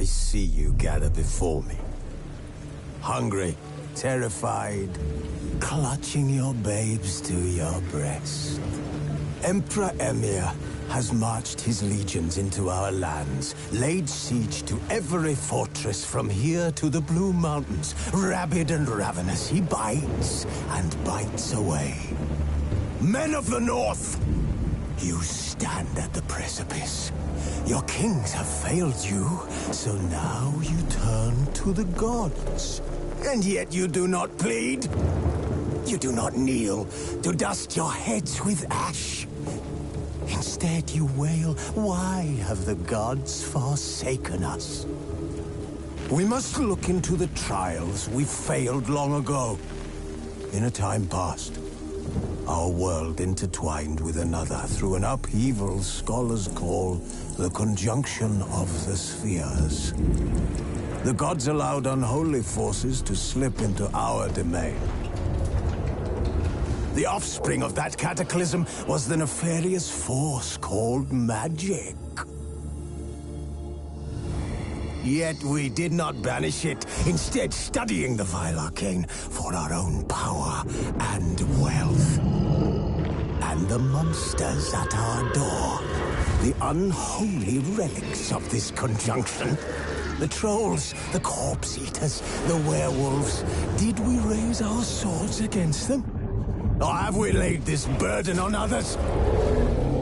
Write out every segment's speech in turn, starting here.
I see you gather before me. Hungry, terrified, clutching your babes to your breast. Emperor Emir has marched his legions into our lands, laid siege to every fortress from here to the Blue Mountains. Rabid and ravenous, he bites and bites away. Men of the North, you stand at the precipice. Your kings have failed you, so now you turn to the gods. And yet you do not plead. You do not kneel to dust your heads with ash. Instead you wail, why have the gods forsaken us? We must look into the trials we failed long ago. In a time past, our world intertwined with another through an upheaval scholars call the conjunction of the spheres. The gods allowed unholy forces to slip into our domain. The offspring of that cataclysm was the nefarious force called magic. Yet we did not banish it, instead studying the vile arcane for our own power and wealth. And the monsters at our door, the unholy relics of this conjunction. The trolls, the corpse eaters, the werewolves. Did we raise our swords against them? Or have we laid this burden on others?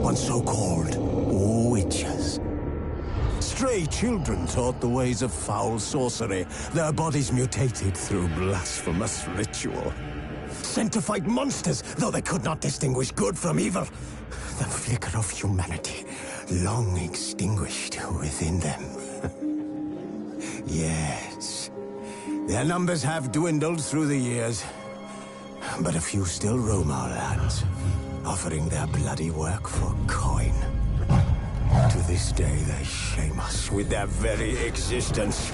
On so-called witches. Stray children taught the ways of foul sorcery, their bodies mutated through blasphemous ritual. Sent to fight monsters, though they could not distinguish good from evil. The flicker of humanity, long extinguished within them. Yes, their numbers have dwindled through the years. But a few still roam our lands, offering their bloody work for coin. To this day, they shame us with their very existence.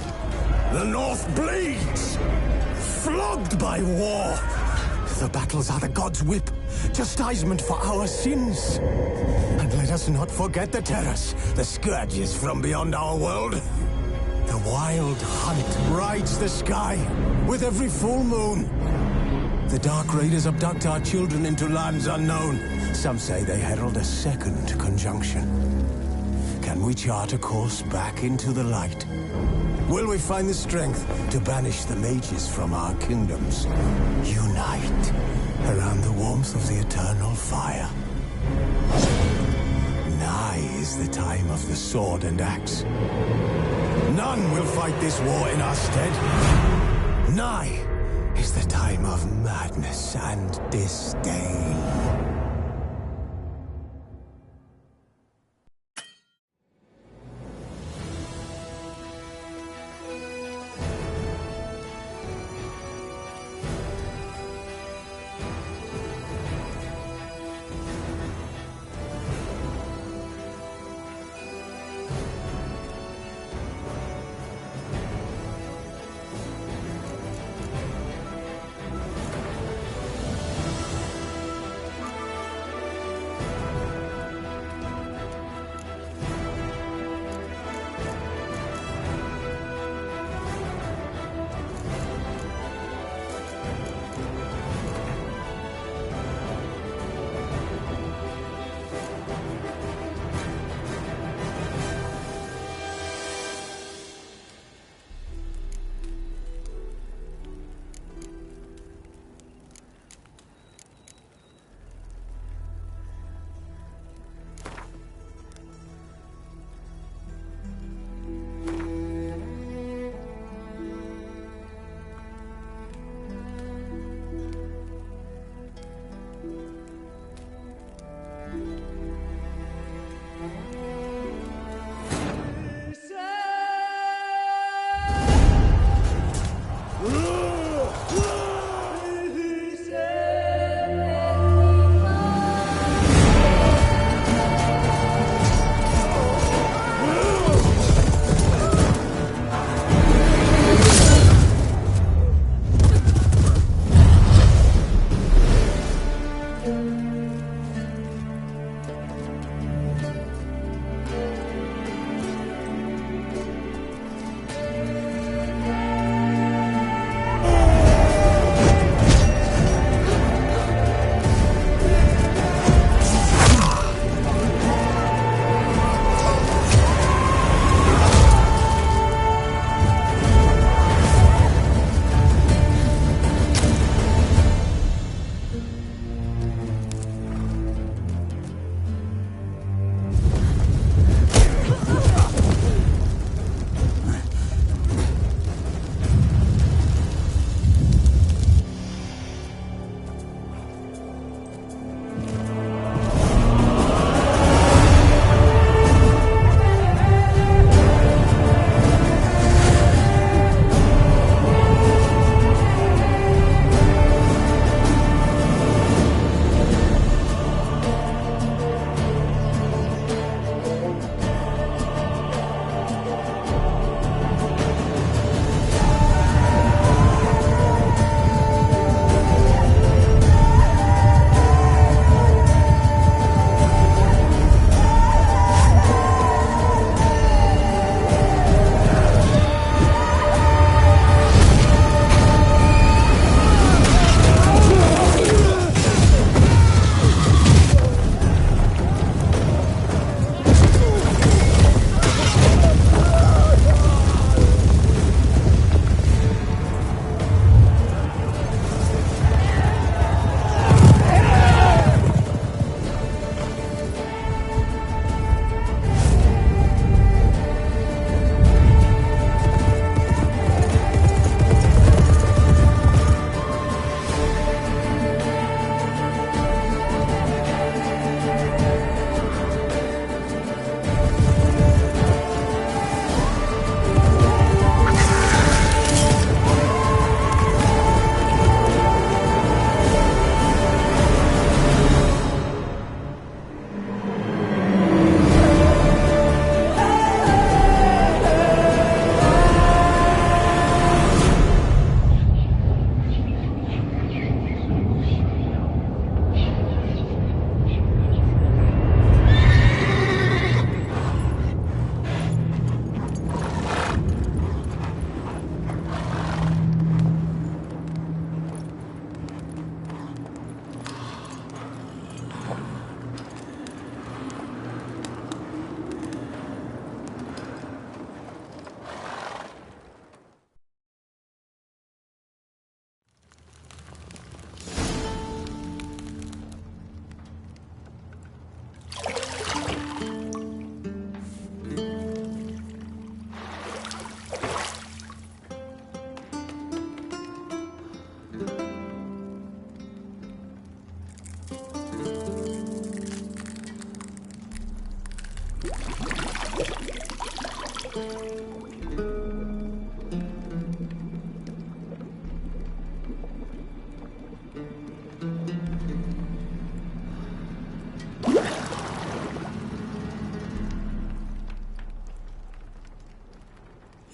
The North bleeds, flogged by war. The battles are the gods' whip, chastisement for our sins. And let us not forget the terrors, the scourges from beyond our world. The wild hunt rides the sky with every full moon. The Dark Raiders abduct our children into lands unknown. Some say they herald a second conjunction. Can we chart a course back into the light? Will we find the strength to banish the mages from our kingdoms? Unite around the warmth of the eternal fire. Nigh is the time of the sword and axe. None will fight this war in our stead. Nigh is the time of madness and disdain.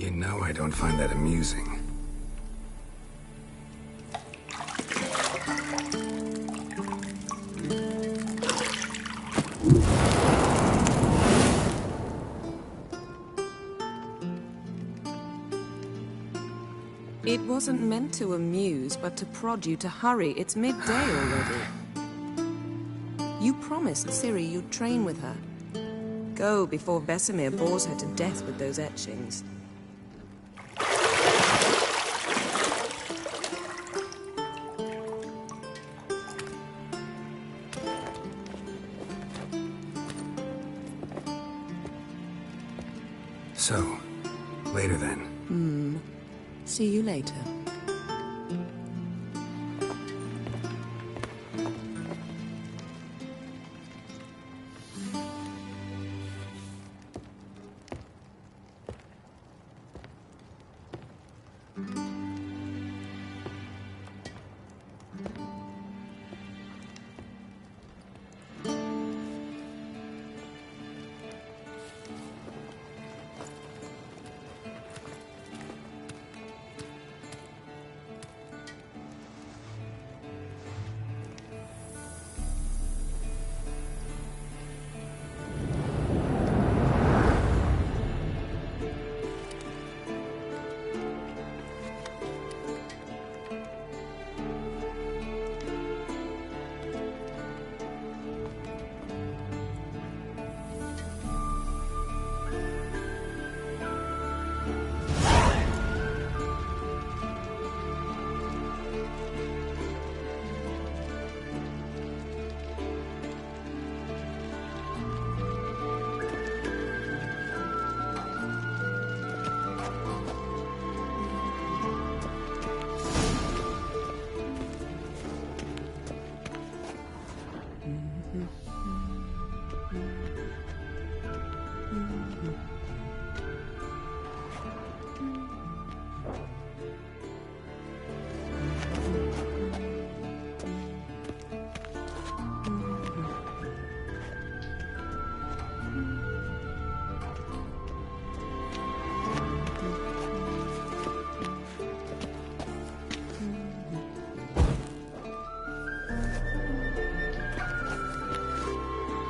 You know I don't find that amusing. It wasn't meant to amuse, but to prod you to hurry. It's midday already. You promised Ciri you'd train with her. Go before Vesemir bores her to death with those etchings. So, later then. See you later.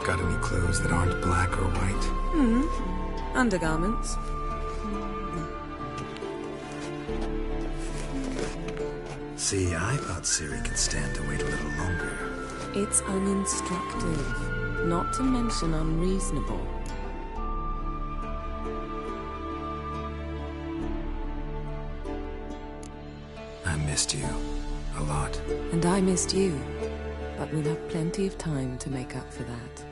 Got any clothes that aren't black or white? Undergarments. See, I thought Ciri could stand to wait a little longer. It's uninstructive, not to mention unreasonable. I missed you. A lot. And I missed you. But we'll have plenty of time to make up for that.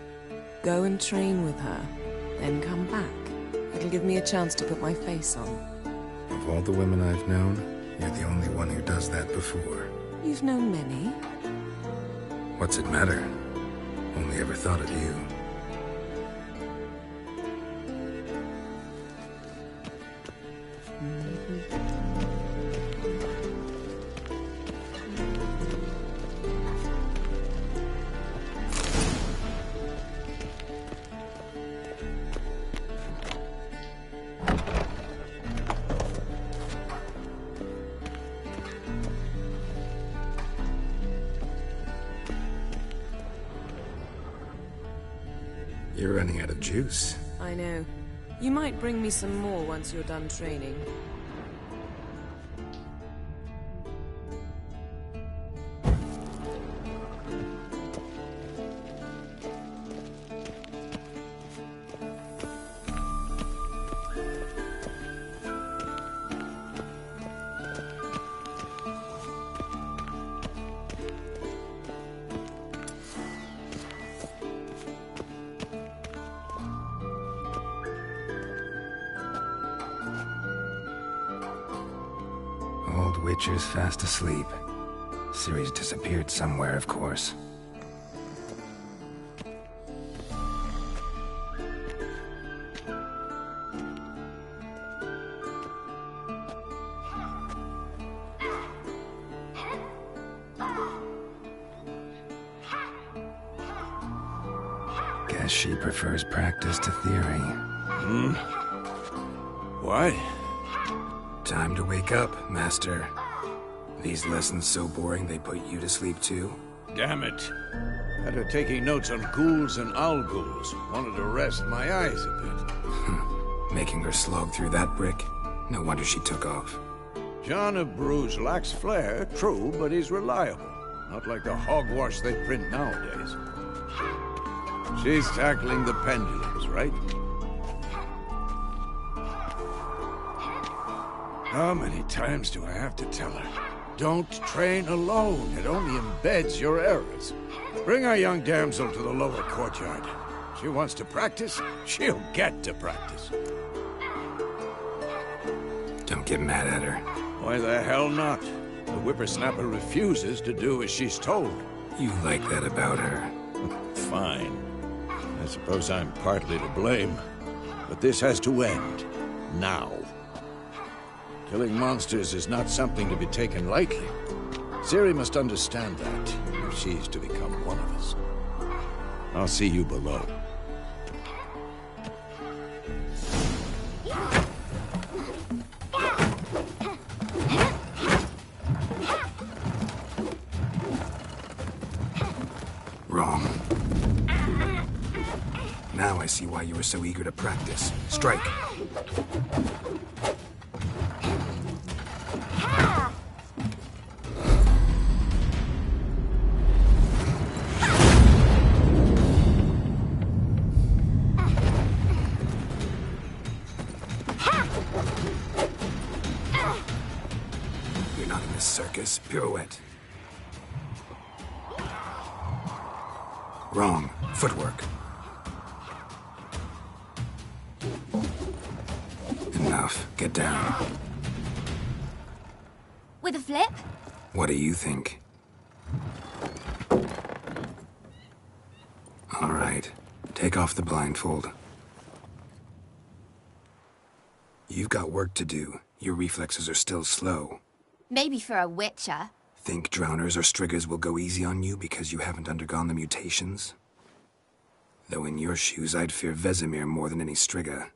Go and train with her, then come back. It'll give me a chance to put my face on. Of all the women I've known, you're the only one who does that before. You've known many. What's it matter? Only ever thought of you. You're running out of juice. I know. You might bring me some more once you're done training. Old Witcher's fast asleep. Ciri's disappeared somewhere, of course. Guess she prefers practice to theory. What? Time to wake up, Master. These lessons so boring they put you to sleep too? Damn it. Had her taking notes on ghouls and owl-ghouls. Wanted to rest my eyes a bit. Making her slog through that brick? No wonder she took off. John of Bruges lacks flair, true, but he's reliable. Not like the hogwash they print nowadays. She's tackling the pendulums, right? How many times do I have to tell her? Don't train alone. It only embeds your errors. Bring our young damsel to the lower courtyard. She wants to practice, she'll get to practice. Don't get mad at her. Why the hell not? The whippersnapper refuses to do as she's told. You like that about her. Fine. I suppose I'm partly to blame. But this has to end. Now. Killing monsters is not something to be taken lightly. Ciri must understand that, if she's to become one of us. I'll see you below. Wrong. Now I see why you were so eager to practice. Strike. You're not in this circus. Pirouette. Wrong. Footwork. Enough. Get down. With a flip? What do you think? All right. Take off the blindfold. You've got work to do. Your reflexes are still slow. Maybe for a witcher. Think drowners or striggers will go easy on you because you haven't undergone the mutations? Though in your shoes, I'd fear Vesemir more than any strigger.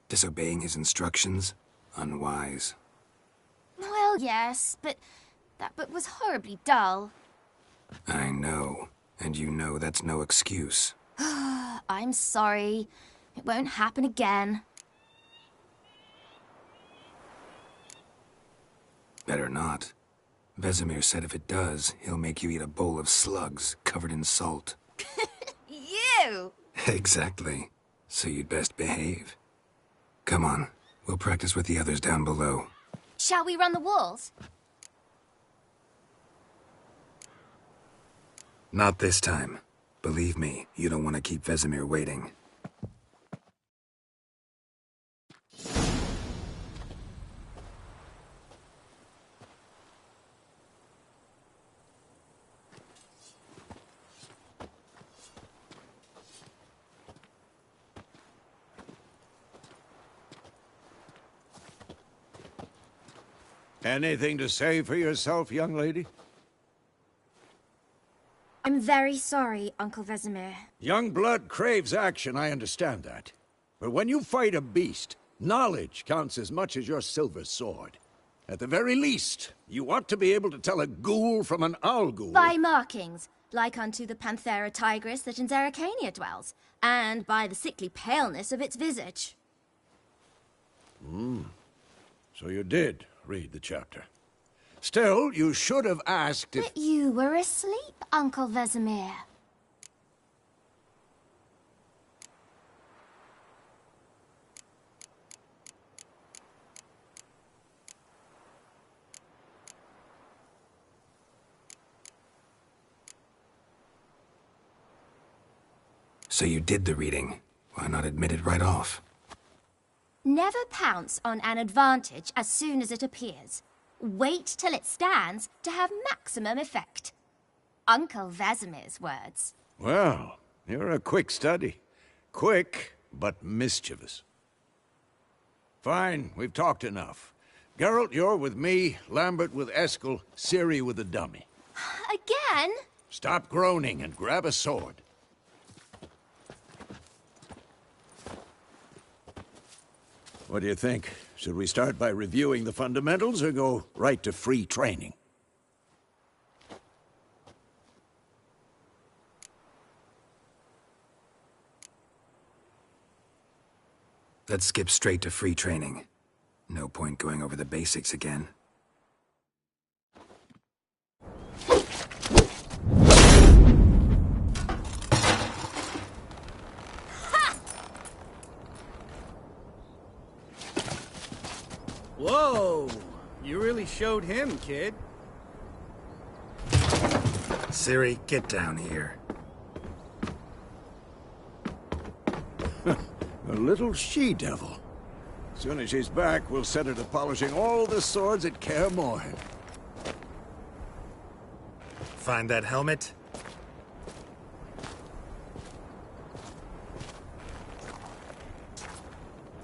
Disobeying his instructions? Unwise. Well, yes, but that book was horribly dull. I know. And you know that's no excuse. I'm sorry. It won't happen again. Better not. Vesemir said if it does, he'll make you eat a bowl of slugs covered in salt. You! Exactly. So you'd best behave. Come on. We'll practice with the others down below. Shall we run the walls? Not this time. Believe me, you don't want to keep Vesemir waiting. Anything to say for yourself, young lady? I'm very sorry, Uncle Vesemir. Young blood craves action, I understand that. But when you fight a beast, knowledge counts as much as your silver sword. At the very least, you ought to be able to tell a ghoul from an owl-ghoul. By markings, like unto the Panthera tigris that in Zerrikania dwells, and by the sickly paleness of its visage. So you did read the chapter. Still, you should have asked if... But you were asleep, Uncle Vesemir. So you did the reading. Why not admit it right off? Never pounce on an advantage as soon as it appears. Wait till it stands to have maximum effect. Uncle Vesemir's words. Well, you're a quick study. Quick, but mischievous. Fine, we've talked enough. Geralt, you're with me, Lambert with Eskel, Ciri with the dummy. Again? Stop groaning and grab a sword. What do you think? Should we start by reviewing the fundamentals or go right to free training? Let's skip straight to free training. No point going over the basics again. Whoa! You really showed him, kid. Ciri, get down here. A little she-devil. As soon as she's back, we'll set her to polishing all the swords at Kaer Morhen. Find that helmet?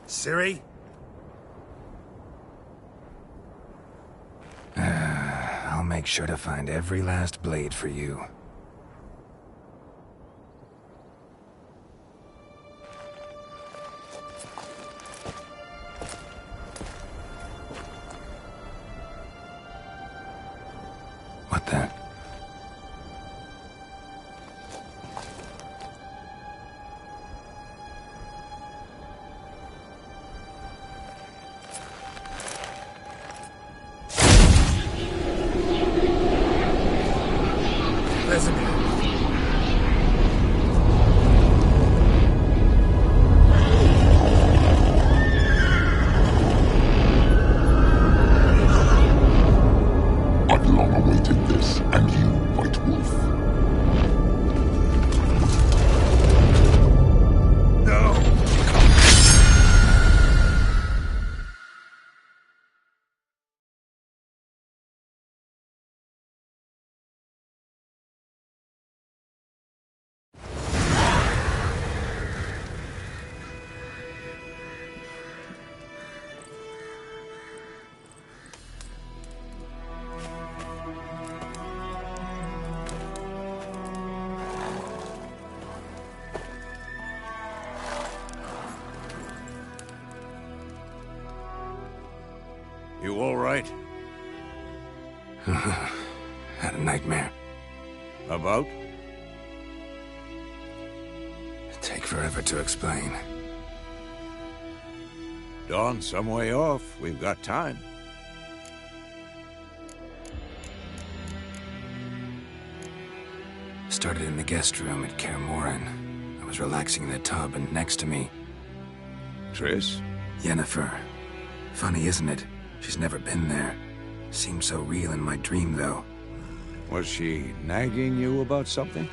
Ciri? I'll make sure to find every last blade for you. What the? I've long awaited this, and you, White Wolf. You all right? Had a nightmare. About? It'd take forever to explain. Dawn's some way off. We've got time. Started in the guest room at Kaer Morhen. I was relaxing in the tub, and next to me, Triss? Yennefer. Funny, isn't it? She's never been there. Seemed so real in my dream, though. Was she nagging you about something?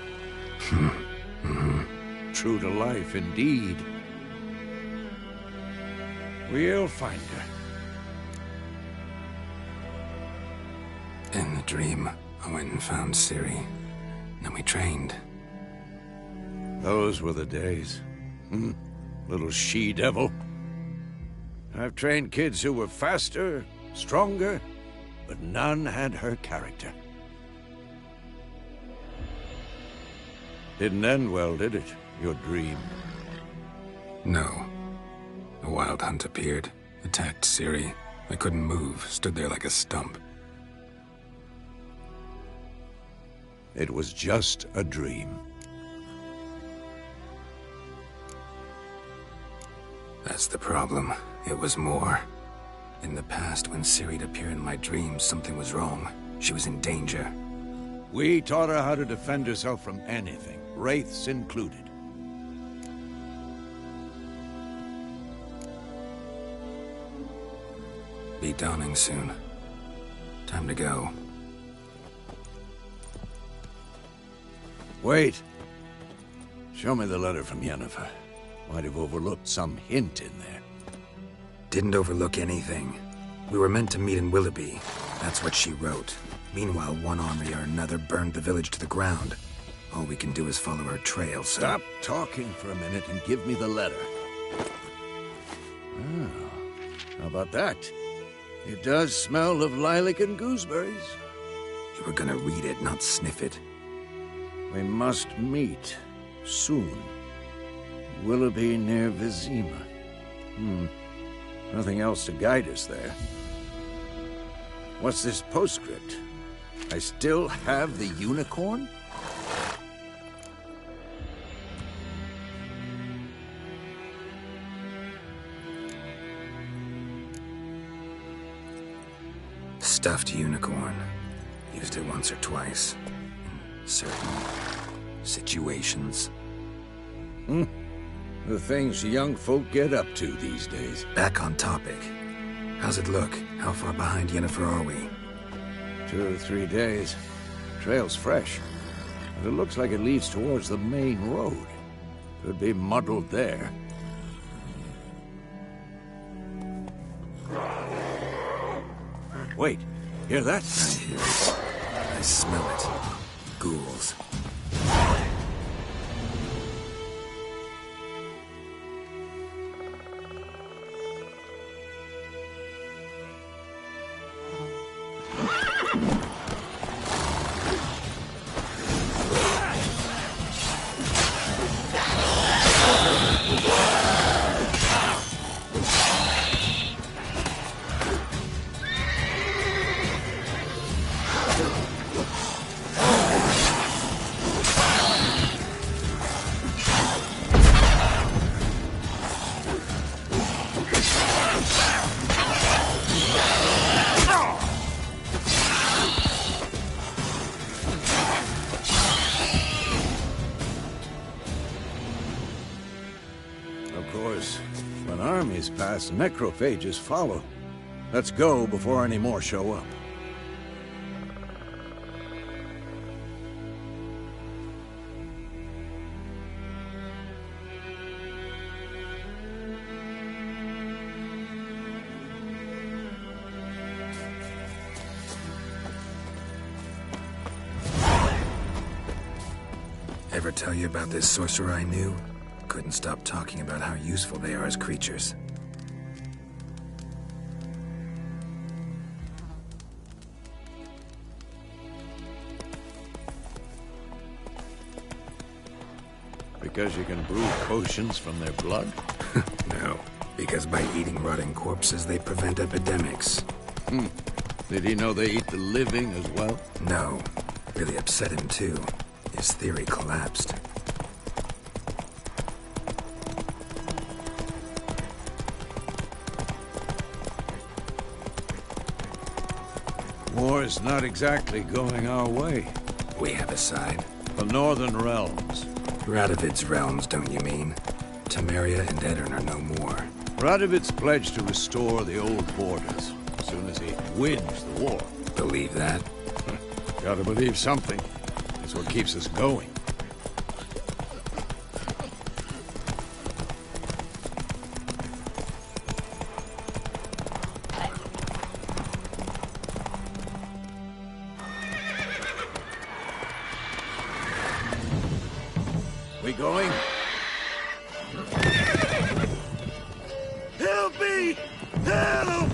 True to life, indeed. We'll find her. In the dream, I went and found Ciri. Then we trained. Those were the days. Little she-devil. I've trained kids who were faster, stronger, but none had her character. Didn't end well, did it? Your dream? No. A wild hunt appeared, attacked Ciri. I couldn't move, stood there like a stump. It was just a dream. That's the problem. It was more. In the past, when Ciri'd appear in my dreams, something was wrong. She was in danger. We taught her how to defend herself from anything, wraiths included. Be dawning soon. Time to go. Wait. Show me the letter from Yennefer. Might have overlooked some hint in there. Didn't overlook anything. We were meant to meet in Willoughby. That's what she wrote. Meanwhile, one army or another burned the village to the ground. All we can do is follow her trail, so... Stop talking for a minute and give me the letter. Oh, how about that? It does smell of lilac and gooseberries. You were gonna read it, not sniff it. We must meet soon. Willoughby near Vizima. Nothing else to guide us there. What's this postscript? I still have the unicorn? Stuffed unicorn. Used it once or twice. In certain situations. The things young folk get up to these days. Back on topic. How's it look? How far behind Yennefer are we? 2 or 3 days. Trail's fresh. But it looks like it leads towards the main road. Could be muddled there. Wait, hear that? I hear it. I smell it. Ghouls. Of course, when armies pass, necrophages follow. Let's go before any more show up. Ever tell you about this sorcerer I knew? Couldn't stop talking about how useful they are as creatures. Because you can brew potions from their blood? No, because by eating rotting corpses, they prevent epidemics. Did he know they eat the living as well? No, really upset him too. His theory collapsed. War's not exactly going our way. We have a side. The Northern Realms. Radovid's realms, don't you mean? Temeria and Edirn are no more. Radovid's pledged to restore the old borders as soon as he wins the war. Believe that? Gotta believe something. It's what keeps us going. We going? Help me! Help!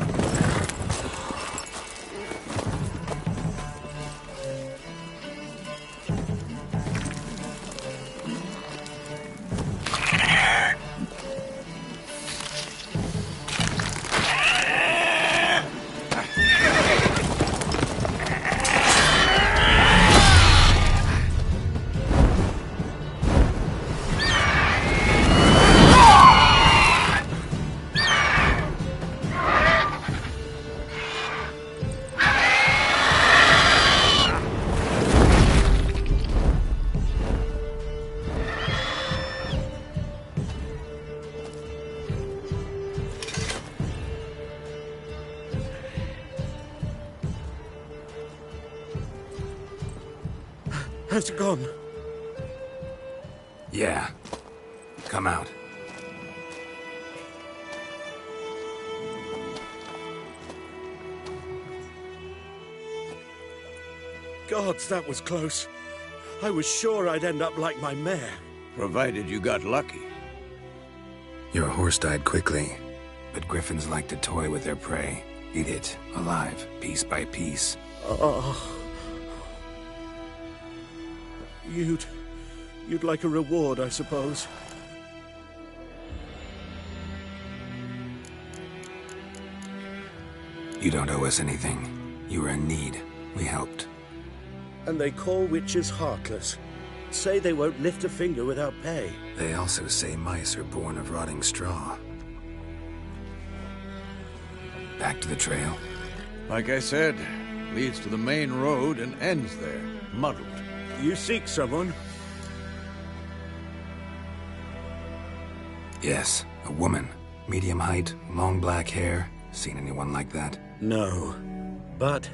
Has it gone? Yeah. Come out. Gods, that was close. I was sure I'd end up like my mare. Provided you got lucky. Your horse died quickly, but griffins like to toy with their prey. Eat it, alive, piece by piece. Oh. You'd like a reward, I suppose. You don't owe us anything. You were in need. We helped. And they call witches heartless. Say they won't lift a finger without pay. They also say mice are born of rotting straw. Back to the trail? Like I said, leads to the main road and ends there, muddled. You seek someone? Yes, a woman. Medium height, long black hair. Seen anyone like that? No. But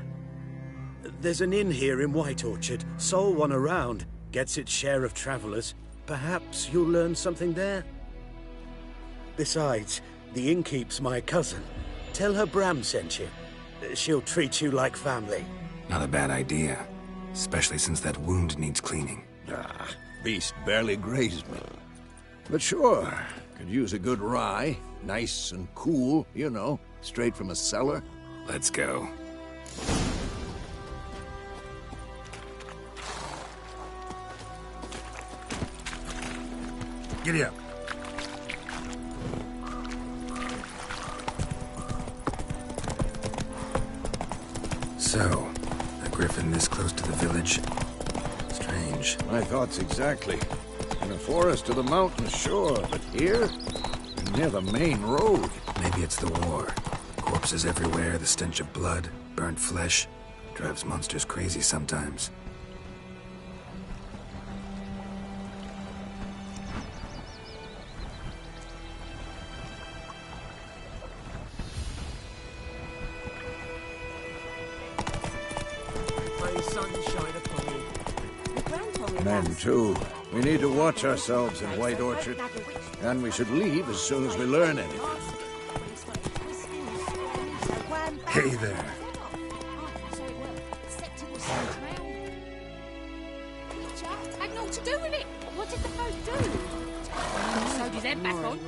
there's an inn here in White Orchard. Sole one around. Gets its share of travelers. Perhaps you'll learn something there? Besides, the innkeep's my cousin. Tell her Bram sent you. She'll treat you like family. Not a bad idea. Especially since that wound needs cleaning. Beast barely grazed me. But sure, could use a good rye. Nice and cool, you know, straight from a cellar. Let's go. Giddy up. So, a griffin this close to the village? Strange. My thoughts exactly. In a forest to the mountains, sure, but here? Near the main road. Maybe it's the war. Corpses everywhere, the stench of blood, burnt flesh. Drives monsters crazy sometimes. Men, too. We need to watch ourselves in White Orchard. And we should leave as soon as we learn anything. Hey there. Had naught to do with it. What did the folk do? So did them back on.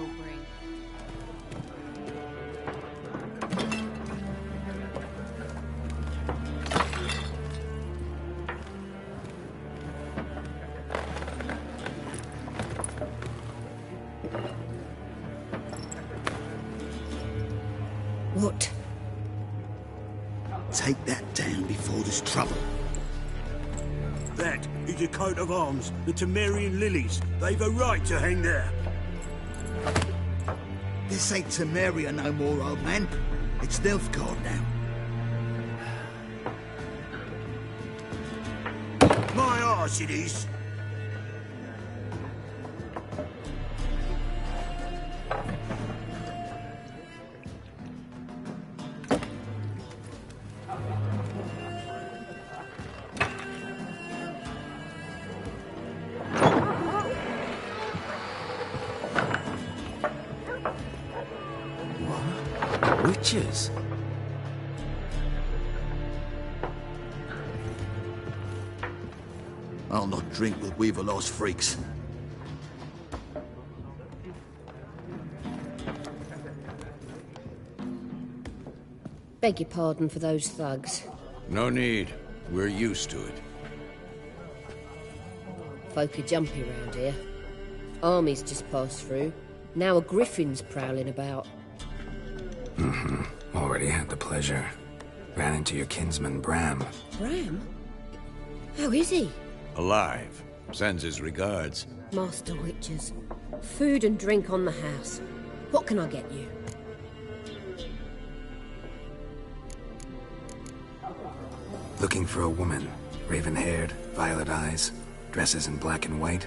What? Take that down before there's trouble. That is a coat of arms, the Temerian lilies. They've a right to hang there. This ain't Temeria no more, old man. It's Nilfgaard now. My arse it is. Witches? I'll not drink with Weaverlost freaks. Beg your pardon for those thugs. No need. We're used to it. Folk are jumpy round here. Armies just passed through. Now a griffin's prowling about. Already had the pleasure. Ran into your kinsman, Bram. Bram? How is he? Alive. Sends his regards. Master Witches. Food and drink on the house. What can I get you? Looking for a woman. Raven-haired, violet eyes, dresses in black and white.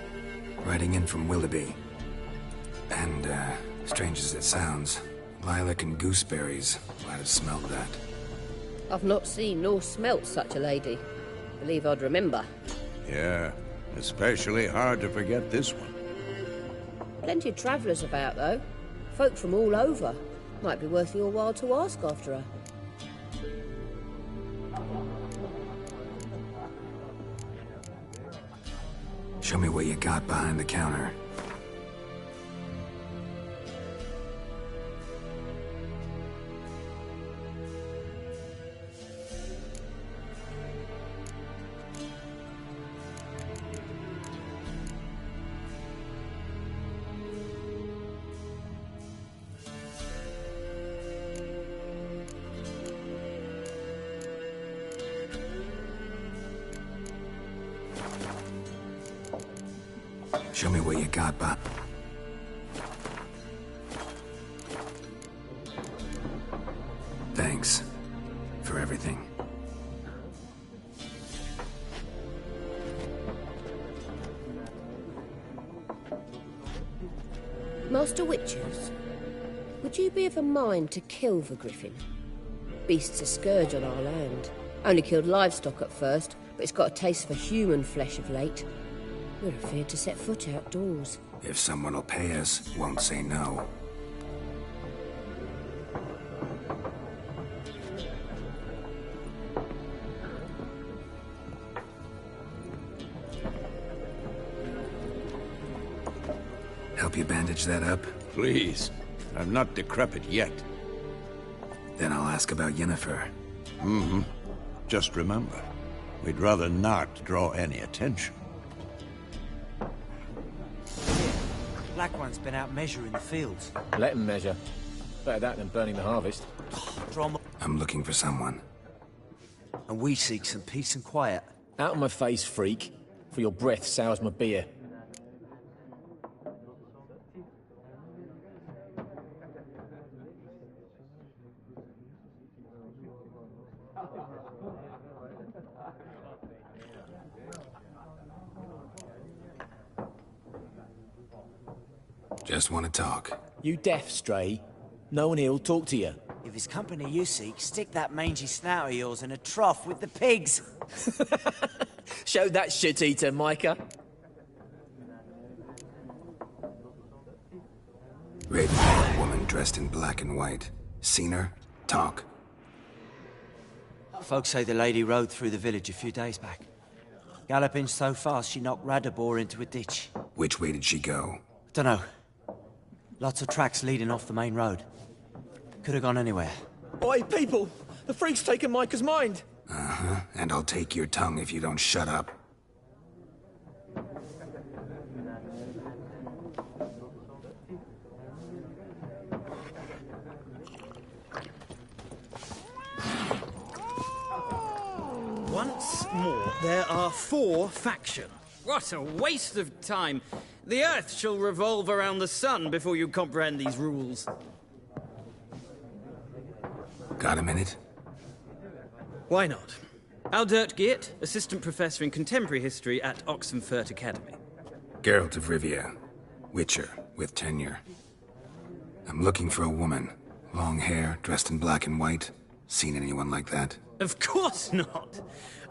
Riding in from Willoughby. And, strange as it sounds, lilac and gooseberries. Might have smelled that. I've not seen nor smelt such a lady. Believe I'd remember. Yeah, especially hard to forget this one. Plenty of travellers about, though. Folk from all over. Might be worth your while to ask after her. Show me what you got behind the counter. Show me what you got, Bob. Thanks for everything. Master Witchers, would you be of a mind to kill the griffin? Beast's a scourge on our land. Only killed livestock at first, but it's got a taste for human flesh of late. We're afraid to set foot outdoors. If someone will pay us, won't say no. Help you bandage that up? Please. I'm not decrepit yet. Then I'll ask about Yennefer. Mm-hmm. Just remember, we'd rather not draw any attention. Black One's been out measuring the fields. Let him measure. Better that than burning the harvest. I'm looking for someone. And we seek some peace and quiet. Out of my face, freak. For your breath sours my beer. Just want to talk. You deaf, Stray? No one here'll talk to you. If it's company you seek, stick that mangy snout of yours in a trough with the pigs. Show that shit-eater, Micah. Raven, woman dressed in black and white. Seen her? Talk. Folks say the lady rode through the village a few days back. Galloping so fast she knocked Radabor into a ditch. Which way did she go? Dunno. Lots of tracks leading off the main road. Could have gone anywhere. Oi, people! The freak's taken Micah's mind! Uh-huh. And I'll take your tongue if you don't shut up. Once more, there are 4 factions. What a waste of time. The Earth shall revolve around the sun before you comprehend these rules. Got a minute? Why not? Aldert Geert, Assistant Professor in Contemporary History at Oxenfurt Academy. Geralt of Rivia. Witcher, with tenure. I'm looking for a woman. Long hair, dressed in black and white. Seen anyone like that? Of course not.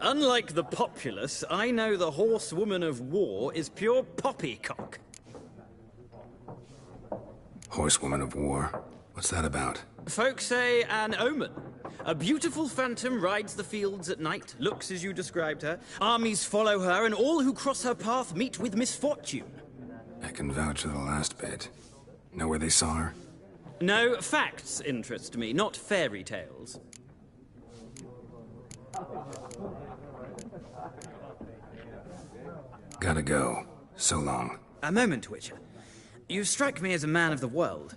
Unlike the populace, I know the horsewoman of war is pure poppycock. Horsewoman of war? What's that about? Folks say an omen. A beautiful phantom rides the fields at night, looks as you described her. Armies follow her, and all who cross her path meet with misfortune. I can vouch for the last bit. Know where they saw her? No, facts interest me, not fairy tales. Gotta go. So long. A moment, Witcher. You strike me as a man of the world.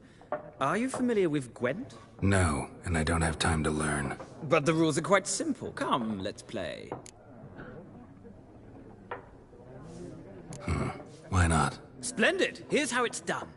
Are you familiar with Gwent? No, and I don't have time to learn. But the rules are quite simple. Come, let's play. Why not? Splendid! Here's how it's done.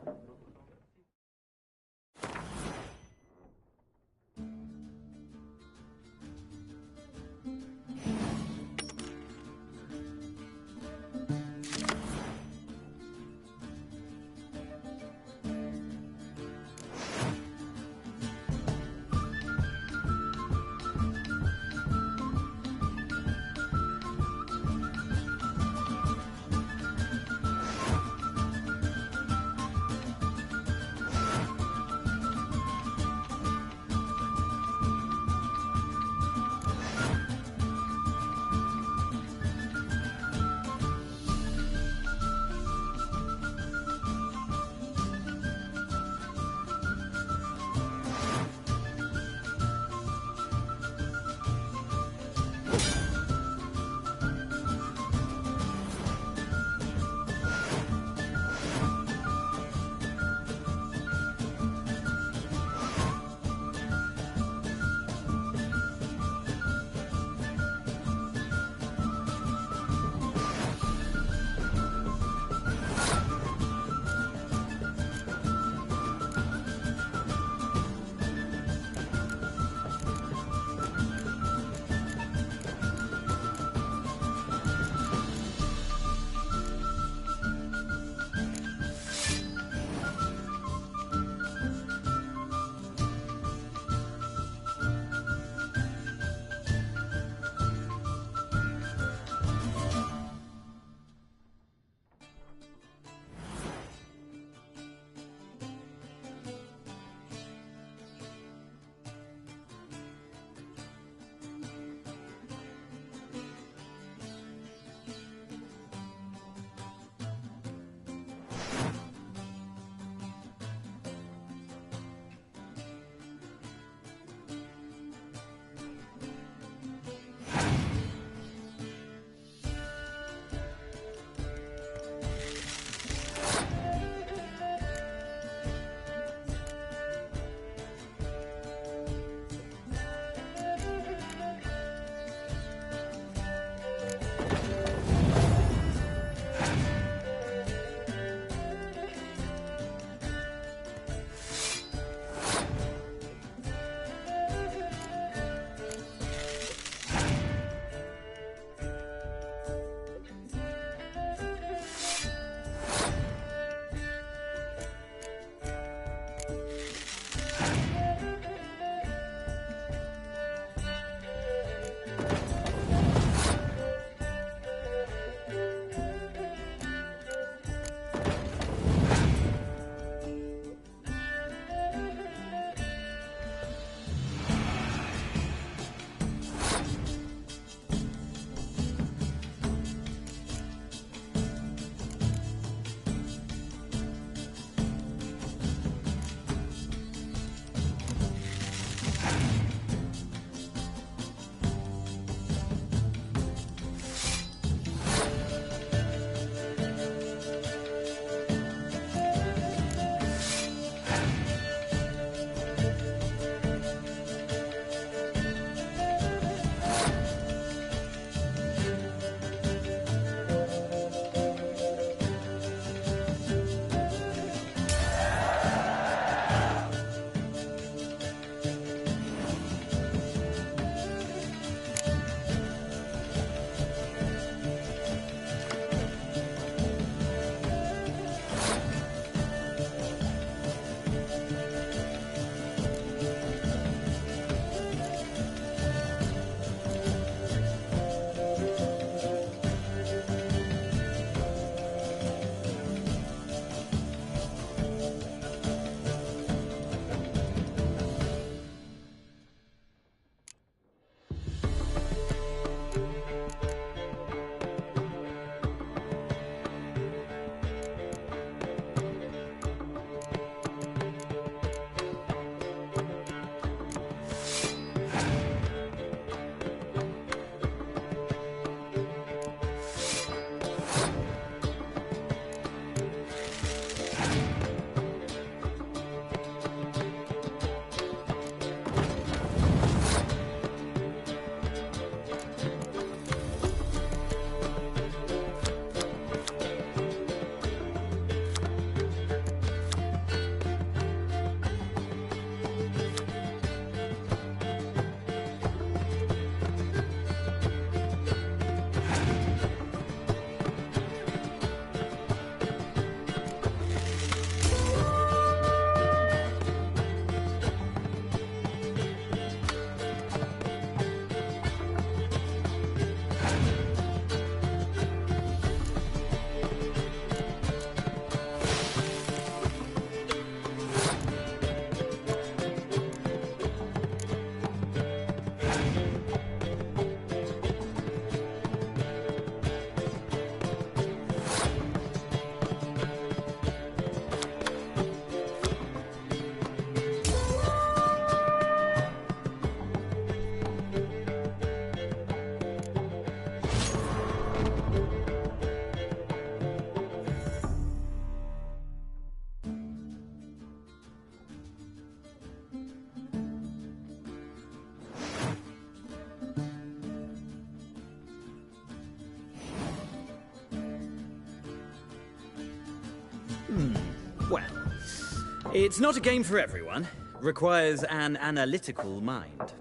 It's not a game for everyone. Requires an analytical mind.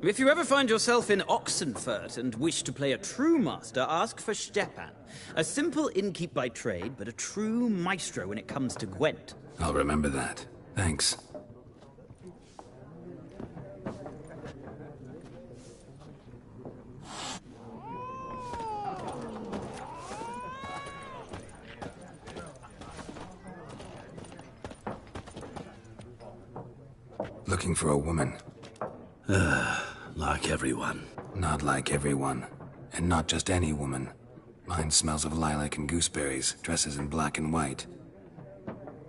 If you ever find yourself in Oxenfurt and wish to play a true master, ask for Stepan. A simple innkeep by trade, but a true maestro when it comes to Gwent. I'll remember that. Thanks. Looking for a woman. Like everyone. Not like everyone. And not just any woman. Mine smells of lilac and gooseberries, dresses in black and white.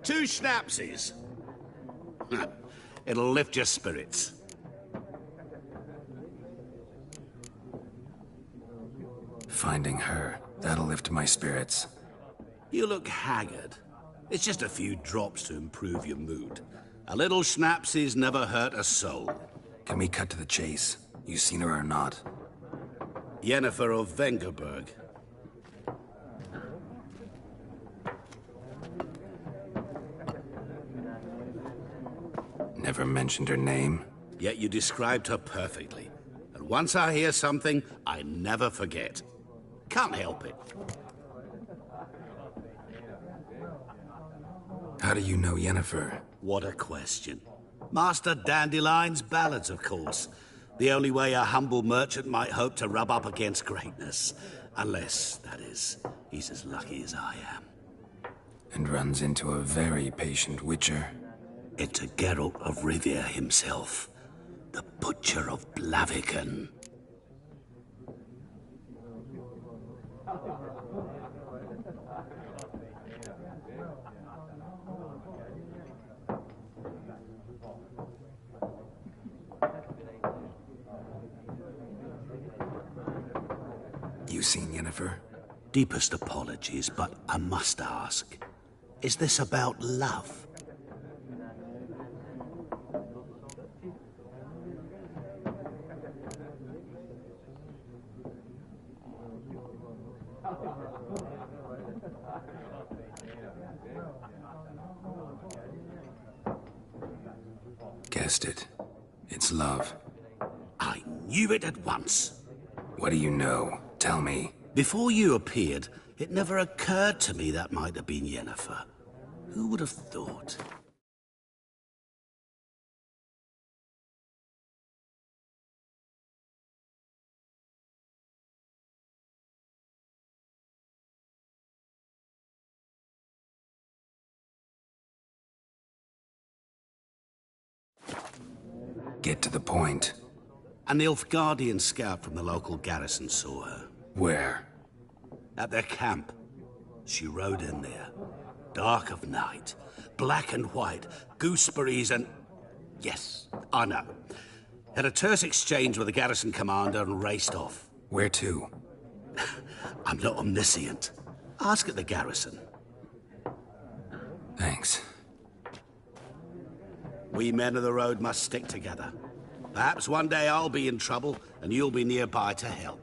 2 schnapsies. It'll lift your spirits. Finding her, that'll lift my spirits. You look haggard. It's just a few drops to improve your mood. A little schnapsies never hurt a soul. Can we cut to the chase? You seen her or not? Yennefer of Vengerberg. Never mentioned her name. Yet you described her perfectly. And once I hear something, I never forget. Can't help it. How do you know Yennefer? What a question. Master Dandelion's ballads, of course. The only way a humble merchant might hope to rub up against greatness. Unless, that is, he's as lucky as I am. And runs into a very patient witcher. Into Geralt of Rivia himself. The Butcher of Blaviken. You seen Yennefer? Deepest apologies, but I must ask. Is this about love? Guessed it. It's love. I knew it at once. What do you know? Tell me. Before you appeared, it never occurred to me that might have been Yennefer. Who would have thought? Get to the point. A Nilfgaardian scout from the local garrison saw her. Where? At their camp. She rode in there. Dark of night. Black and white. Gooseberries and... Yes, I know. Had a terse exchange with the garrison commander and raced off. Where to? I'm not omniscient. Ask at the garrison. Thanks. We men of the road must stick together. Perhaps one day I'll be in trouble and you'll be nearby to help.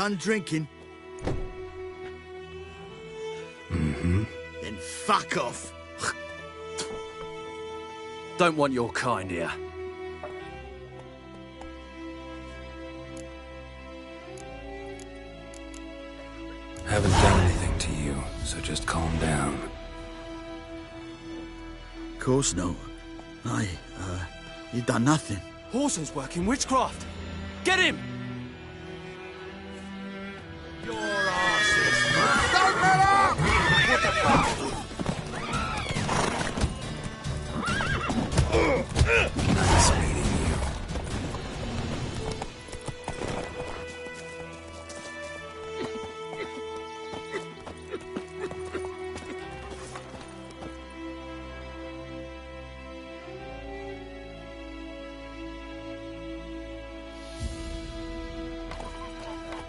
done drinking? Mm-hmm. Then fuck off. Don't want your kind here. Haven't done anything to you, so just calm down. Of course no. You done nothing. Horson's working witchcraft. Get him! Your asses. Don't let up! What the fuck? Nice meeting you.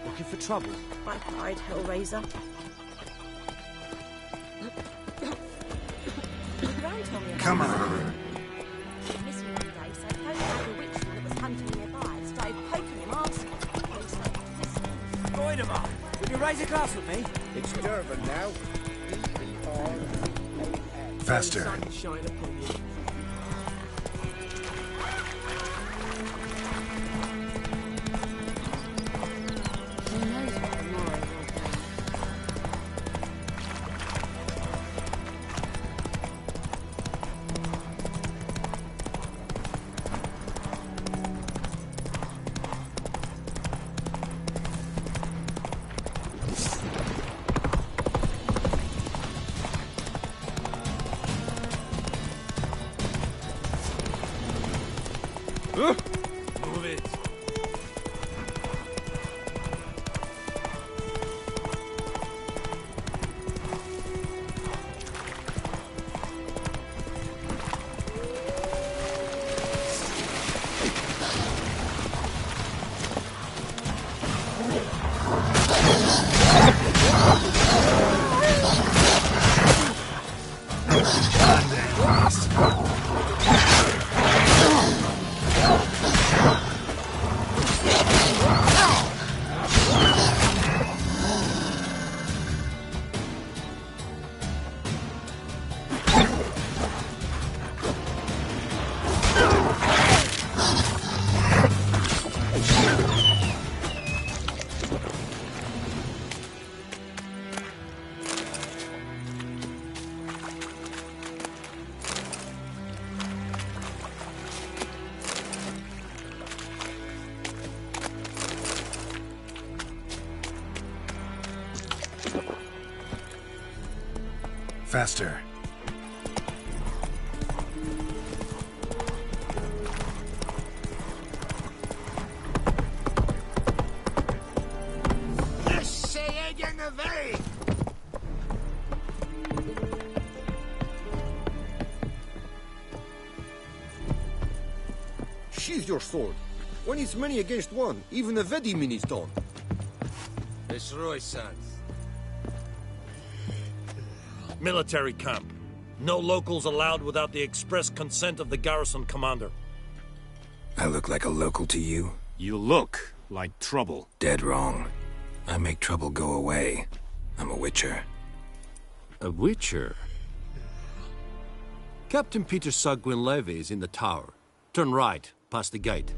Looking for trouble? I cried, Hellraiser. Come on. Missing one day, so I phoned out the witch that was hunting nearby and started poking him, asking. Goidemar, will you raise a glass with me? It's Durban now. Faster. Sunshine upon you. Move it. Faster. Sheathe your sword. When it's many against one, even a Vedimin is done. Destroy sons. Military camp. No locals allowed without the express consent of the garrison commander. I look like a local to you? You look like trouble. Dead wrong. I make trouble go away. I'm a witcher. A witcher? Captain Peter Sagwin Levy is in the tower. Turn right, past the gate.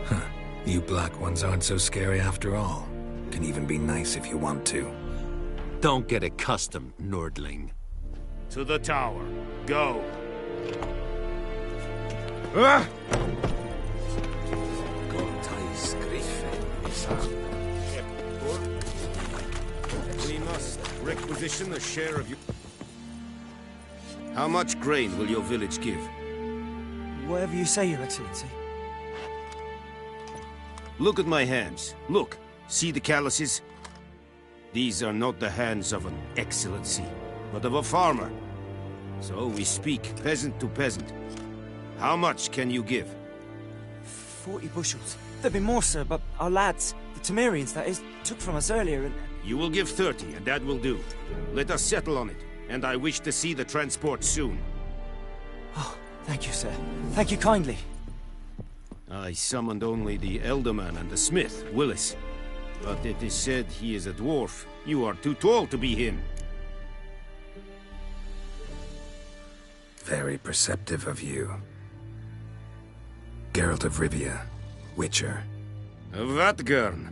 Huh. You black ones aren't so scary after all. Can even be nice if you want to. Don't get accustomed, Nordling. To the tower. Go. Ah! We must requisition a share of you. How much grain will your village give? Whatever you say, Your Excellency. Look at my hands. Look. See the calluses? These are not the hands of an excellency, but of a farmer. So we speak peasant to peasant. How much can you give? 40 bushels. There'd be more, sir, but our lads, the Temerians, that is, took from us earlier and... You will give 30, and that will do. Let us settle on it, and I wish to see the transport soon. Oh, Thank you, sir. Thank you kindly. I summoned only the Elderman and the smith, Willis. But it is said he is a dwarf. You are too tall to be him. Very perceptive of you. Geralt of Rivia, Witcher. Vatgern.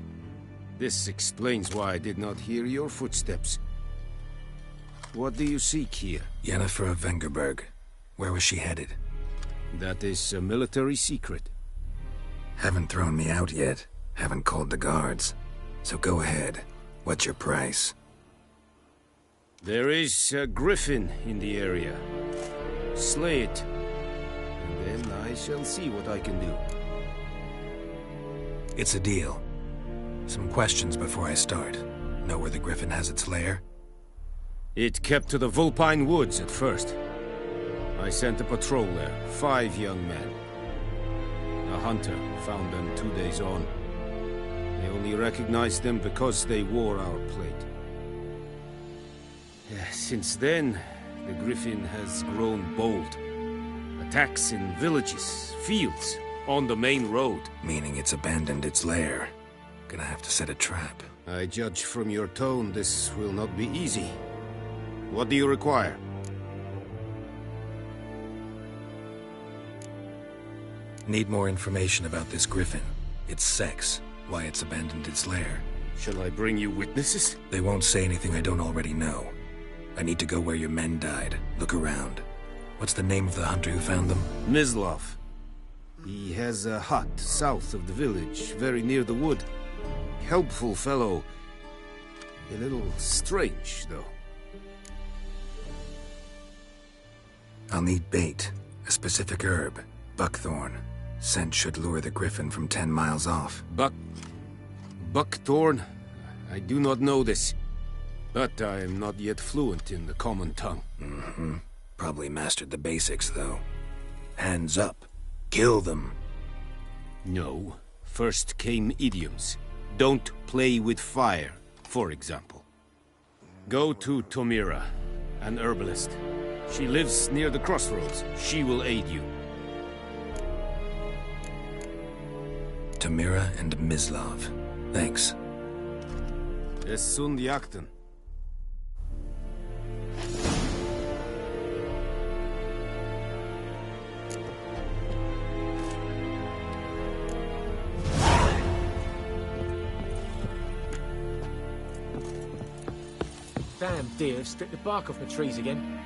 This explains why I did not hear your footsteps. What do you seek here? Yennefer of Vengerberg. Where was she headed? That is a military secret. Haven't thrown me out yet. Haven't called the guards. So go ahead. What's your price? There is a griffin in the area. Slay it. And then I shall see what I can do. It's a deal. Some questions before I start. Know where the griffin has its lair? It kept to the Vulpine Woods at first. I sent a patrol there, 5 young men. A hunter found them 2 days on. They only recognized them because they wore our plate. Since then, the griffin has grown bold. Attacks in villages, fields, on the main road. Meaning it's abandoned its lair. Gonna have to set a trap. I judge from your tone this will not be easy. What do you require? Need more information about this griffin. Its sex, why it's abandoned its lair. Shall I bring you witnesses? They won't say anything I don't already know. I need to go where your men died. Look around. What's the name of the hunter who found them? Mislav. He has a hut south of the village, very near the wood. Helpful fellow. A little strange, though. I'll need bait. A specific herb. Buckthorn. Scent should lure the griffin from 10 miles off. Buckthorn? I do not know this. But I am not yet fluent in the common tongue. Mm-hmm. Probably mastered the basics, though. Hands up. Kill them. No. First came idioms. Don't play with fire, for example. Go to Tomira, an herbalist. She lives near the crossroads. She will aid you. Tomira and Mislav. Thanks. Es sunt jakten. Damn deer, stripped the bark off my trees again.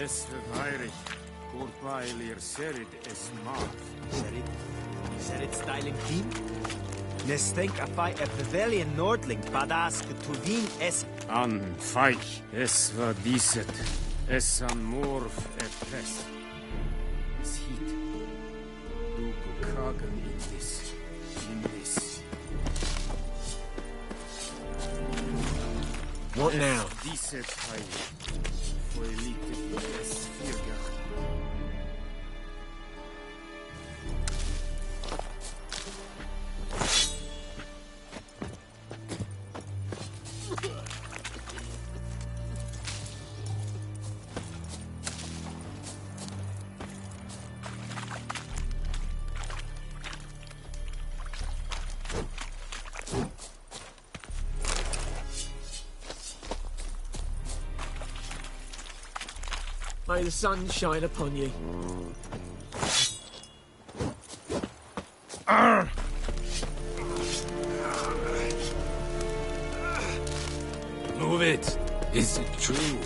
Es Heinrich. Kurpailir serid es marv. Serid styling team? Nestenk afai a pavilion nordling badas getuvin es. An feich. Es war diset. Es an morv pest. Es heat. Du kagen in this. In this. What now? Diset Heinrich. Elite es Viergach. May the sun shine upon you. Move it! Is it true?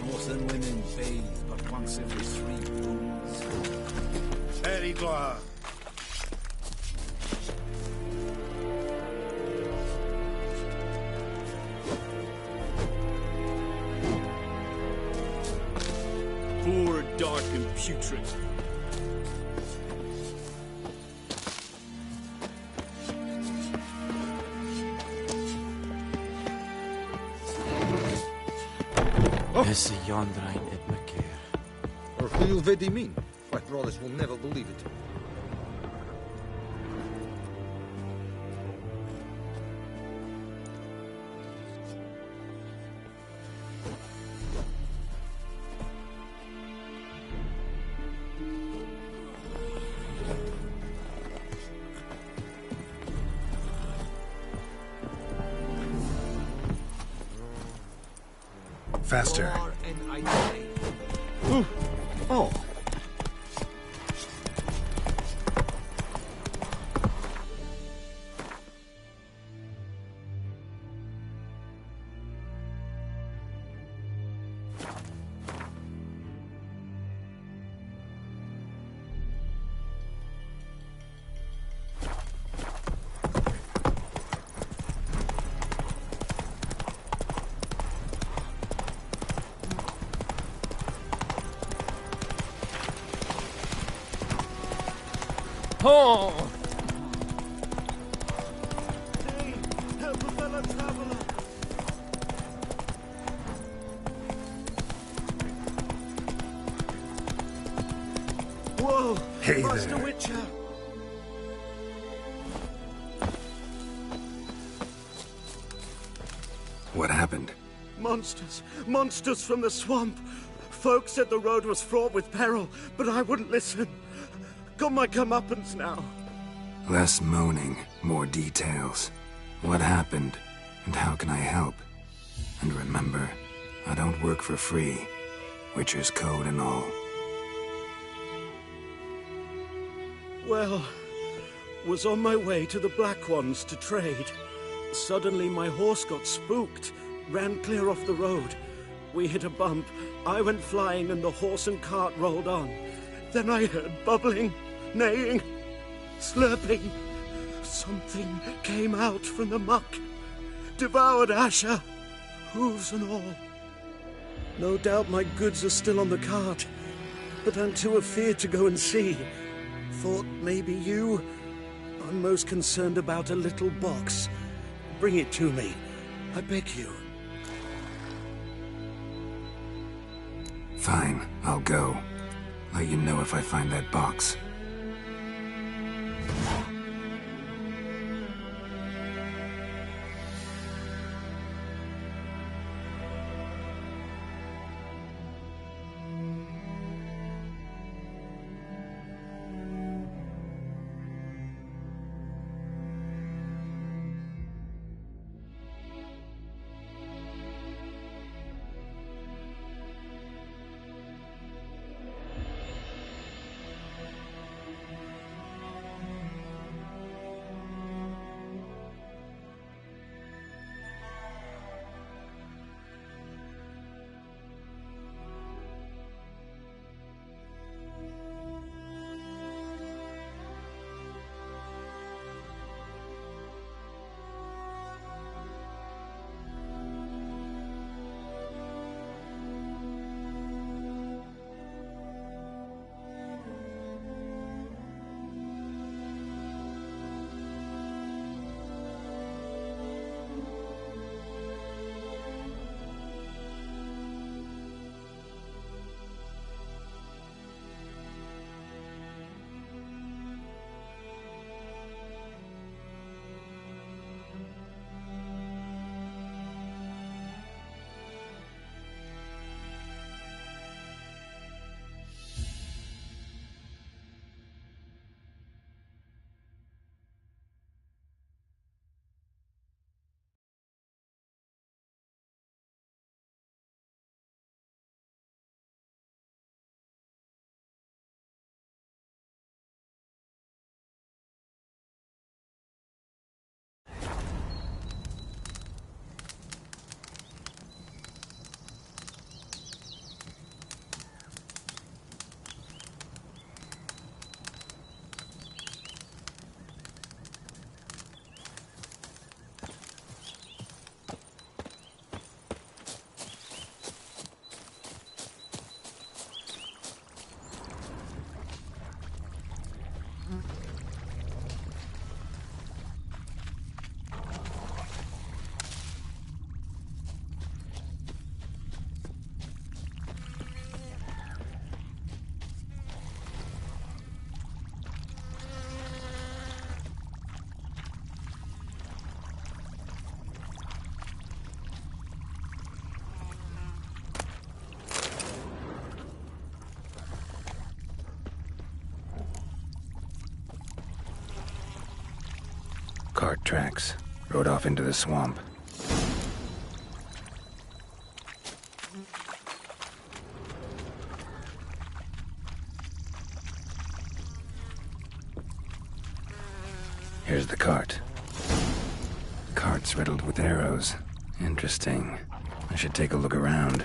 Northern women bathe but once every 3 moons. Very good. Poor, dark, and putrid. Esse Yondrain et Macair. Or who vedi mean? My brothers will never believe it. Faster. Oh. Oh! Help a fellow traveler. Whoa! Hey Master there. Witcher! What happened? Monsters! Monsters from the swamp! Folk said the road was fraught with peril, but I wouldn't listen. Got my comeuppance now. Less moaning, more details. What happened, and how can I help? And remember, I don't work for free. Witcher's code and all. Well, was on my way to the Black Ones to trade. Suddenly my horse got spooked, ran clear off the road. We hit a bump, I went flying and the horse and cart rolled on. Then I heard bubbling, neighing, slurping. Something came out from the muck, devoured Asher, hooves and all. No doubt my goods are still on the cart, but I'm too afeard to go and see. Thought maybe you. I'm most concerned about a little box. Bring it to me, I beg you. Fine, I'll go. Let you know if I find that box. Cart tracks. Rode off into the swamp. Here's the cart. Cart's riddled with arrows. Interesting. I should take a look around.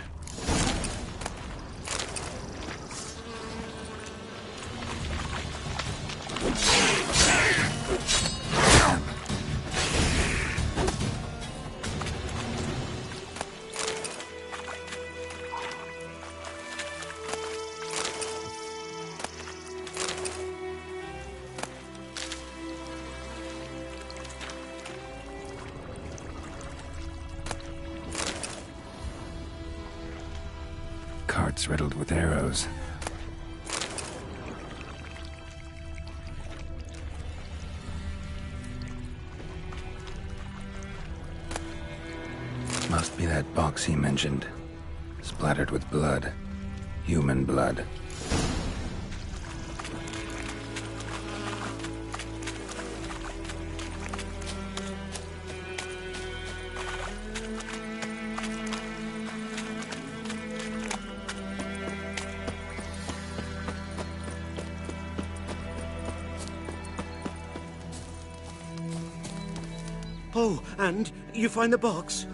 Cart's riddled with arrows. Must be that box he mentioned. Splattered with blood. Human blood. Oh, and you find the box?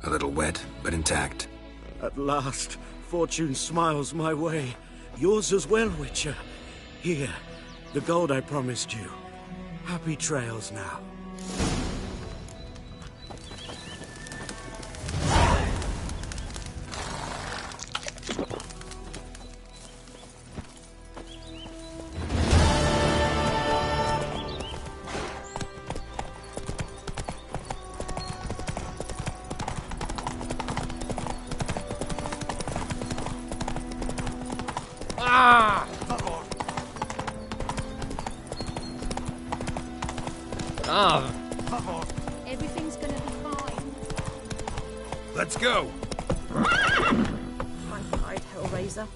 A little wet, but intact. At last, fortune smiles my way. Yours as well, Witcher. Here, the gold I promised you. Happy trails now. Everything's gonna be fine. Let's go. Hide, Hellraiser.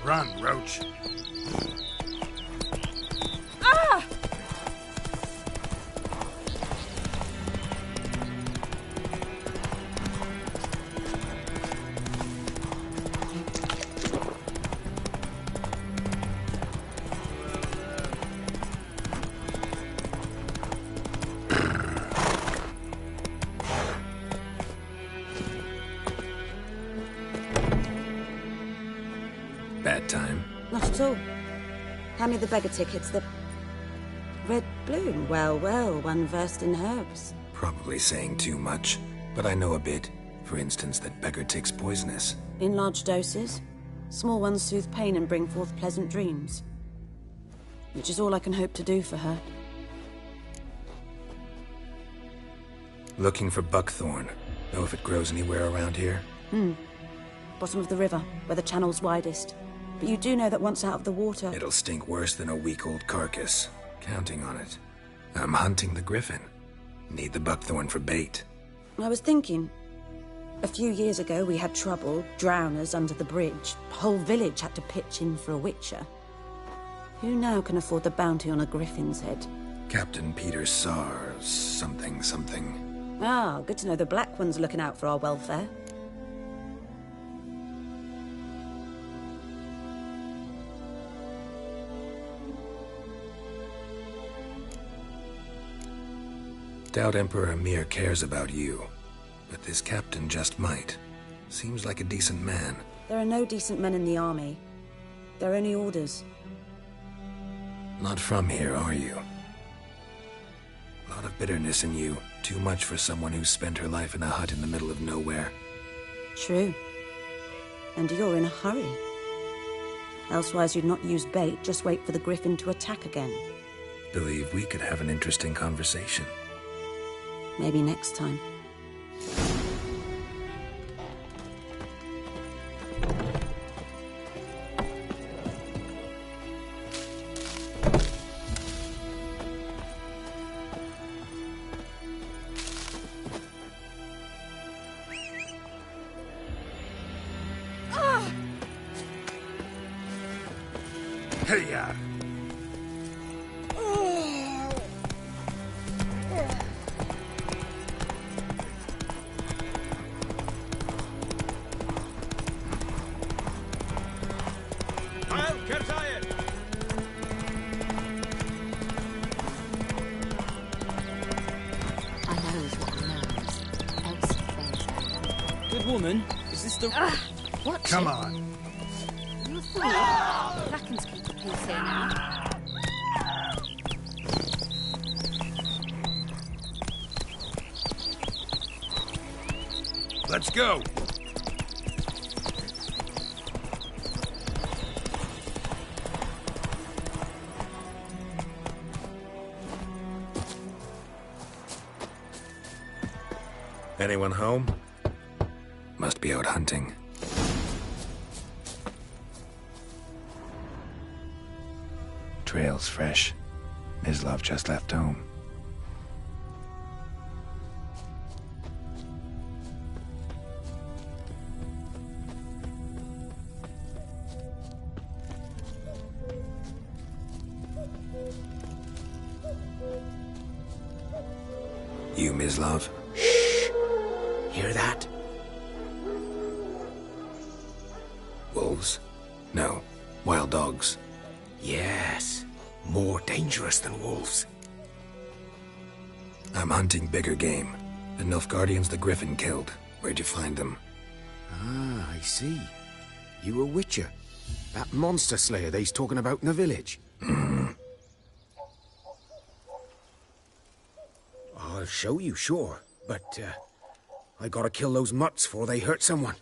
Run, Roach. Ah! Bad time. Not at all. Hand me the beggar tickets, the red bloom. Well, well, one versed in herbs. Probably saying too much, but I know a bit. For instance, that beggar tick's poisonous. In large doses. Small ones soothe pain and bring forth pleasant dreams. Which is all I can hope to do for her. Looking for buckthorn. Know if it grows anywhere around here? Bottom of the river, where the channel's widest. But you do know that once out of the water... It'll stink worse than a week-old carcass. Counting on it. I'm hunting the griffin. Need the buckthorn for bait. I was thinking... A few years ago, we had trouble, drowners under the bridge. The whole village had to pitch in for a witcher. Who now can afford the bounty on a griffin's head? Captain Peter Sars, something. Ah, good to know the Black One's looking out for our welfare. Doubt Emperor Emhyr cares about you. But this captain just might. Seems like a decent man. There are no decent men in the army. They're only orders. Not from here, are you? A lot of bitterness in you. Too much for someone who's spent her life in a hut in the middle of nowhere. True. And you're in a hurry. Elsewise you'd not use bait, just wait for the griffin to attack again. Believe we could have an interesting conversation. Maybe next time. Hey-ya! Good woman, is this the... What? Come on. You a fool? Lackens keep the peace here now. Let's go. Anyone home? Must be out hunting. Trail's fresh. Mislav just left home. You, Mislav? Hear that? Wolves? No. Wild dogs. Yes. More dangerous than wolves. I'm hunting bigger game. The Nilfgaardians the Griffin killed. Where'd you find them? Ah, I see. You a witcher. That monster slayer they's talking about in the village. I'll show you, sure. But, I gotta kill those mutts before they hurt someone.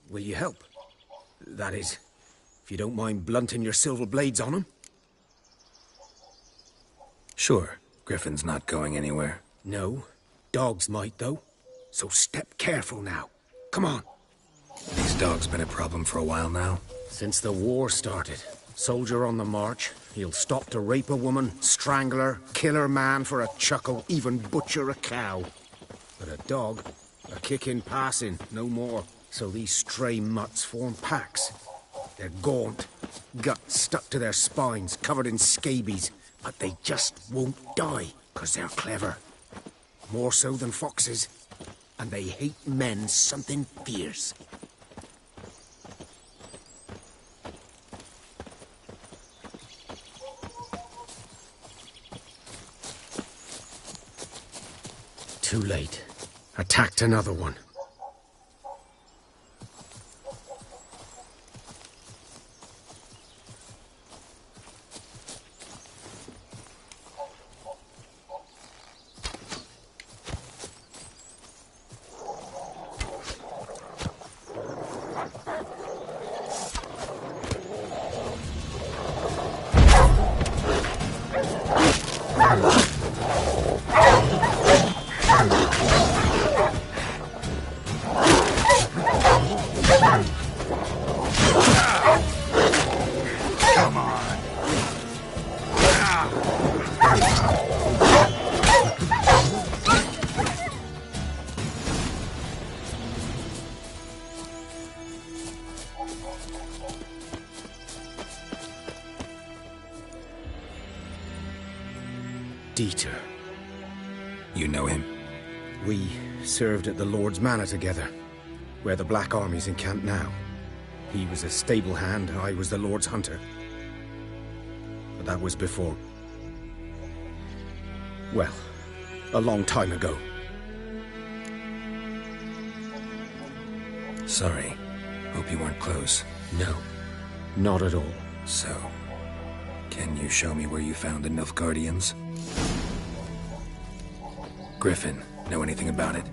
Will you help? That is, if you don't mind blunting your silver blades on them. Sure. Griffin's not going anywhere. No. Dogs might, though. So step careful now. Come on. These dogs been a problem for a while now? Since the war started. Soldier on the march. He'll stop to rape a woman, strangle her, kill her man for a chuckle, even butcher a cow. But a dog, a kick in passing, no more. So these stray mutts form packs. They're gaunt, guts stuck to their spines, covered in scabies. But they just won't die, 'cause they're clever. More so than foxes. And they hate men something fierce. Too late. Attacked another one. Dieter. You know him? We served at the Lord's Manor together, where the Black Army's encamped now. He was a stable hand, I was the Lord's hunter. But that was before... well, a long time ago. Sorry. Hope you weren't close. No, not at all. So, can you show me where you found the Nilfgaardians? Griffin, know anything about it?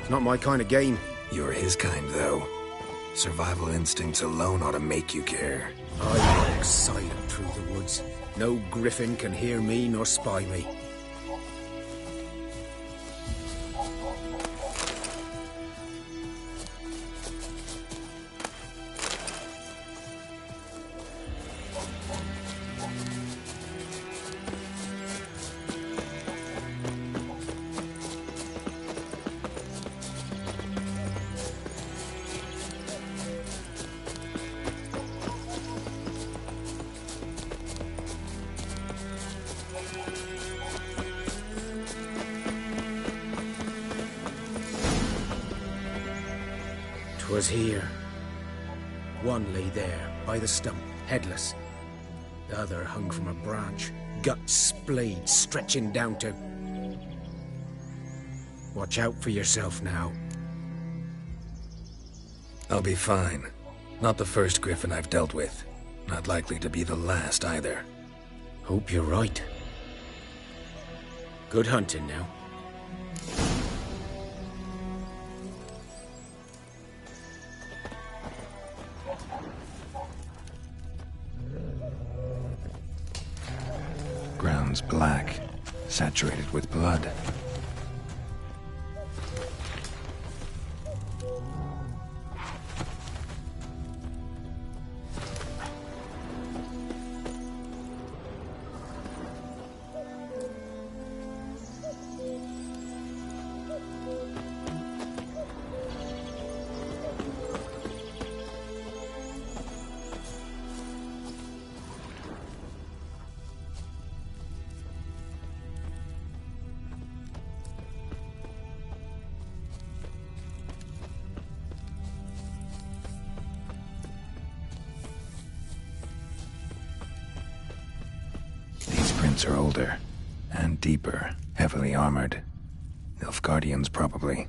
It's not my kind of game. You're his kind, though. Survival instincts alone ought to make you care. I walk silent through the woods. No griffin can hear me nor spy me. Was here. One lay there, by the stump, headless. The other hung from a branch, guts splayed, stretching down to... Watch out for yourself now. I'll be fine. Not the first griffin I've dealt with. Not likely to be the last, either. Hope you're right. Good hunting now. Ground's black, saturated with blood. Are older and deeper, heavily armored. Nilfgaardians, probably.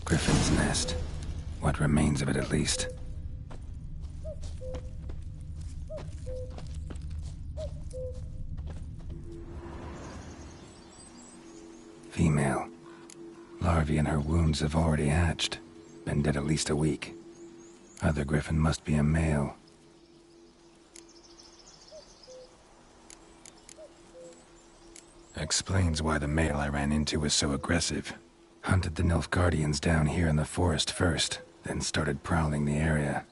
Griffin's nest. What remains of it, at least. Female. Larvae in her wounds have already hatched. Been dead at least a week. Other griffin must be a male. Explains why the male I ran into was so aggressive. Hunted the Nilfgaardians down here in the forest first, then started prowling the area.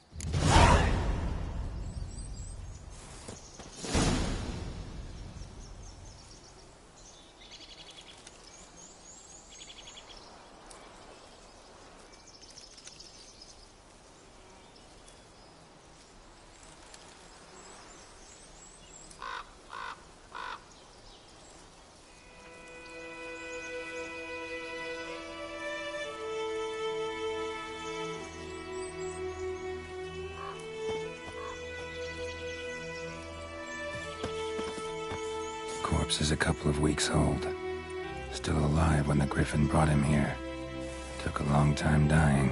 Corpse is a couple of weeks old. Still alive when the griffin brought him here. Took a long time dying.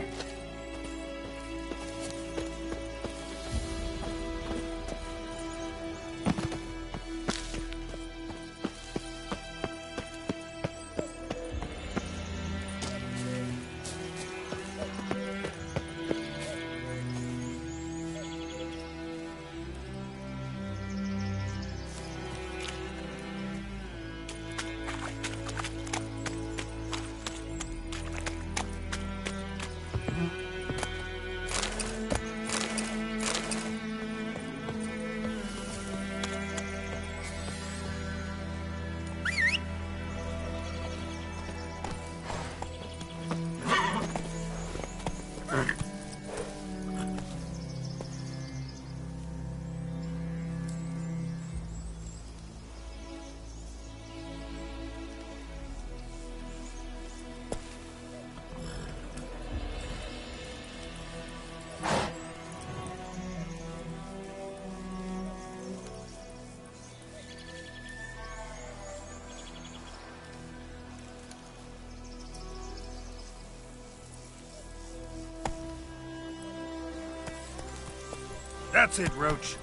That's it, Roach.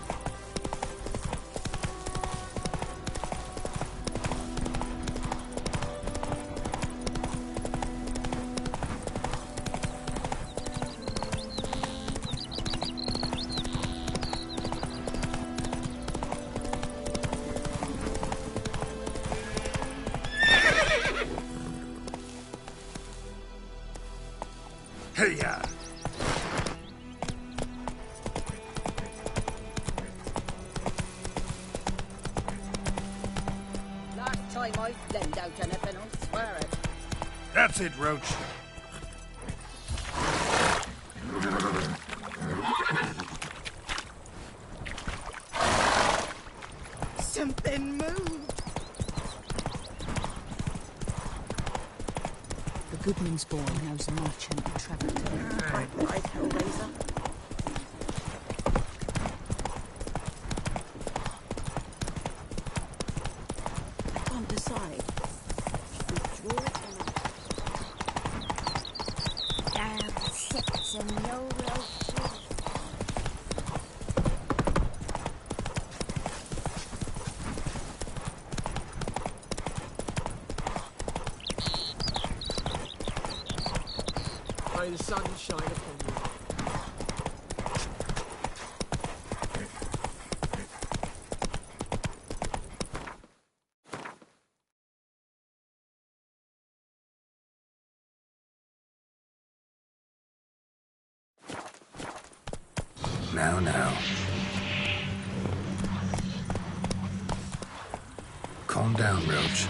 Hey-ya! Last time I lend out anything, I swear it. That's it, Roach. Something moved. The Goodman's boy knows a merchant who travelled to there. Right, Hellraiser. I can't decide. Should we draw it or not? Down sits and no roaches. May the sun shine upon you. Now. Calm down, Roach.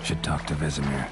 Should talk to Vesemir.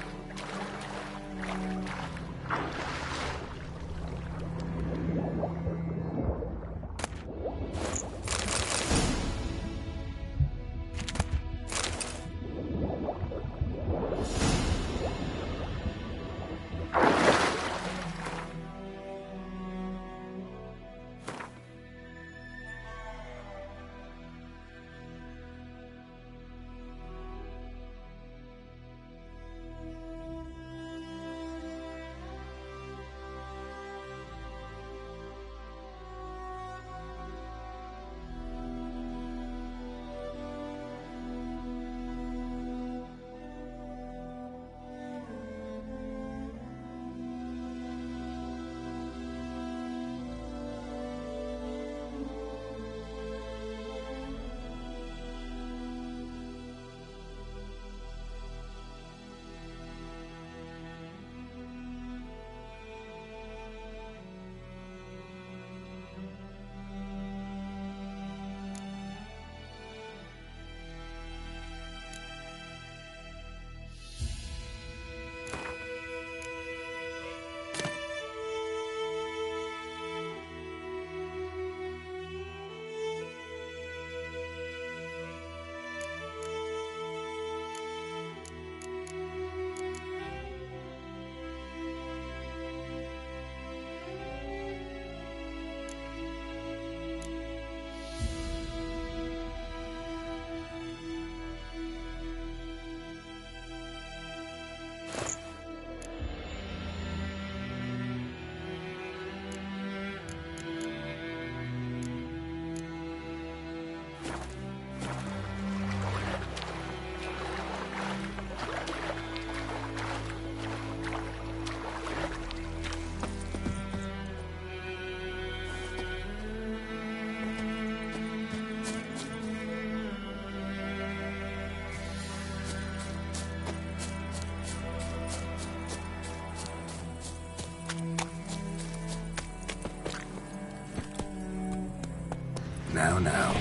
now.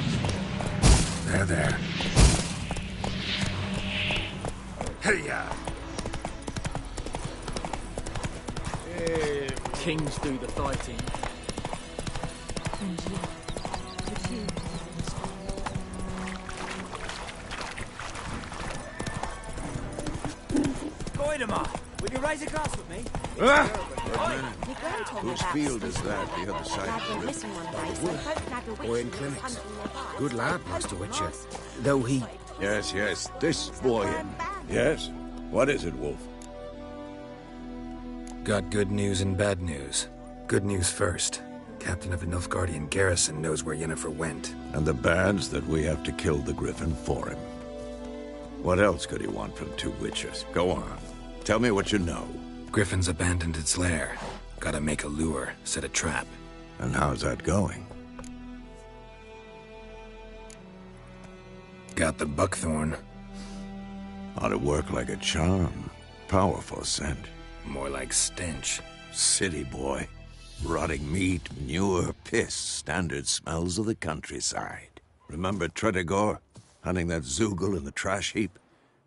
There. Hey-ya! Kings do the fighting. And you. With you. Goidemar, will you raise a glass with me? Whose field is that, the other side of the river? Owen Clements. Good lad, Master Witcher. Though he... Yes, this boy. Yes? What is it, Wolf? Got good news and bad news. Good news first. Captain of the Nilfgaardian garrison knows where Yennefer went. And the bad's that we have to kill the Griffin for him. What else could he want from two witches? Go on. Tell me what you know. Griffin's abandoned its lair. Gotta make a lure, set a trap. And how's that going? Got the buckthorn. Ought to work like a charm. Powerful scent. More like stench. City boy. Rotting meat, manure, piss. Standard smells of the countryside. Remember Tretogor? Hunting that Zoogle in the trash heap?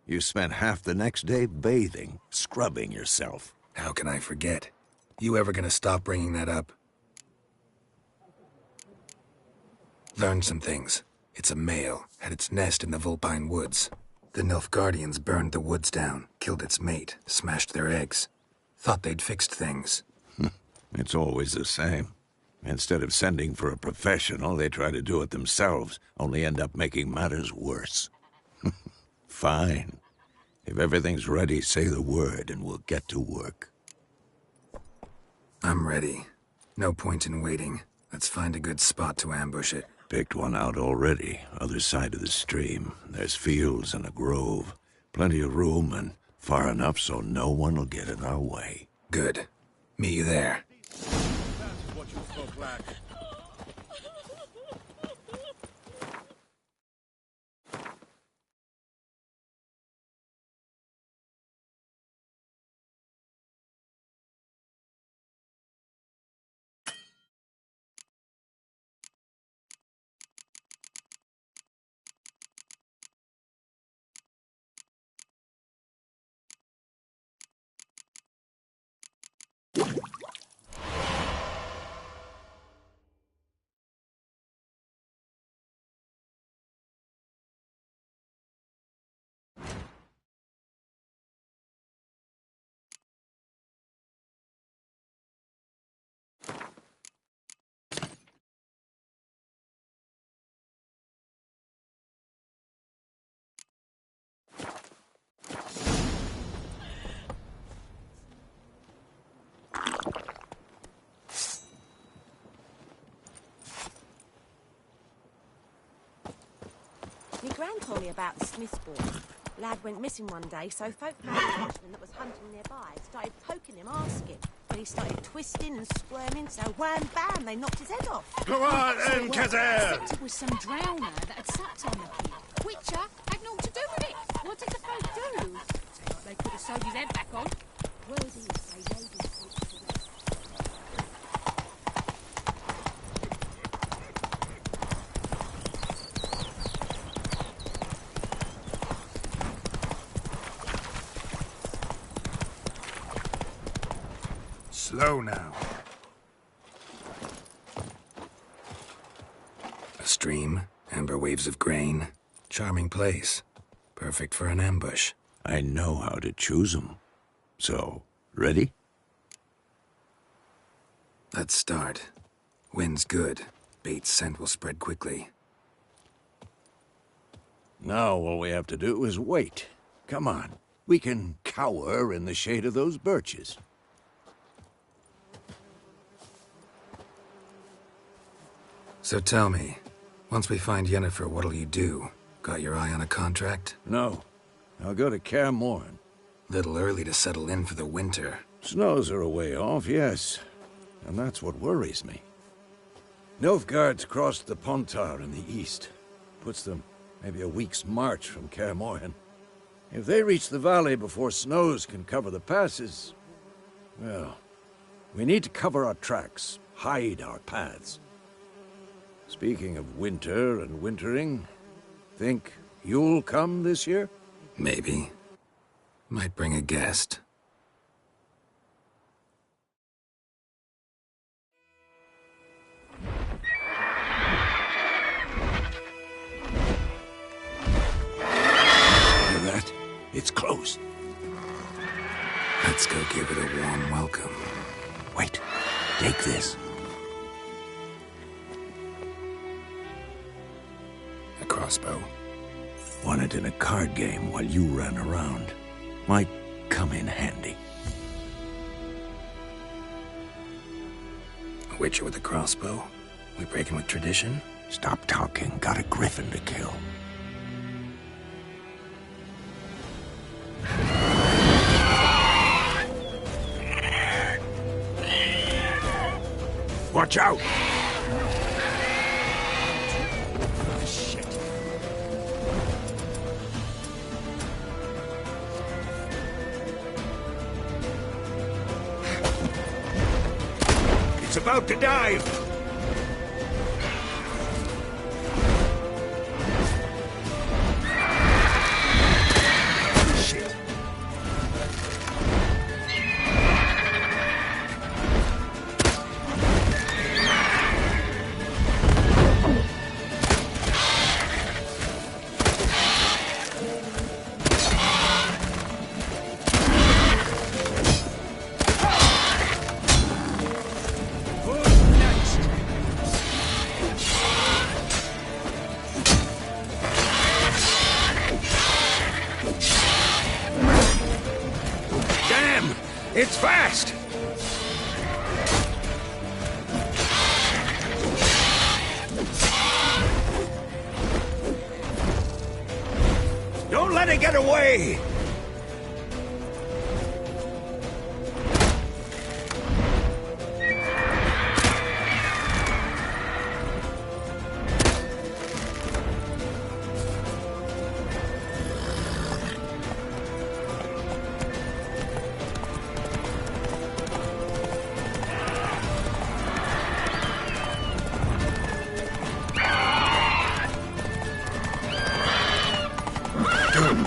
You spent half the next day bathing, scrubbing yourself. How can I forget? You ever gonna stop bringing that up? Learned some things. It's a male, had its nest in the Vulpine Woods. The Nilfgaardians burned the woods down, killed its mate, smashed their eggs. Thought they'd fixed things. It's always the same. Instead of sending for a professional, they try to do it themselves, only end up making matters worse. Fine. If everything's ready, say the word and we'll get to work. I'm ready. No point in waiting. Let's find a good spot to ambush it. Picked one out already, other side of the stream. There's fields and a grove. Plenty of room and far enough so no one will get in our way. Good. Meet you there. My gran told me about the Smith's boy. Lad went missing one day, so folk found a watchman that was hunting nearby, started poking him, asking. But he started twisting and squirming, so wham bam, they knocked his head off. Go on, then, Kazar! It was some drowner that had sat on the pier. Witcher had naught to do with it. What did the folk do? Say like they could have sewed his head back on. Word is, they laid his corpse to rest. Slow now. A stream, amber waves of grain. Charming place. Perfect for an ambush. I know how to choose 'em. So, ready? Let's start. Wind's good. Bait's scent will spread quickly. Now all we have to do is wait. Come on. We can cower in the shade of those birches. So tell me, once we find Yennefer, what'll you do? Got your eye on a contract? No. I'll go to Kaer Morhen. Little early to settle in for the winter. Snows are a way off, yes. And that's what worries me. Nilfgaard's crossed the Pontar in the east. Puts them maybe a week's march from Kaer Morhen. If they reach the valley before snows can cover the passes, well, we need to cover our tracks, hide our paths. Speaking of winter and wintering, think you'll come this year? Maybe. Might bring a guest. Hear that? It's close. Let's go give it a warm welcome. Wait, take this. A crossbow. Won it in a card game while you ran around. Might come in handy. A witcher with a crossbow? We breaking with tradition? Stop talking. Got a griffin to kill. Watch out! Shit. It's about to dive! Shit. Damn! It's fast! Don't let it get away!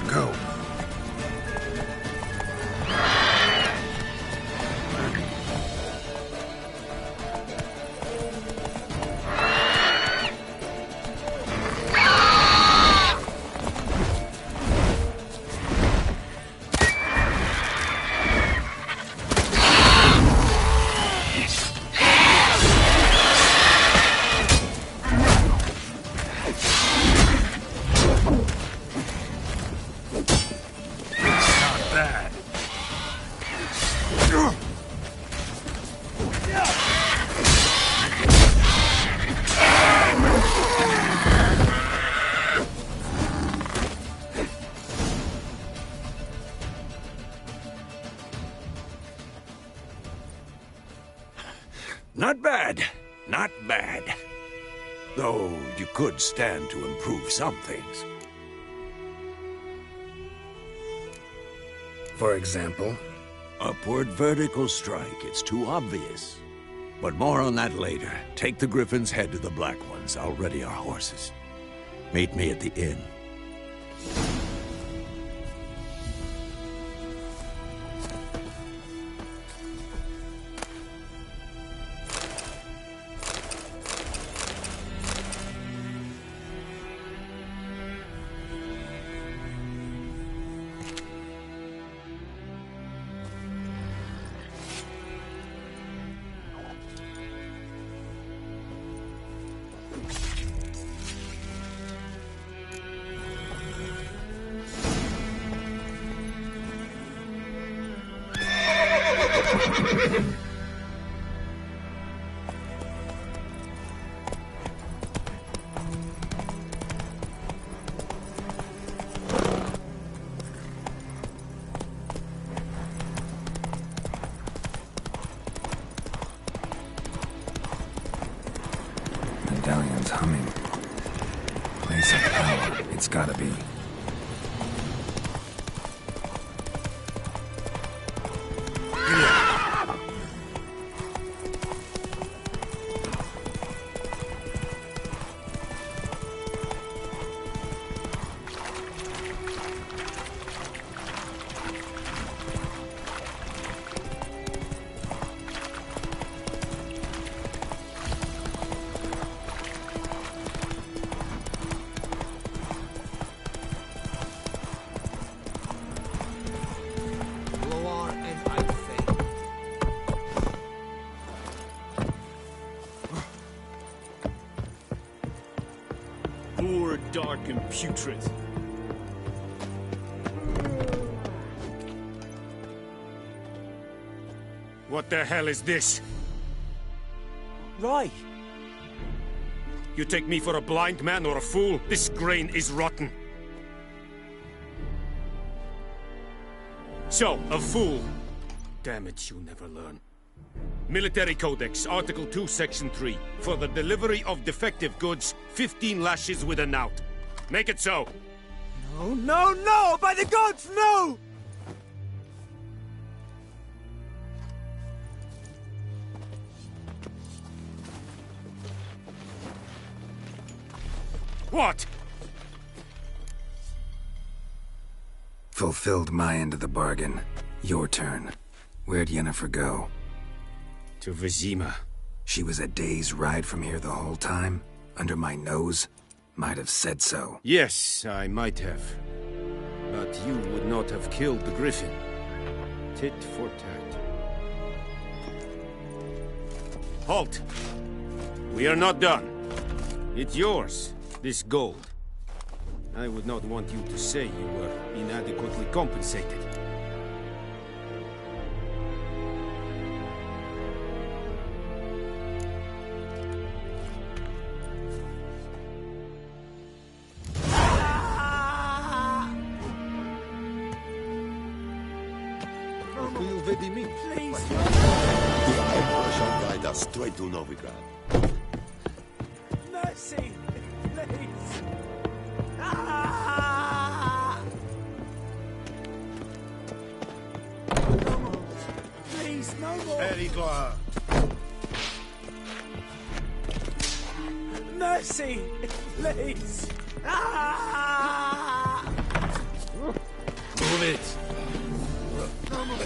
Go. Not bad. Not bad. Though you could stand to improve some things. For example? Upward vertical strike. It's too obvious. But more on that later. Take the Griffin's head to the Black Ones. I'll ready our horses. Meet me at the inn. Medallion's humming. Place of power. It's gotta be. dark and putrid. What the hell is this? Rye! You take me for a blind man or a fool? This grain is rotten. So, a fool. Damn it, you never learn. Military Codex, Article 2, Section 3. For the delivery of defective goods, 15 lashes with a knout. Make it so. No, no, no! By the gods, no! What? Fulfilled my end of the bargain. Your turn. Where'd Yennefer go? To Vizima. She was a day's ride from here the whole time? Under my nose? Might have said so. Yes, I might have. But you would not have killed the griffin. Tit for tat. Halt! We are not done. It's yours, this gold. I would not want you to say you were inadequately compensated. Please. The Emperor shall guide us straight to Novigrad. Mercy! Please! No more! Please, no more! Perigla! Mercy! Please! Move it! No more!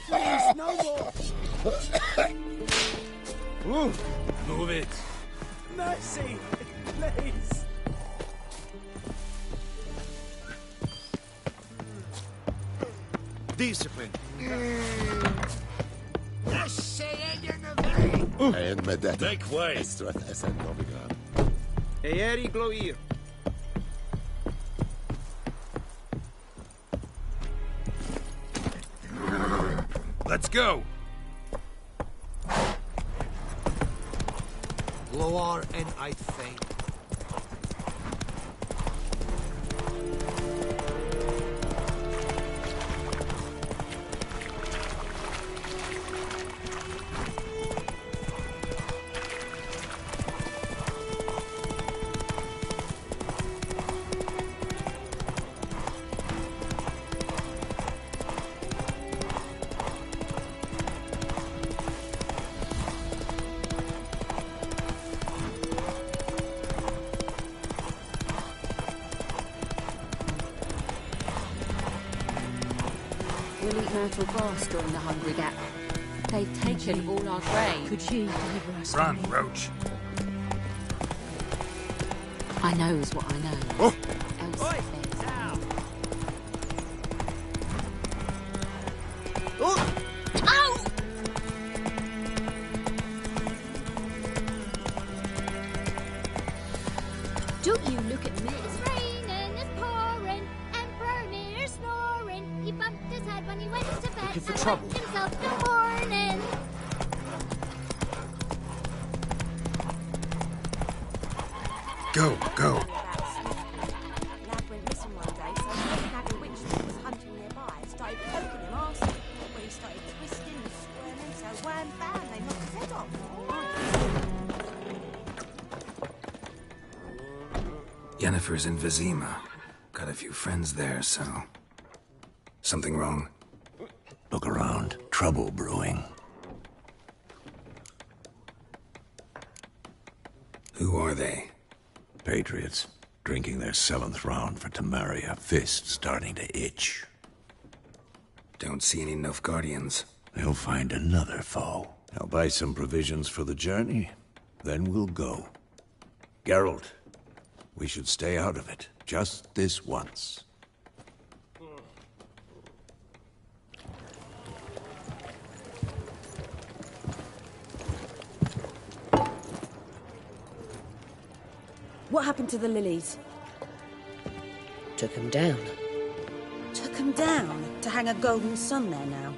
Please, no more! Move it! Mercy! Please! Discipline! Make way! Eeri Gloir. Let's go! Loar and I'd faint. We'll eat myrtle grass during the Hungry Gap. They've taken all our grain. Could you deliver us? Run, Roach. I knows what I know. Oh. Else Don't you look at me. It's raining, it's pouring, and Vermeer's snoring. He bumped his head when he went to bed. Looking for and trouble? left himself in the morning. Go, go. Lad went missing one day, so Snag a witch that was hunting nearby started poking him arse. When he started twisting and squirming, so wham bam, they knocked his head off. Yennefer's in Vizima. Got a few friends there, so... Something wrong? Look around. Trouble brewing. Who are they? Patriots. Drinking their 7th round for Temeria. Fist starting to itch. Don't see any Nilfgaardians. They'll find another foe. I'll buy some provisions for the journey. Then we'll go. Geralt, we should stay out of it. Just this once. What happened to the lilies? Took him down. Took him down to hang a golden sun there now.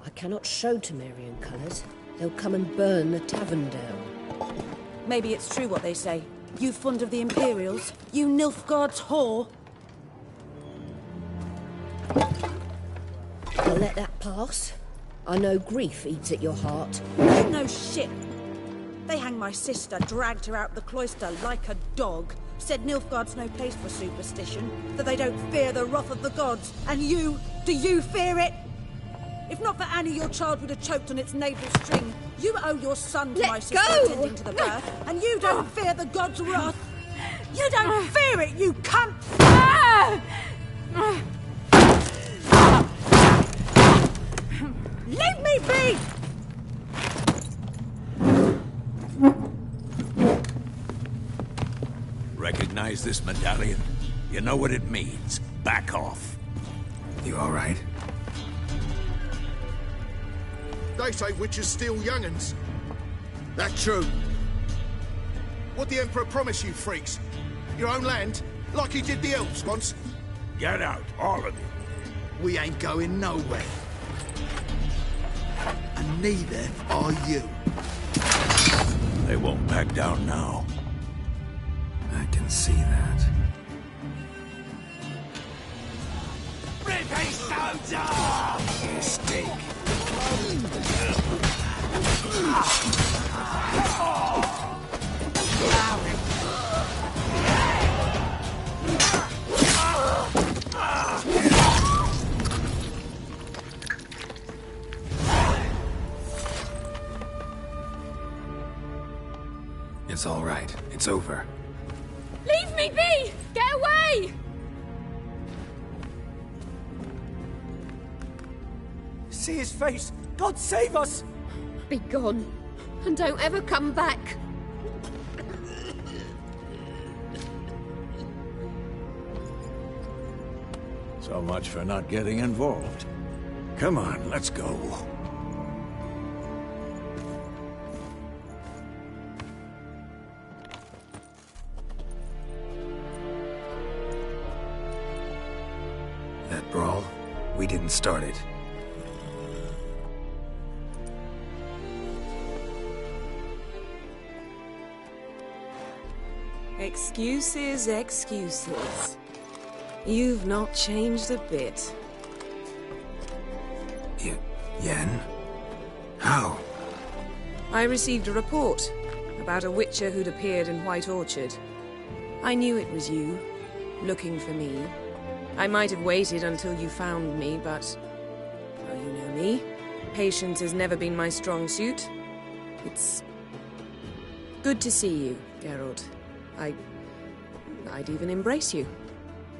I cannot show Temerian colours. They'll come and burn the tavern down. Maybe it's true what they say. You fond of the Imperials? You Nilfgaard's whore? I'll let that pass. I know grief eats at your heart. You know shit. They hanged my sister, dragged her out the cloister like a dog. Said Nilfgaard's no place for superstition, that they don't fear the wrath of the gods. And you, do you fear it? If not for Annie, your child would have choked on its navel string. You owe your son to my sister attending to the birth, and you don't fear the gods' wrath. You don't fear it, you cunt! Leave me be! Recognize this medallion? You know what it means. Back off. You all right? They say witches steal young'uns. That true? What the Emperor promised you freaks? Your own land? Like he did the elves once? Get out, all of you. We ain't going nowhere. And neither are you. They won't back down now. I can see that. Rip his stones off! Mistake. It's all right. It's over. Leave me be! Get away! See his face! God save us! Be gone, and don't ever come back. So much for not getting involved. Come on, let's go. That brawl, we didn't start it. Excuses, excuses. You've not changed a bit. Yen? How? I received a report about a witcher who'd appeared in White Orchard. I knew it was you, looking for me. I might have waited until you found me, but... well, you know me. Patience has never been my strong suit. It's... good to see you, Geralt. I'd even embrace you.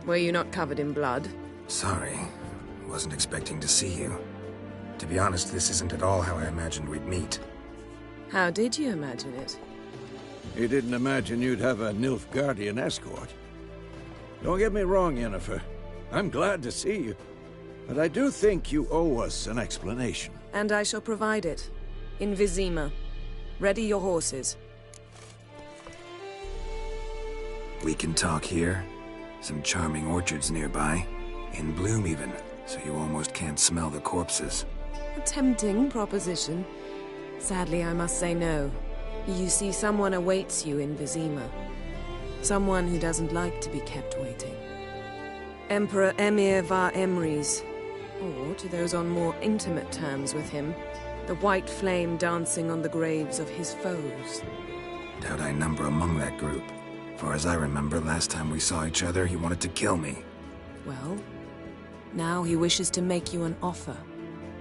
Were you not covered in blood? Sorry. Wasn't expecting to see you. To be honest, this isn't at all how I imagined we'd meet. How did you imagine it? You didn't imagine you'd have a Nilfgaardian escort. Don't get me wrong, Yennefer. I'm glad to see you. But I do think you owe us an explanation. And I shall provide it. In Vizima. Ready your horses. We can talk here. Some charming orchards nearby. In bloom even, so you almost can't smell the corpses. A tempting proposition. Sadly, I must say no. You see, someone awaits you in Vizima. Someone who doesn't like to be kept waiting. Emperor Emir var Emrys. Or, to those on more intimate terms with him, the white flame dancing on the graves of his foes. Doubt I number among that group. Far as I remember, last time we saw each other, he wanted to kill me. Well, now he wishes to make you an offer.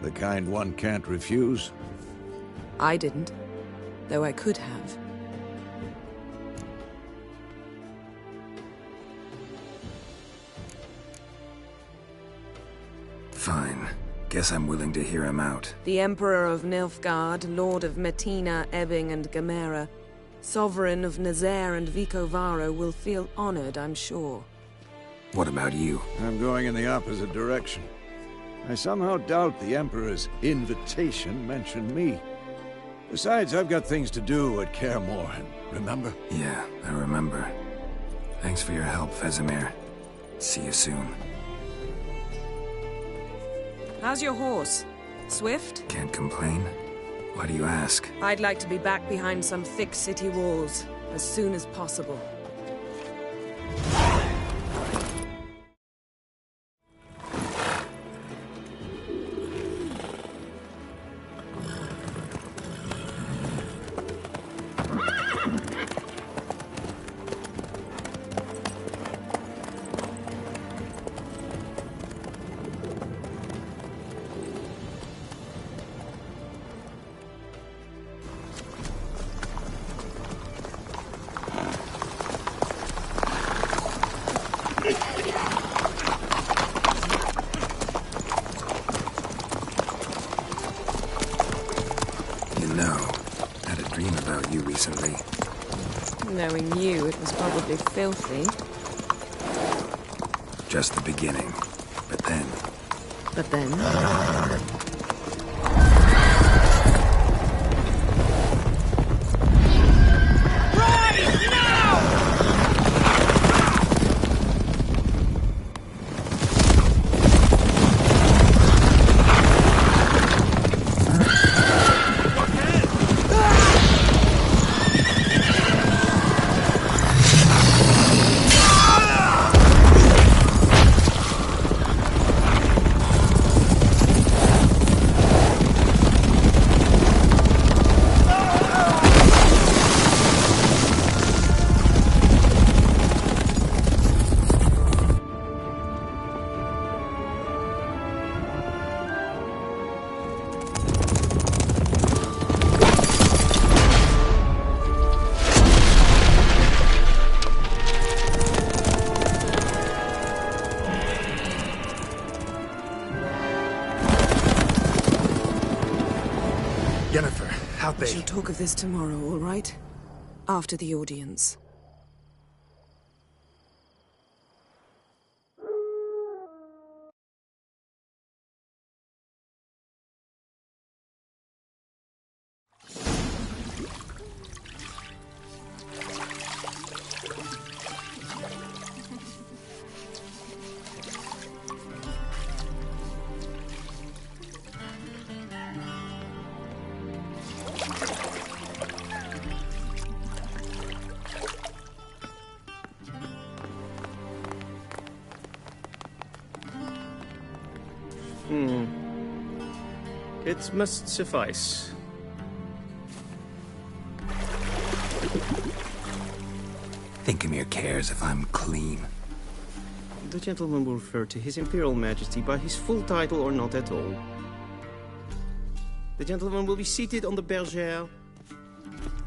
The kind one can't refuse? I didn't, though I could have. Fine. Guess I'm willing to hear him out. The Emperor of Nilfgaard, Lord of Metina, Ebbing, and Gamera, Sovereign of Nazaire and Vicovaro will feel honored, I'm sure. What about you? I'm going in the opposite direction. I somehow doubt the Emperor's invitation mentioned me. Besides, I've got things to do at Kaer Morhen, remember? Yeah, I remember. Thanks for your help, Vesemir. See you soon. How's your horse? Swift? Can't complain. Why do you ask? I'd like to be back behind some thick city walls as soon as possible. Knowing you, it was probably filthy. Just the beginning. But then... But then? We shall talk of this tomorrow, all right? After the audience. It must suffice. Thinkamir cares if I'm clean. The gentleman will refer to His Imperial Majesty by his full title or not at all. The gentleman will be seated on the bergère.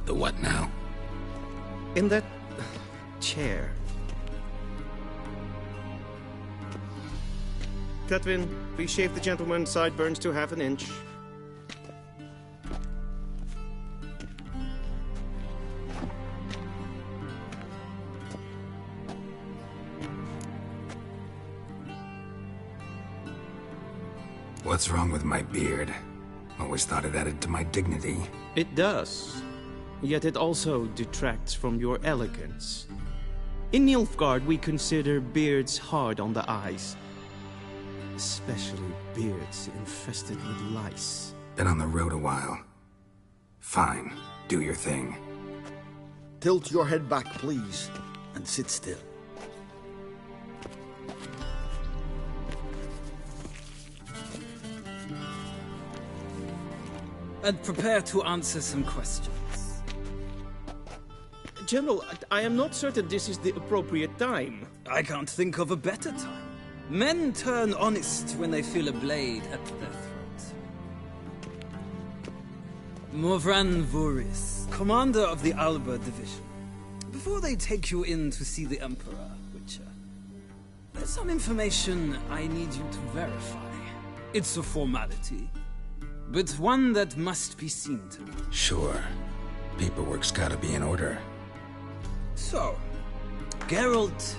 The what now? In that chair. Cutwin, please shave the gentleman's sideburns to half an inch. What's wrong with my beard? Always thought it added to my dignity. It does. Yet it also detracts from your elegance. In Nilfgaard, we consider beards hard on the eyes. Especially beards infested with lice. Been on the road a while. Fine. Do your thing. Tilt your head back, please, and sit still. And prepare to answer some questions. General, I am not certain this is the appropriate time. I can't think of a better time. Men turn honest when they feel a blade at their throat. Morvran Voorhis, commander of the Alba Division. Before they take you in to see the Emperor, Witcher, there's some information I need you to verify. It's a formality, but one that must be seen to. Sure. Paperwork's gotta be in order. So, Geralt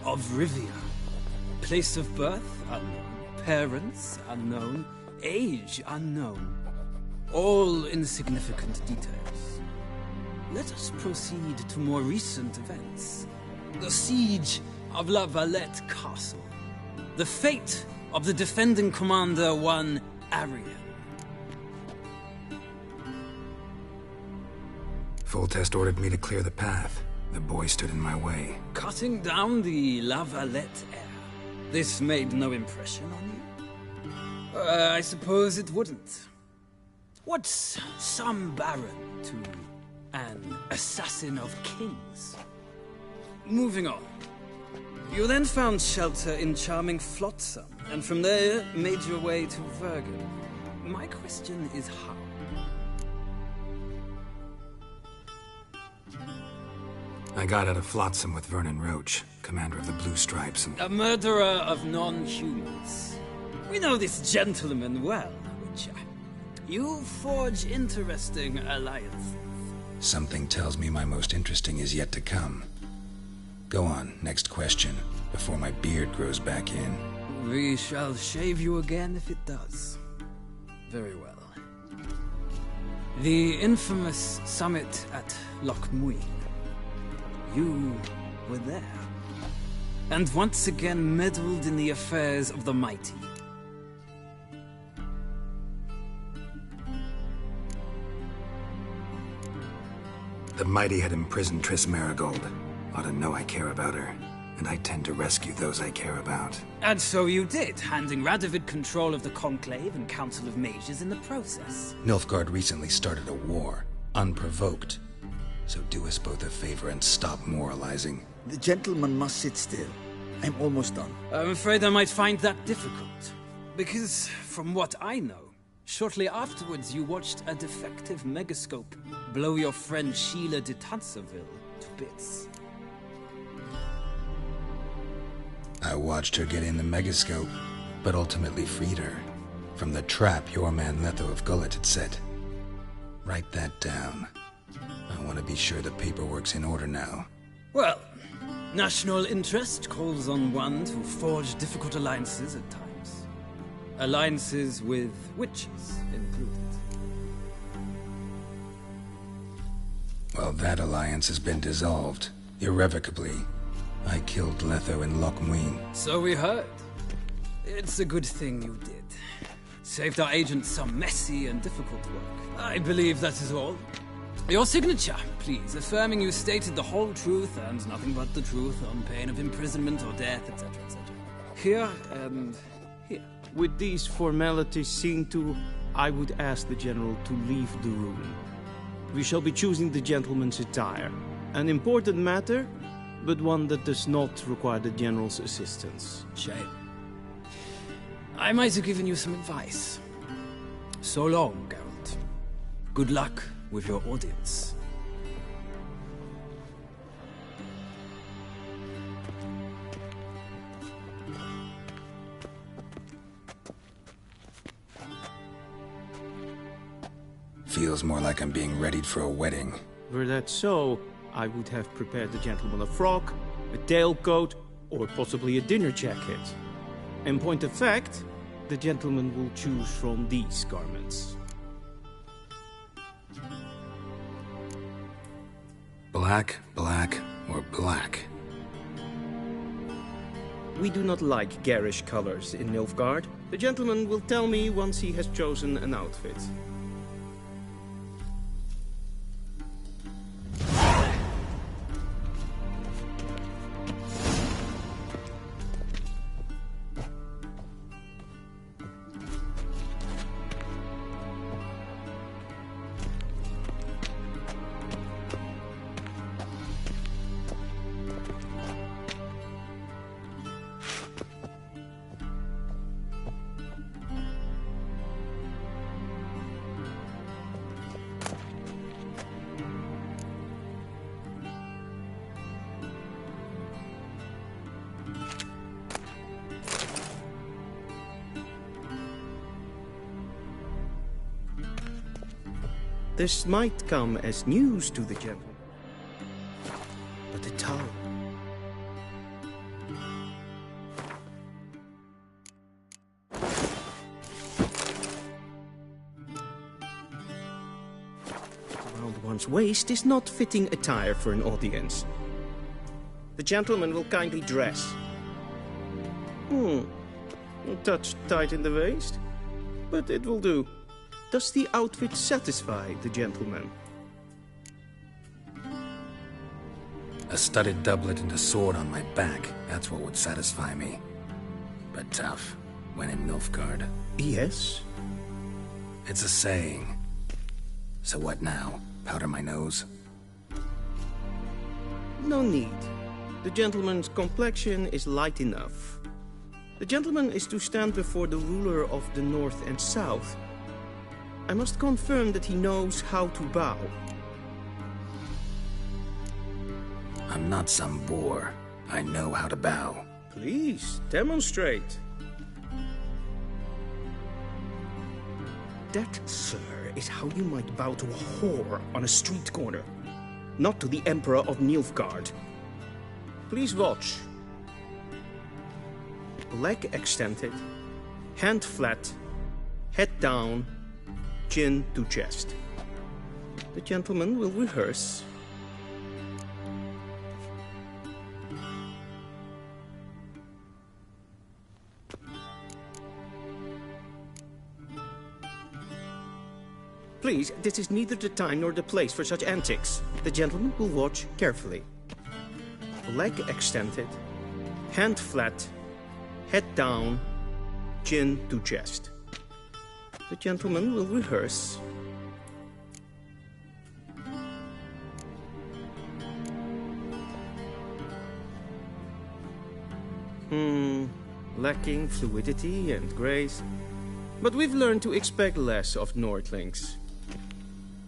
of Rivia. Place of birth, unknown. Parents, unknown. Age, unknown. All insignificant details. Let us proceed to more recent events. The siege of La Valette Castle. The fate of the defending commander, one Arian. Foltest ordered me to clear the path. The boy stood in my way. Cutting down the La Valette heir. This made no impression on you? I suppose it wouldn't. What's some baron to an assassin of kings? Moving on. You then found shelter in charming Flotsam, and from there made your way to Vergen. My question is how? I got out of Flotsam with Vernon Roach, commander of the Blue Stripes, and... A murderer of non-humans. We know this gentleman well, Witcher. You forge interesting alliances. Something tells me my most interesting is yet to come. Go on, next question, before my beard grows back in. We shall shave you again if it does. Very well. The infamous summit at Loch Muin. You were there. And once again meddled in the affairs of the mighty. The mighty had imprisoned Triss Marigold. Ought to know I care about her, and I tend to rescue those I care about. And so you did, handing Radovid control of the Conclave and Council of Mages in the process. Nilfgaard recently started a war, unprovoked. So do us both a favor and stop moralizing. The gentleman must sit still. I'm almost done. I'm afraid I might find that difficult. Because, from what I know, shortly afterwards you watched a defective megascope blow your friend Sheila de Tanserville to bits. I watched her get in the megascope, but ultimately freed her from the trap your man Letho of Gullet had set. Write that down. I want to be sure the paperwork's in order now. Well, national interest calls on one to forge difficult alliances at times. Alliances with witches included. Well, that alliance has been dissolved, irrevocably. I killed Letho in Loch Muin. So we heard. It's a good thing you did. Saved our agent some messy and difficult work. I believe that is all. Your signature, please, affirming you stated the whole truth and nothing but the truth on pain of imprisonment or death, etc., etc. Here and here. With these formalities seen to, I would ask the General to leave the room. We shall be choosing the gentleman's attire. An important matter, but one that does not require the General's assistance. Shame. I might have given you some advice. So long, Geralt. Good luck with your audience. Feels more like I'm being readied for a wedding. Were that so, I would have prepared the gentleman a frock, a tailcoat, or possibly a dinner jacket. In point of fact, the gentleman will choose from these garments. Black, black, or black? We do not like garish colors in Nilfgaard. The gentleman will tell me once he has chosen an outfit. This might come as news to the general. But the town... one's waist is not fitting attire for an audience. The gentleman will kindly dress. A touch tight in the waist, but it will do. Does the outfit satisfy the gentleman? A studded doublet and a sword on my back, that's what would satisfy me. But tough, when in Nilfgaard. Yes? It's a saying. So what now? Powder my nose? No need. The gentleman's complexion is light enough. The gentleman is to stand before the ruler of the North and South. I must confirm that he knows how to bow. I'm not some boor. I know how to bow. Please, demonstrate. That, sir, is how you might bow to a whore on a street corner, not to the Emperor of Nilfgaard. Please watch. Leg extended, hand flat, head down, chin to chest. The gentleman will rehearse. Please, this is neither the time nor the place for such antics. The gentleman will watch carefully. Leg extended, hand flat, head down, chin to chest. The gentleman will rehearse. Lacking fluidity and grace. But we've learned to expect less of Nordlings.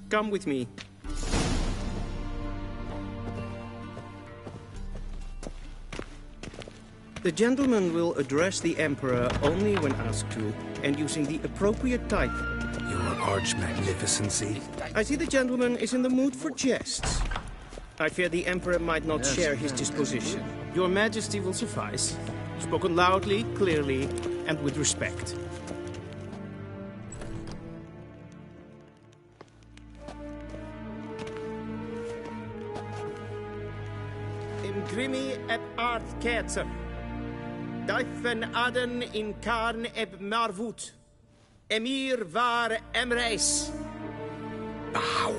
Come with me. The gentleman will address the Emperor only when asked to, and using the appropriate title. Your Arch-Magnificency? I see the gentleman is in the mood for jests. I fear the Emperor might not share his disposition. Your Majesty will suffice. Spoken loudly, clearly, and with respect. Grimi eb art ketzer. Daifen aden in karn eb marvut. Emir var emreis. Bow.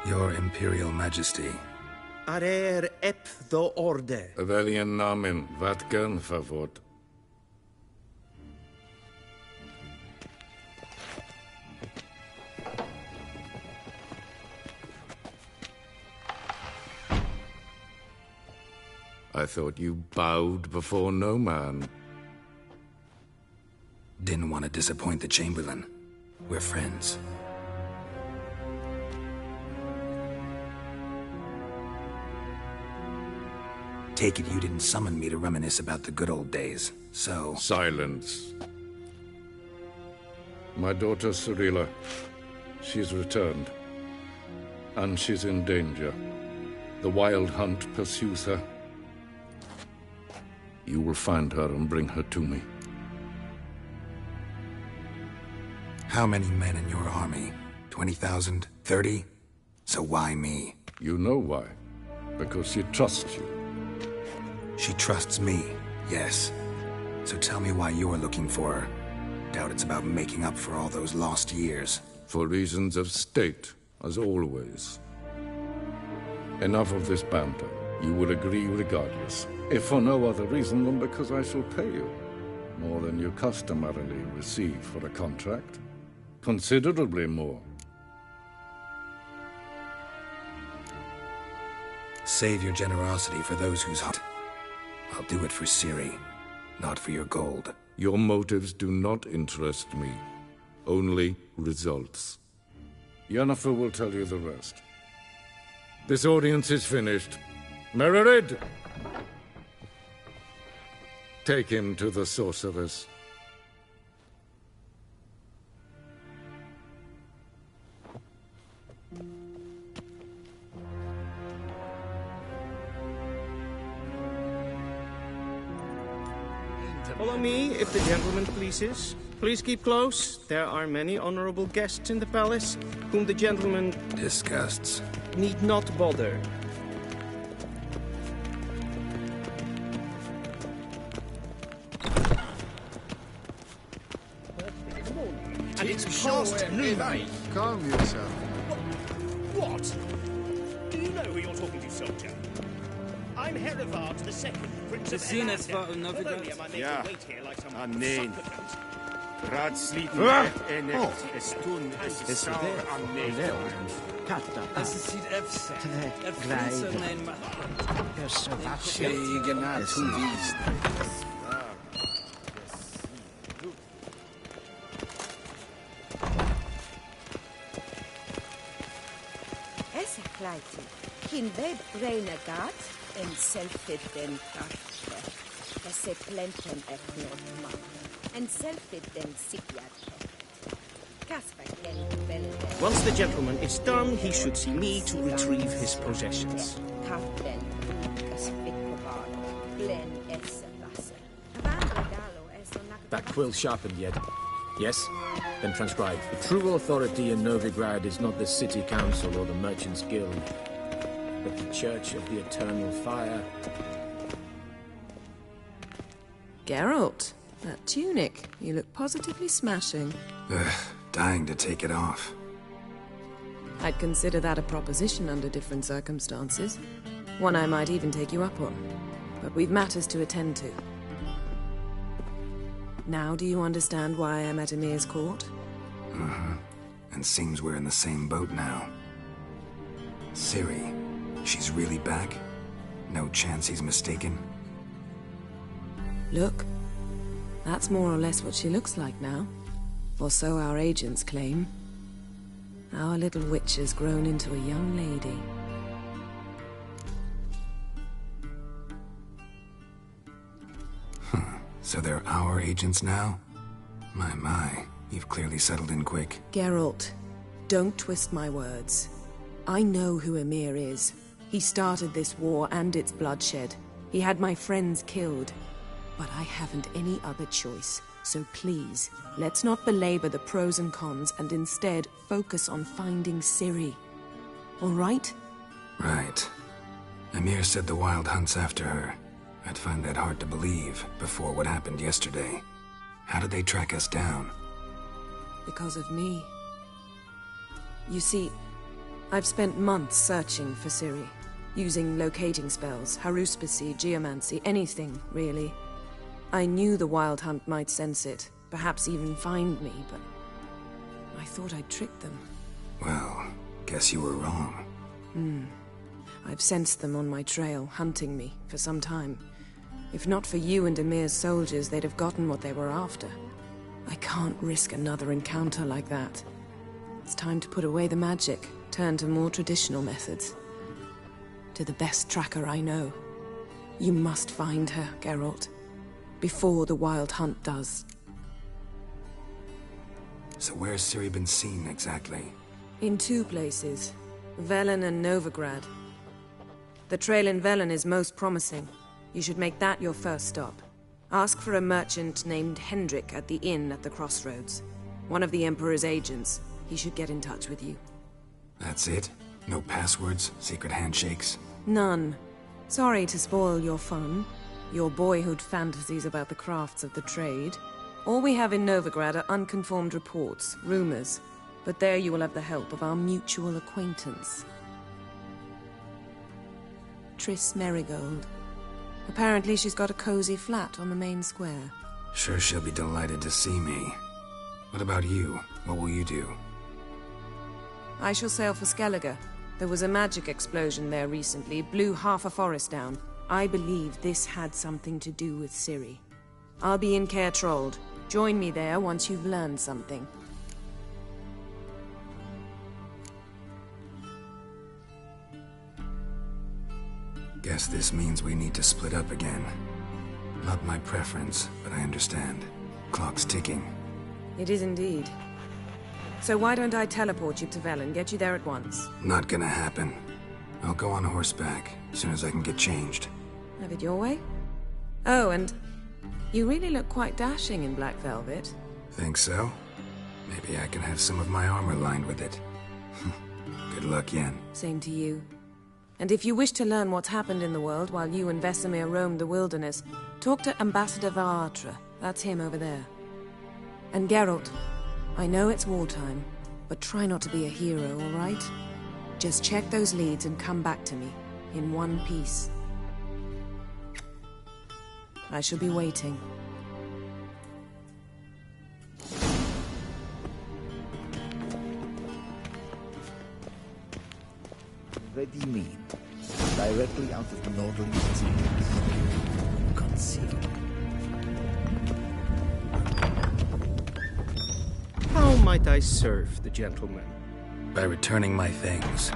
Your Imperial Majesty. Arer ep do orde. Veljen namen, vatgen favort. I thought you bowed before no man. Didn't want to disappoint the Chamberlain. We're friends. Take it you didn't summon me to reminisce about the good old days, so... Silence. My daughter Cirilla, she's returned. And she's in danger. The Wild Hunt pursues her. You will find her and bring her to me. How many men in your army? 20,000? 30? So why me? You know why. Because she trusts you. She trusts me, yes. So tell me why you're looking for her. Doubt it's about making up for all those lost years. For reasons of state, as always. Enough of this banter. You will agree regardless. If for no other reason than because I shall pay you. More than you customarily receive for a contract. Considerably more. Save your generosity for those whose heart. I'll do it for Ciri, not for your gold. Your motives do not interest me. Only results. Yennefer will tell you the rest. This audience is finished. Mererid! Take him to the sorceress. Follow me, if the gentleman pleases. Please keep close. There are many honorable guests in the palace, whom the gentleman disgusts. Need not bother. And it's past noon. Calm yourself. What? Do you know who you're talking to, soldier? I'm Herivard II, Prince of Elander. Not only am I made to wait here like some supplicant. Es sieht Essa kleiti, kin web renegat en selfid den karte. Esse plenten eknot mak, en selfid den sikyat. Once the gentleman is done, he should see me to retrieve his possessions. That quill sharpened yet? Yes? Then transcribe. The true authority in Novigrad is not the city council or the merchants' guild, but the Church of the Eternal Fire. Geralt, that tunic. You look positively smashing. Dying to take it off. I'd consider that a proposition under different circumstances. One I might even take you up on. But we've matters to attend to. Now do you understand why I'm at Emir's court? Uh-huh. And seems we're in the same boat now. Ciri, she's really back? No chance he's mistaken? Look, that's more or less what she looks like now. Or so our agents claim. Our little witch has grown into a young lady. So they're our agents now? My, you've clearly settled in quick. Geralt, don't twist my words. I know who Emir is. He started this war and its bloodshed. He had my friends killed. But I haven't any other choice. So please, let's not belabor the pros and cons and instead focus on finding Ciri. All right? Right. Emir said the Wild hunt's after her. I'd find that hard to believe before what happened yesterday. How did they track us down? Because of me. You see, I've spent months searching for Ciri, using locating spells, haruspicy, geomancy, anything, really. I knew the Wild Hunt might sense it, perhaps even find me, but I thought I'd tricked them. Well, guess you were wrong. I've sensed them on my trail, hunting me, for some time. If not for you and Emir's soldiers, they'd have gotten what they were after. I can't risk another encounter like that. It's time to put away the magic, turn to more traditional methods. To the best tracker I know. You must find her, Geralt. Before the Wild Hunt does. So where's Ciri been seen, exactly? In two places. Velen and Novigrad. The trail in Velen is most promising. You should make that your first stop. Ask for a merchant named Hendrik at the inn at the crossroads. One of the Emperor's agents. He should get in touch with you. That's it? No passwords? Secret handshakes? None. Sorry to spoil your fun. Your boyhood fantasies about the crafts of the trade. All we have in Novigrad are unconfirmed reports, rumors. But there you will have the help of our mutual acquaintance. Triss Merigold. Apparently she's got a cozy flat on the main square. Sure she'll be delighted to see me. What about you? What will you do? I shall sail for Skellige. There was a magic explosion there recently, blew half a forest down. I believe this had something to do with Ciri. I'll be in Caer Trolde. Join me there once you've learned something. Guess this means we need to split up again. Not my preference, but I understand. Clock's ticking. It is indeed. So why don't I teleport you to Velen, get you there at once? Not gonna happen. I'll go on horseback, as soon as I can get changed. Have it your way? Oh, and You really look quite dashing in black velvet. Think so? Maybe I can have some of my armor lined with it. Good luck, Yen. Same to you. And if you wish to learn what's happened in the world while you and Vesemir roamed the wilderness, talk to Ambassador Varatra. That's him over there. And Geralt, I know it's wartime, but try not to be a hero, all right? Just check those leads and come back to me, in one piece. I shall be waiting. Where do you mean? Directly out of the northerly seas. Concealed. How might I serve the gentleman? By returning my things.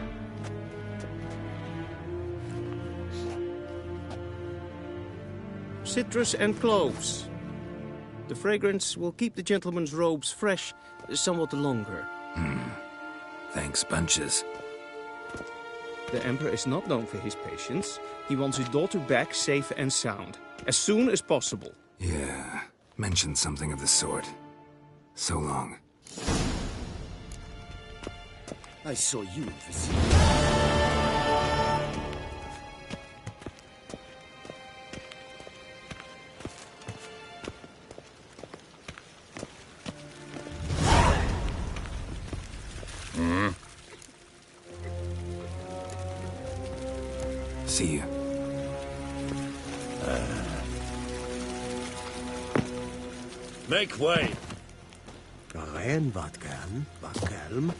Citrus and cloves. The fragrance will keep the gentleman's robes fresh somewhat longer. Thanks, bunches. The Emperor is not known for his patience. He wants his daughter back safe and sound, as soon as possible. Yeah, mentioned something of the sort. So long. I saw you, Vesemir. See you. Make way. Rein, Vatkelm. Vatkelm.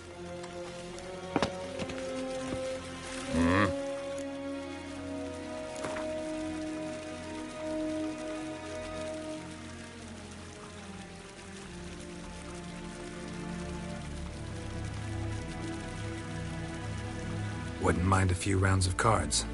Wouldn't mind a few rounds of cards.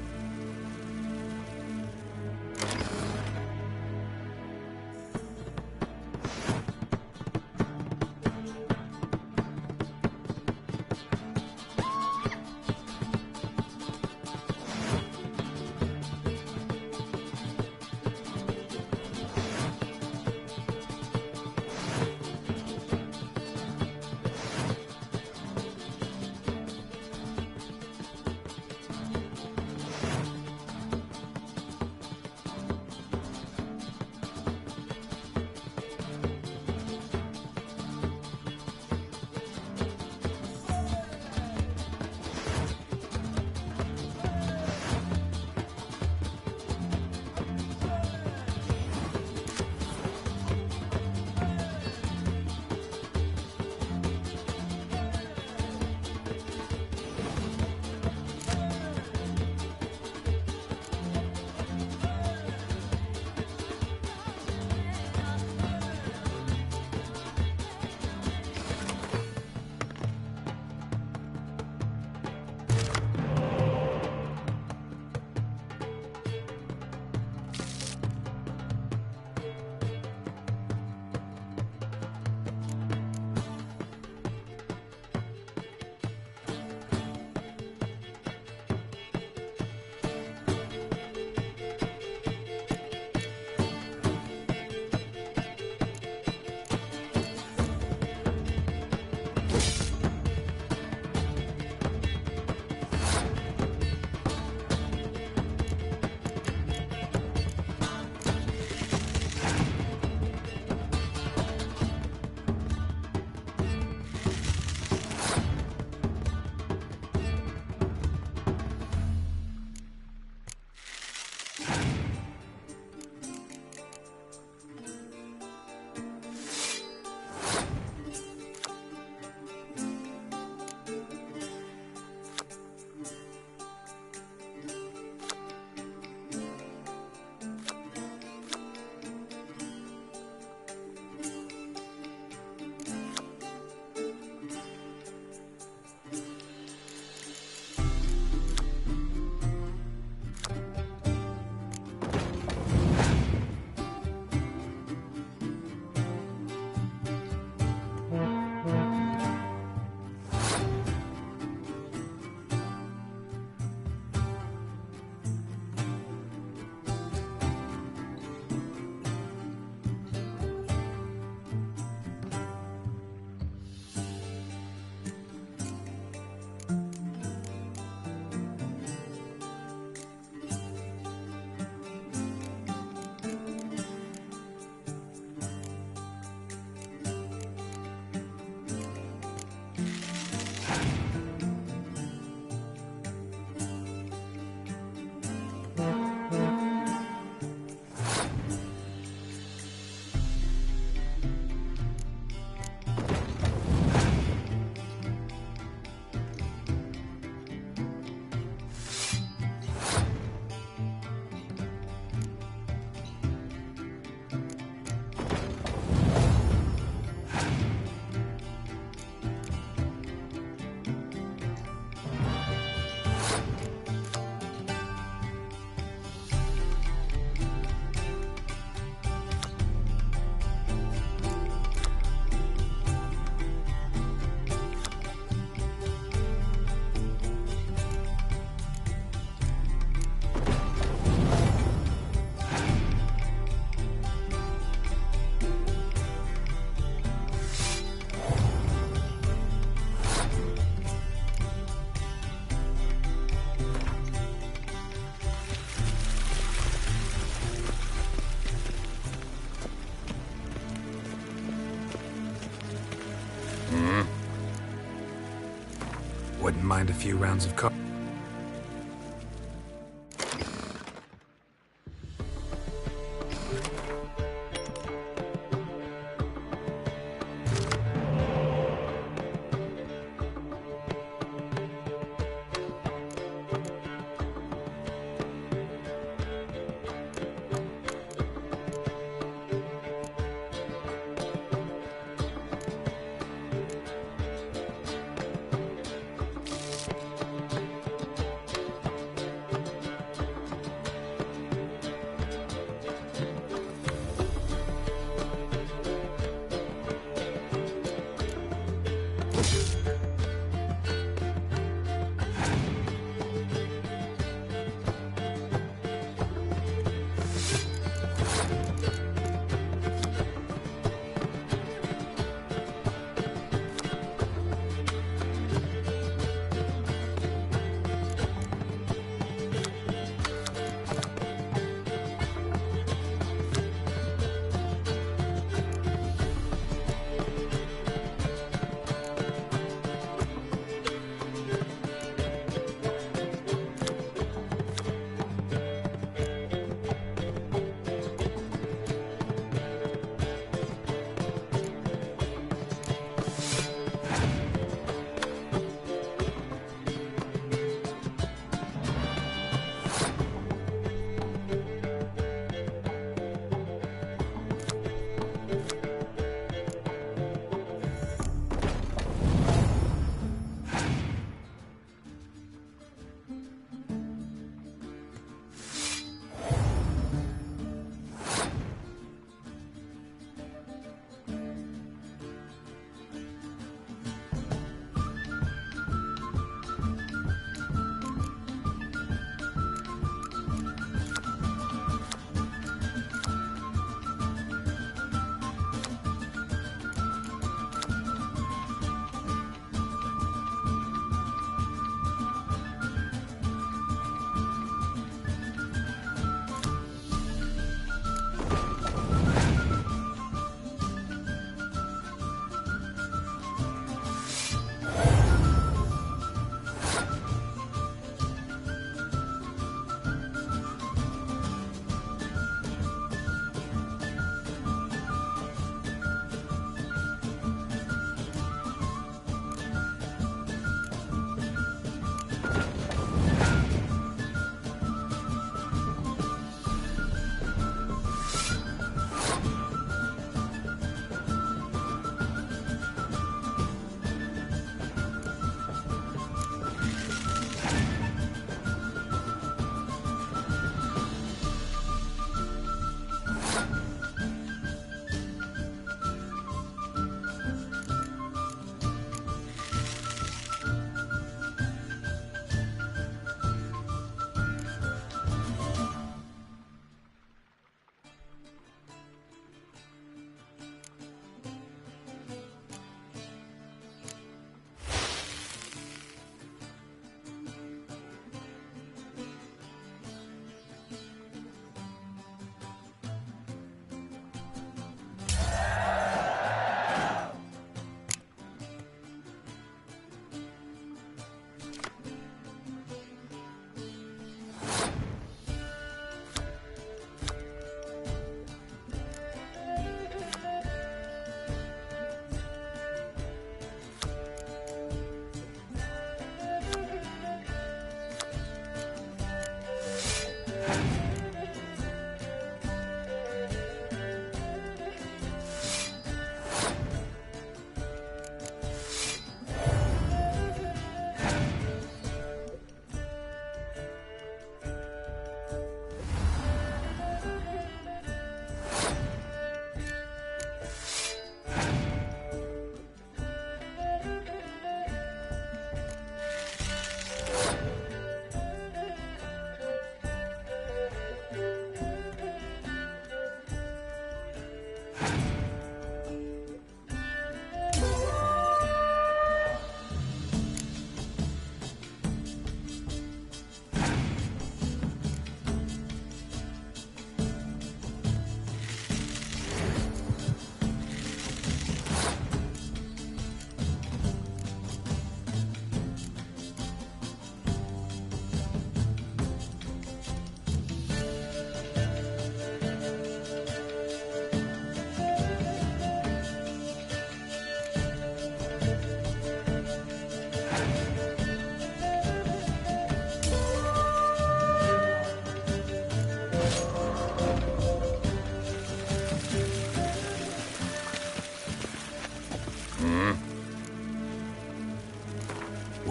mind a few rounds of coffee.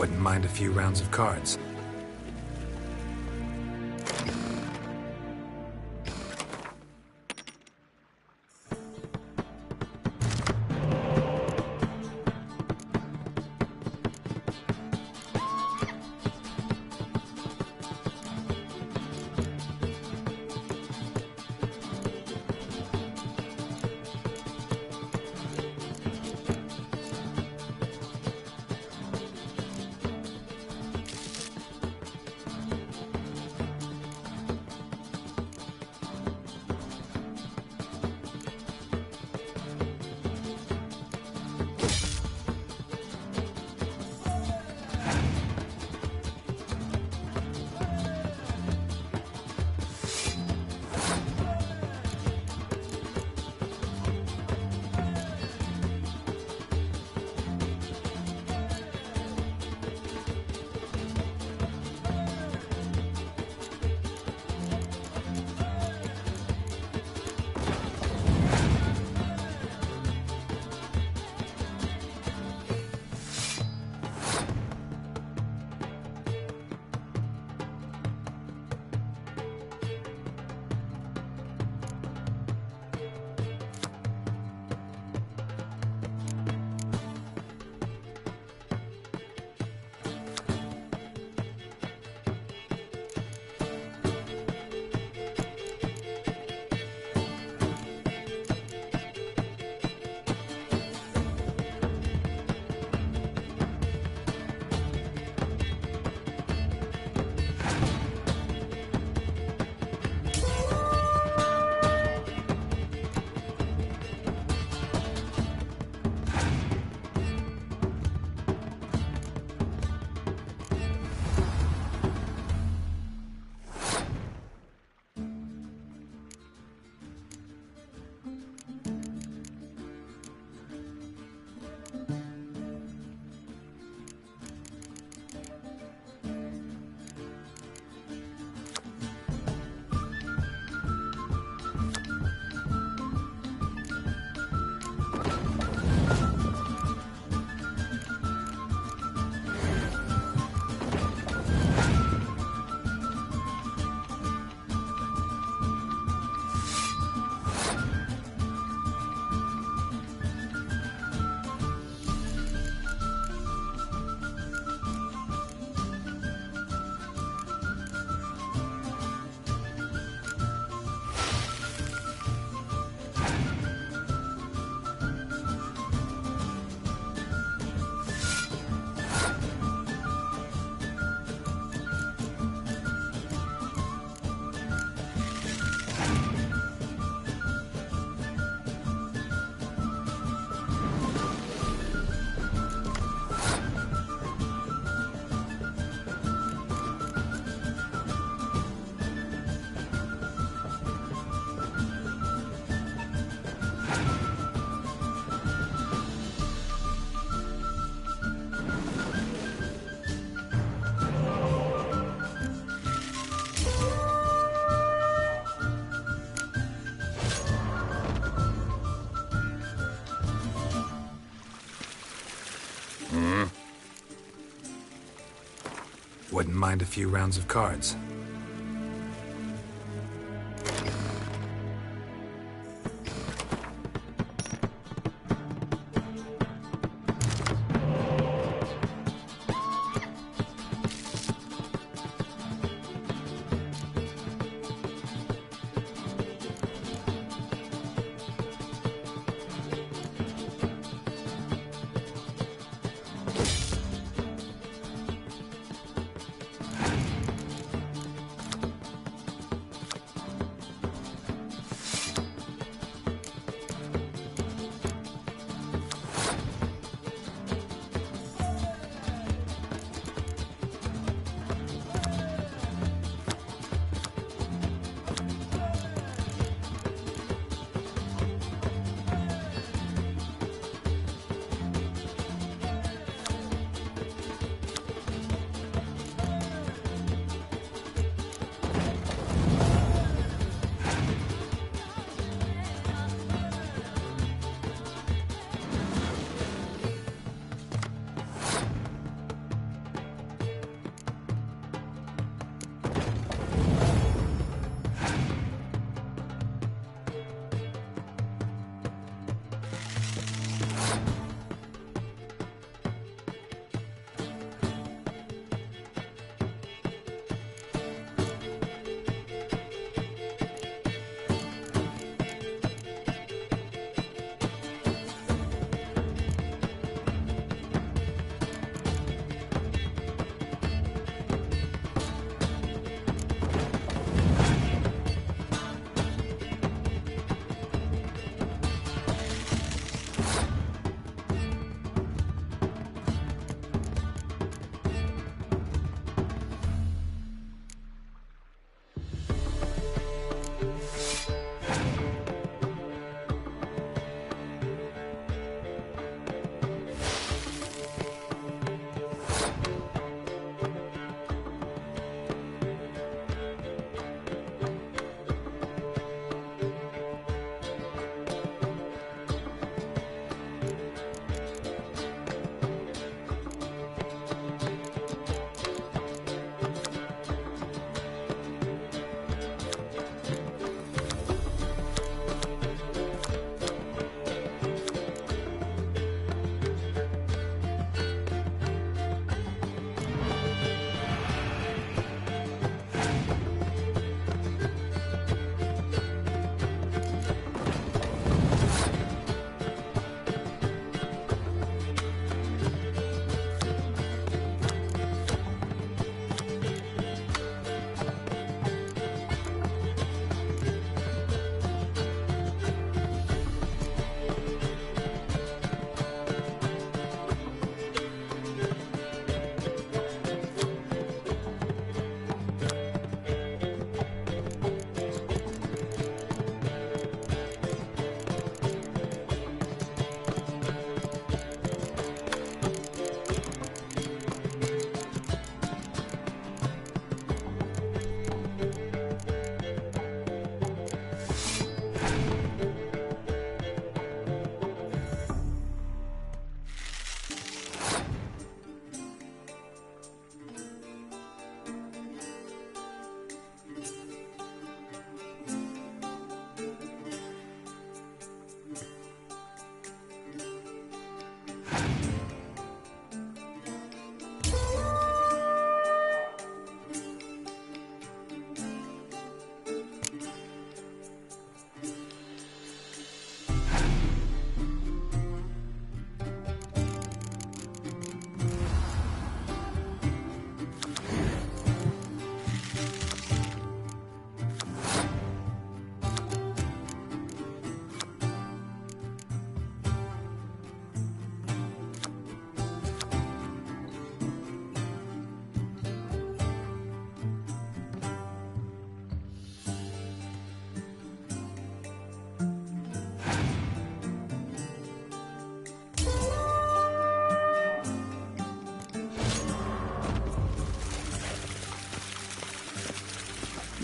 Wouldn't mind a few rounds of cards. Wouldn't mind a few rounds of cards.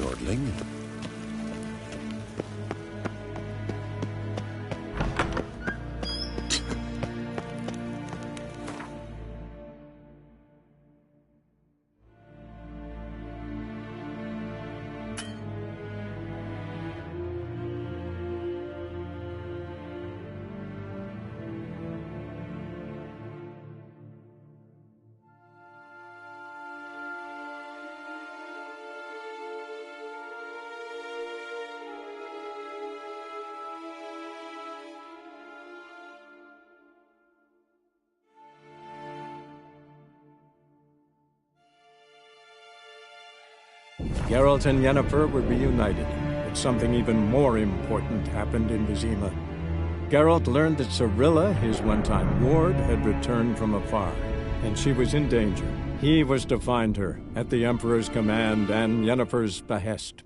Nordling? Geralt and Yennefer were reunited, but something even more important happened in Vizima. Geralt learned that Cirilla, his one-time ward, had returned from afar, and she was in danger. He was to find her, at the Emperor's command and Yennefer's behest.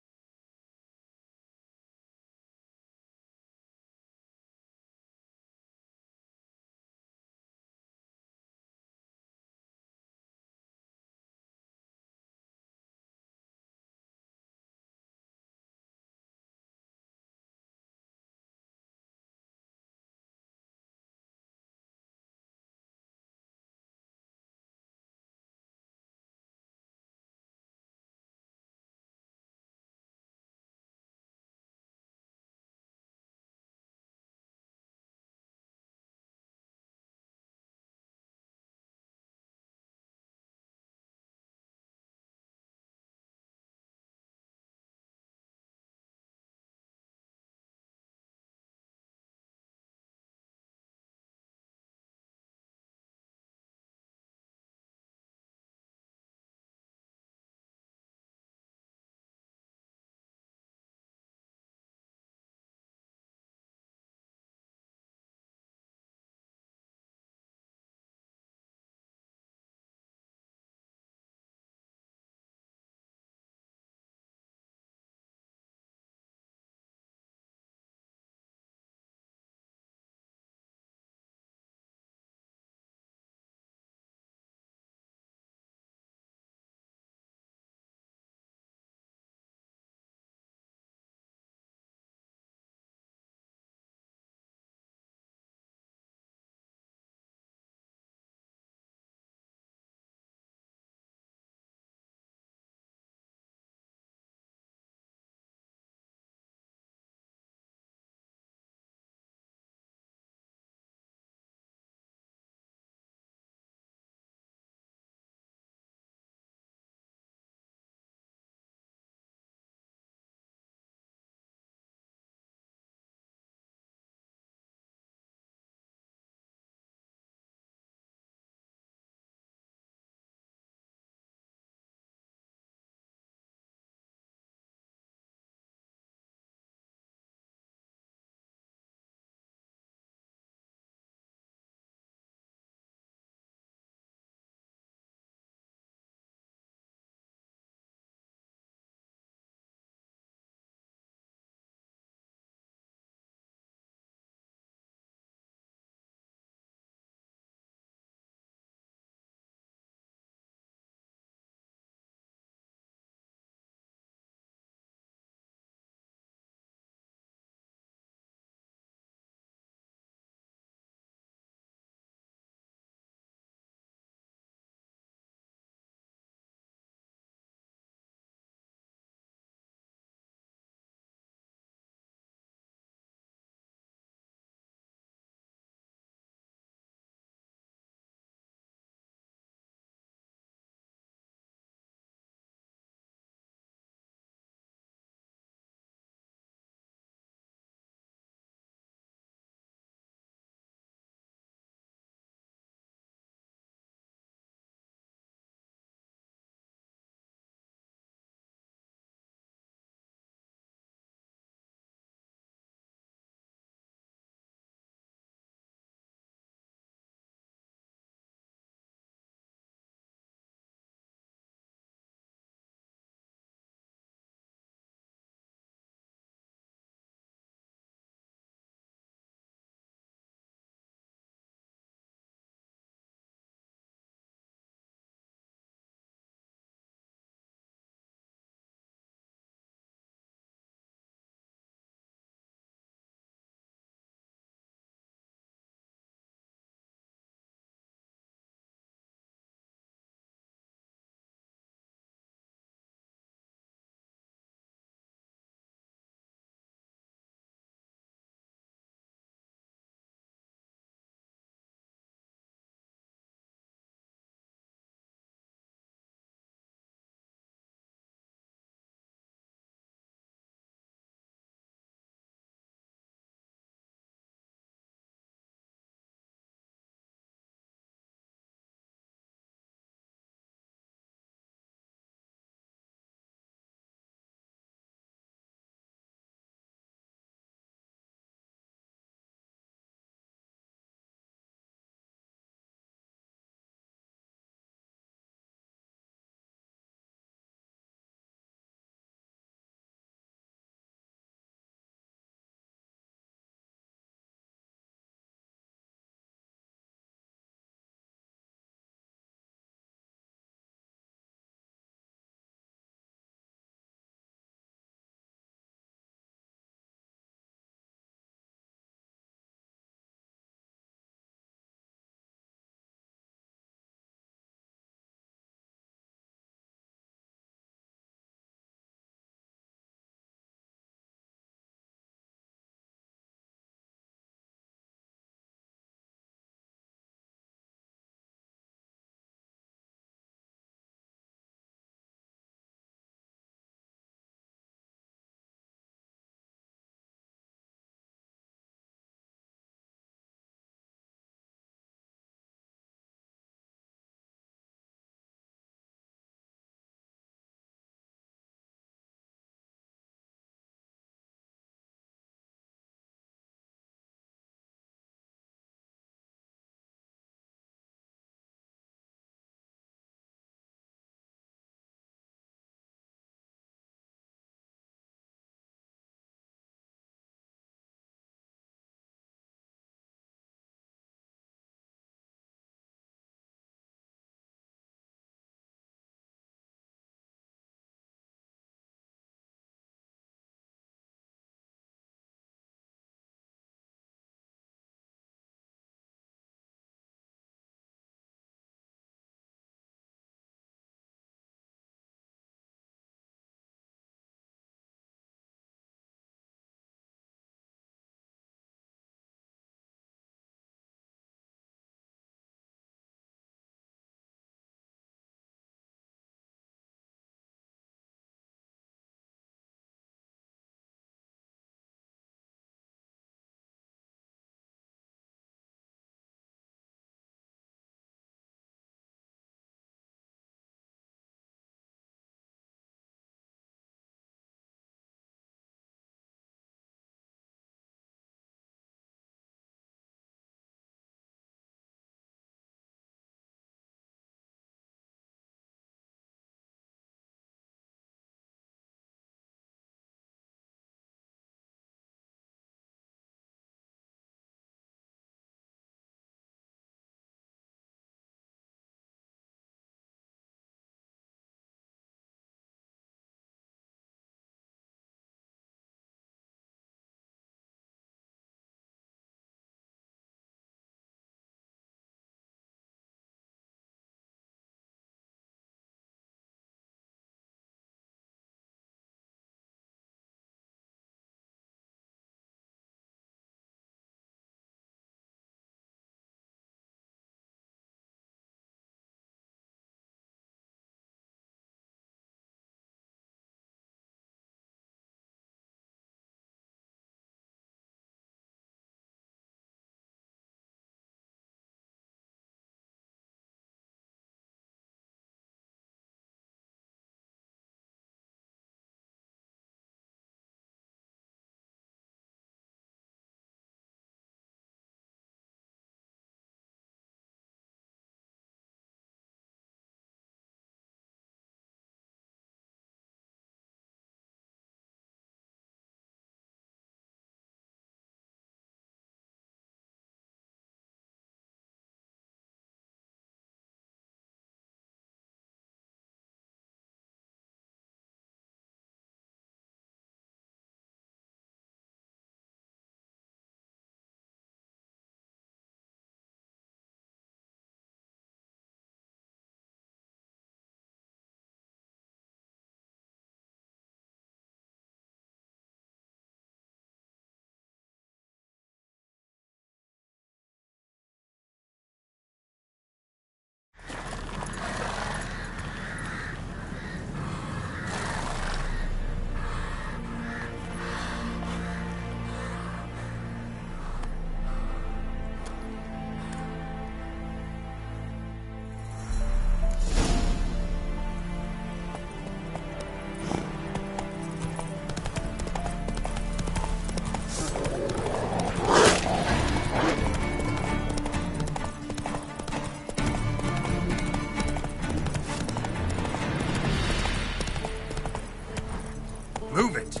Move it!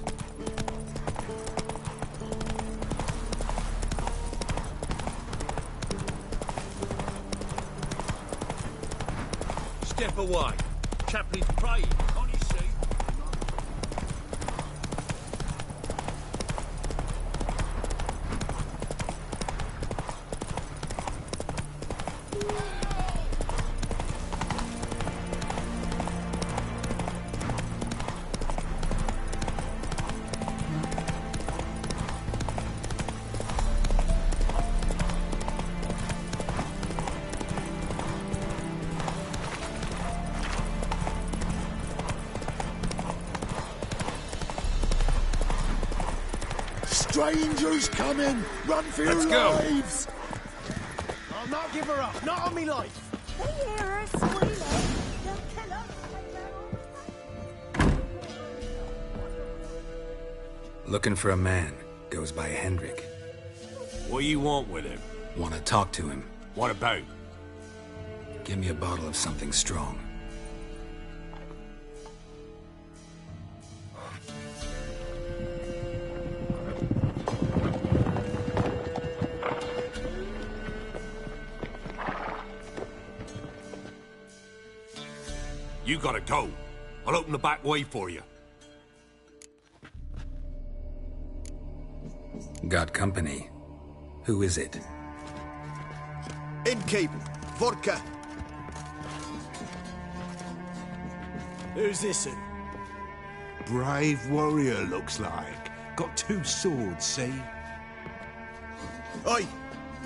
Step away. Chaplin's praying, can't you see? Strangers coming! Run for your lives! I'll not give her up. Not on me life. They hear her squealing. They'll kill us. Looking for a man. Goes by Hendrik. What do you want with him? Want to talk to him. What about? Give me a bottle of something strong. You gotta go. I'll open the back way for you. Got company. Who is it? Innkeep, vodka. Who's this? Brave warrior, looks like. Got 2 swords, see? Oi,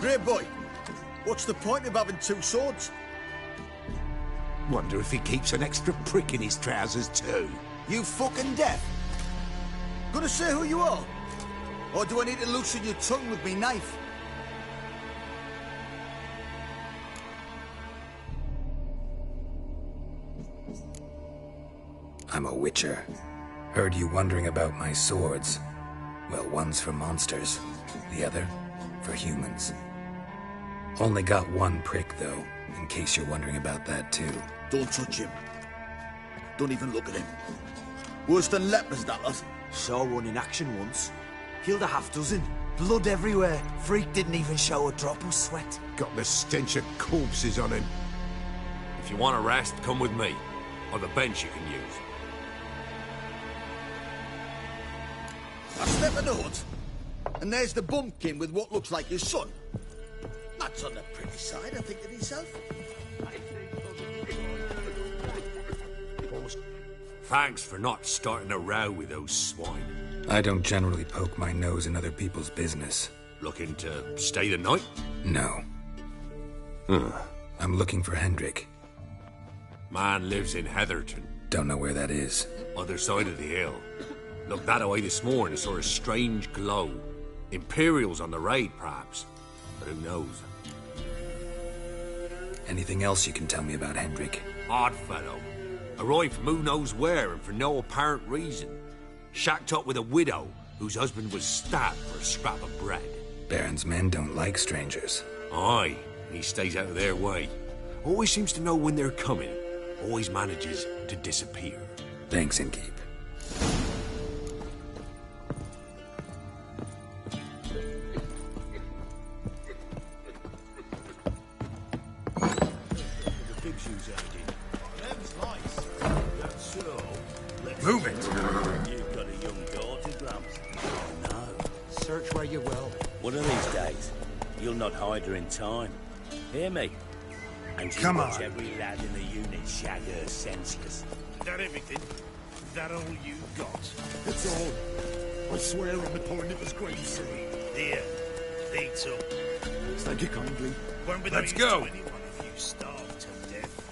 grey boy. What's the point of having 2 swords? Wonder if he keeps an extra prick in his trousers too. You fucking deaf? Gonna say who you are? Or do I need to loosen your tongue with me knife? I'm a witcher. Heard you wondering about my swords. Well, one's for monsters, the other for humans. Only got 1 prick, though, in case you're wondering about that, too. Don't touch him. Don't even look at him. Worse than lepers, that lot. Saw one in action once. Killed a half-dozen. Blood everywhere. Freak didn't even show a drop of sweat. Got the stench of corpses on him. If you want a rest, come with me. Or the bench you can use. I step north, and there's the bumpkin with what looks like his son. That's on the pretty side, I think, of himself. Thanks for not starting a row with those swine. I don't generally poke my nose in other people's business. Looking to stay the night? No. I'm looking for Hendrik. Man lives in Heatherton. Don't know where that is. Other side of the hill. Looked that away this morning, saw a strange glow. Imperials on the raid, perhaps. But who knows? Anything else you can tell me about Hendrik? Odd fellow. Arrived from who knows where and for no apparent reason. Shacked up with a widow whose husband was stabbed for a scrap of bread. Baron's men don't like strangers. Aye, he stays out of their way. Always seems to know when they're coming. Always manages to disappear. Thanks, Innkeep. Move it! You've got a young daughter, Gramps. No. Search where you will. One of these days, you'll not hide her in time. Hear me? And you Come watch on. every lad in the unit shag her senseless. That everything? That all you got? It's all. I swear on the point of his grace. Here, eat up. Thank you kindly. Won't be Let's no use go. to anyone if you starve to death.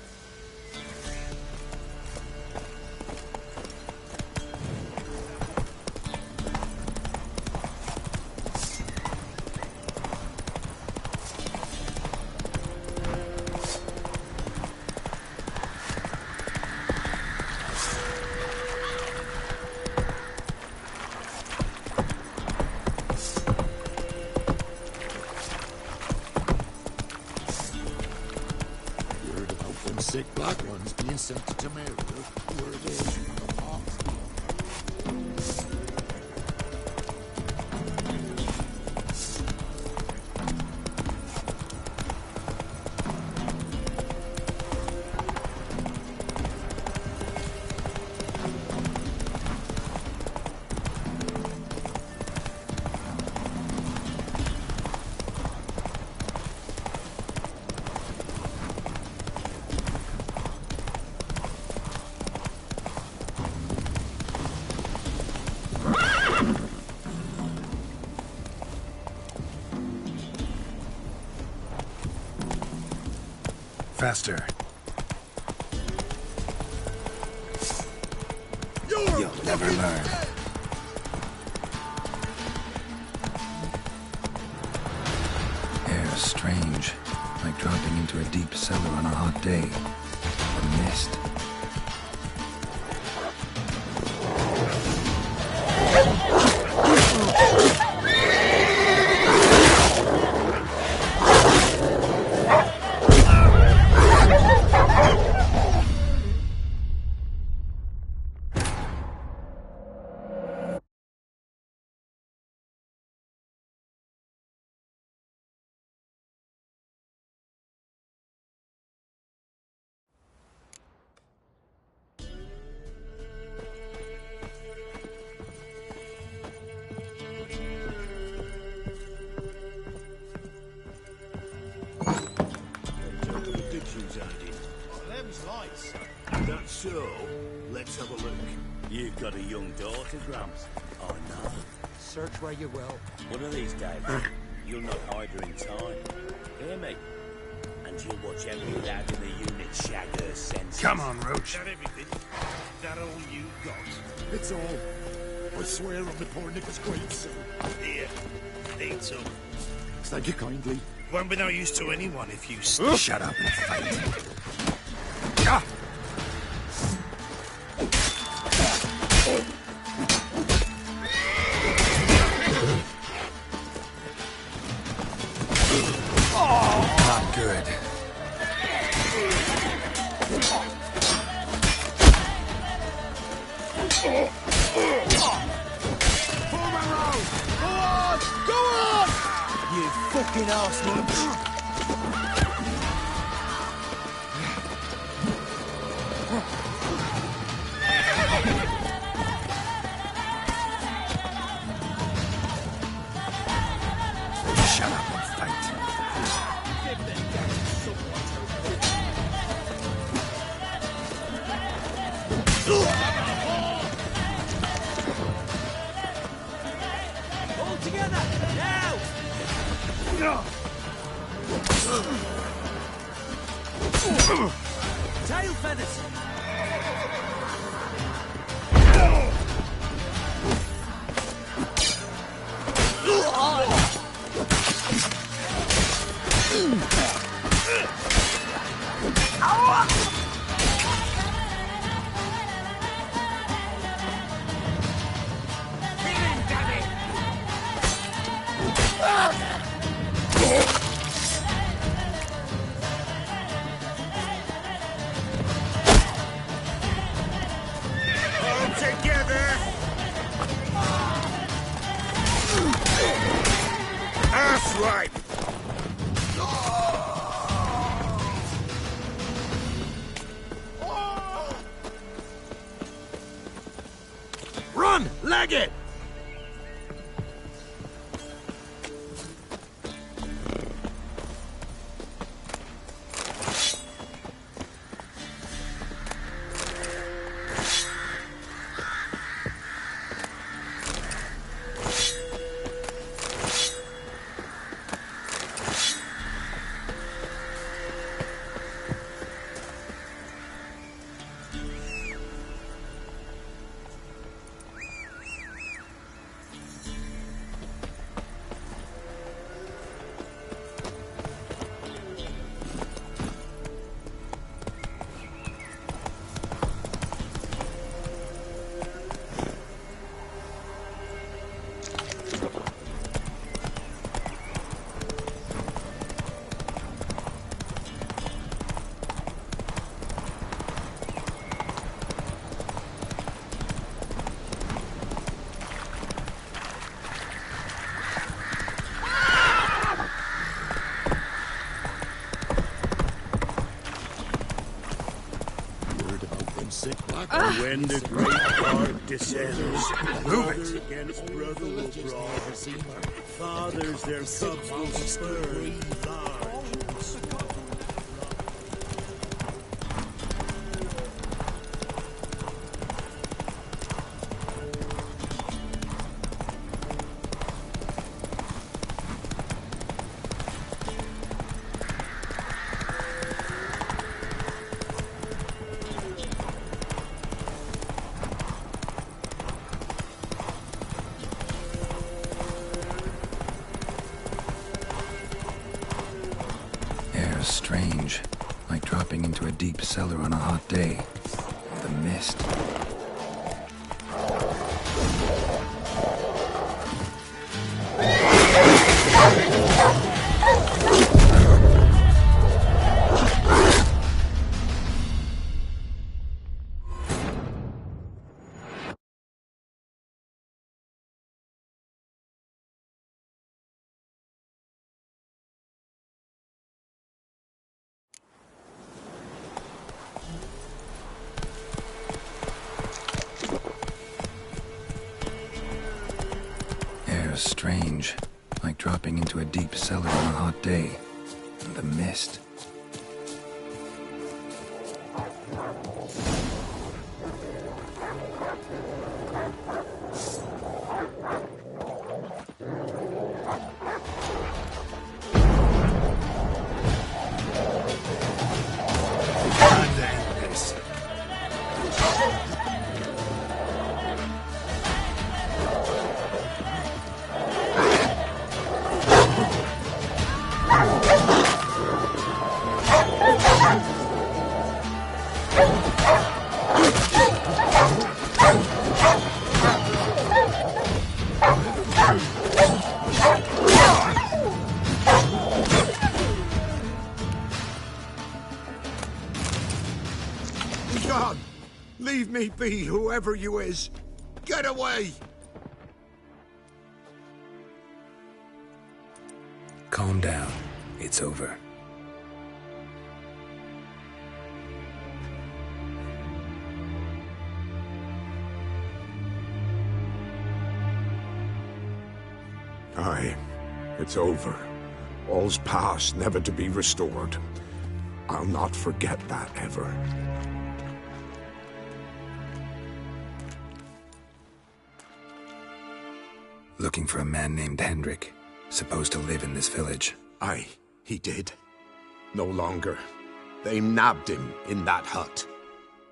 Sick black ones being sent to Temeria. Where are they? faster. You'll never learn. Air's strange, like dropping into a deep cellar on a hot day. The mist. That's so. Let's have a look. You've got a young daughter, Gramps. Oh, no. Search where you will. One of these days, you'll not hide her in time. Hear me? And you'll watch every lad in the unit shag her senses. Come on, Roach. Is that everything? Is that all you got? It's all. I swear on the poor Nick's great soul. Here, eat some. Thank you kindly. Won't be no use to anyone if you... Shut up and fight. Not good. You fucking arse, Shut up and fight. All together, now! Tail feathers! That's right. Run! Leg it! When the great guard descends, brothers against brother will brawl. Fathers their cubs will spur large. strange, like dropping into a deep cellar on a hot day. The mist. Strange, like dropping into a deep cellar on a hot day. The mist. God, leave me be, whoever you is. Get away! Calm down. It's over. Aye, it's over. All's past, never to be restored. I'll not forget that ever. Looking for a man named Hendrik, supposed to live in this village. Aye, he did. No longer. They nabbed him in that hut.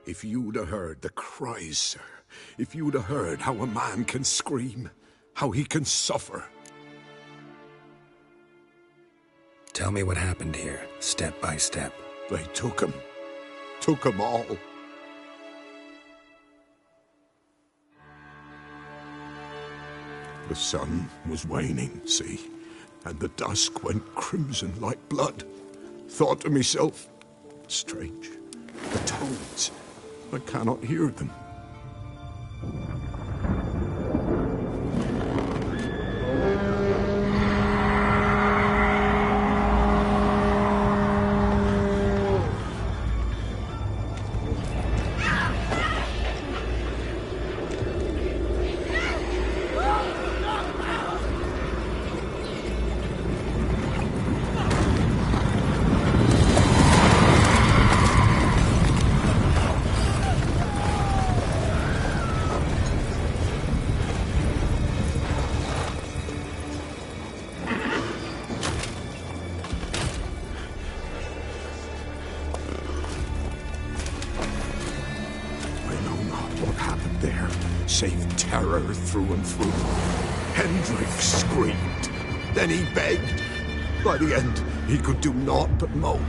If you'd have heard the cries, sir, if you'd have heard how a man can scream, how he can suffer. Tell me what happened here, step by step. They took him all. The sun was waning, see, and the dusk went crimson like blood. Thought to myself, strange, the toads, I cannot hear them. Save terror through and through. Hendrik screamed. Then he begged. By the end, he could do naught but moan.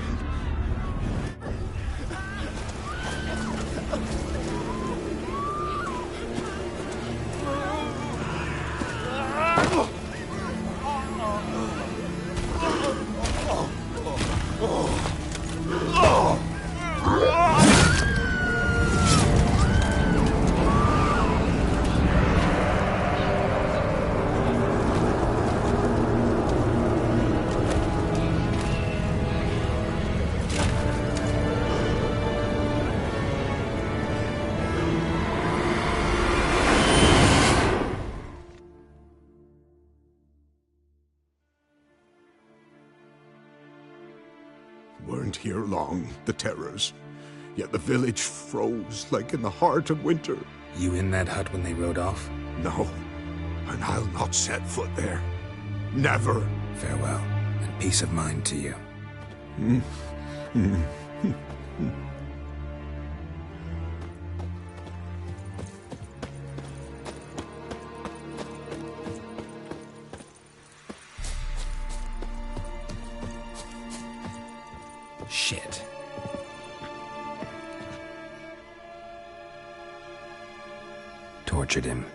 Weren't here long, the terrors. Yet the village froze like in the heart of winter. You in that hut when they rode off? No, and I'll not set foot there. Never. Farewell, and peace of mind to you. Shit. Tortured him.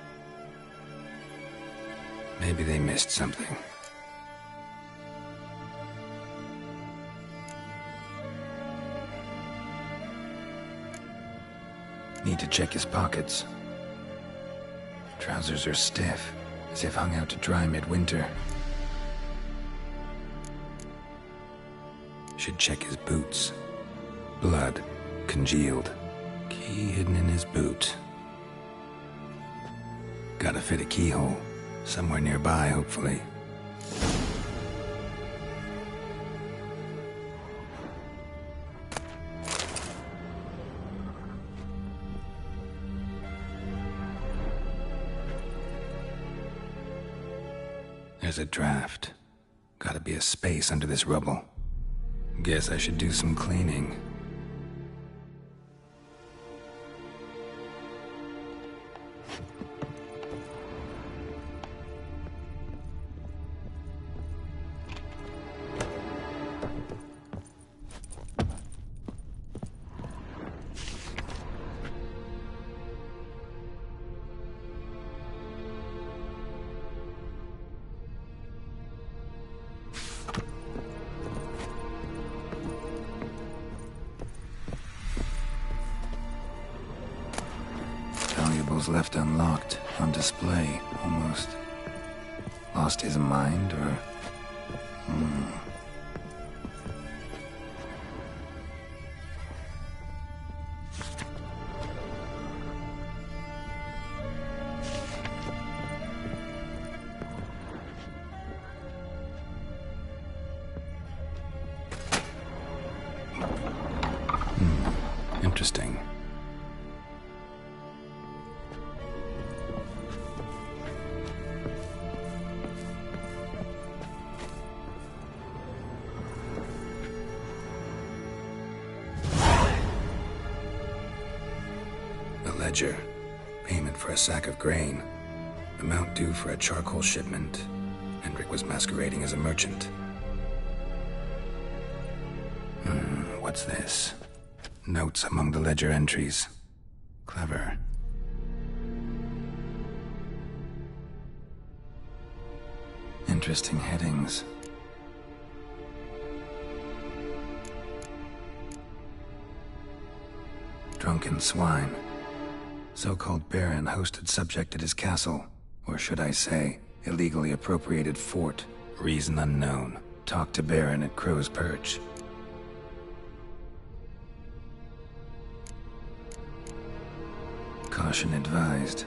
Maybe they missed something. Need to check his pockets. Trousers are stiff, as if hung out to dry midwinter. Should check his boots. Blood, congealed. Key hidden in his boot. Gotta fit a keyhole. Somewhere nearby, hopefully. There's a draft. Gotta be a space under this rubble. Guess I should do some cleaning. Left unlocked, on display, almost. Lost his mind, or... Interesting. Ledger. Payment for a sack of grain. Amount due for a charcoal shipment. Hendrik was masquerading as a merchant. What's this? Notes among the ledger entries. Clever. Interesting headings. Drunken swine. So-called Baron hosted subject at his castle, or should I say, illegally appropriated fort. Reason unknown. Talk to Baron at Crow's Perch. Caution advised.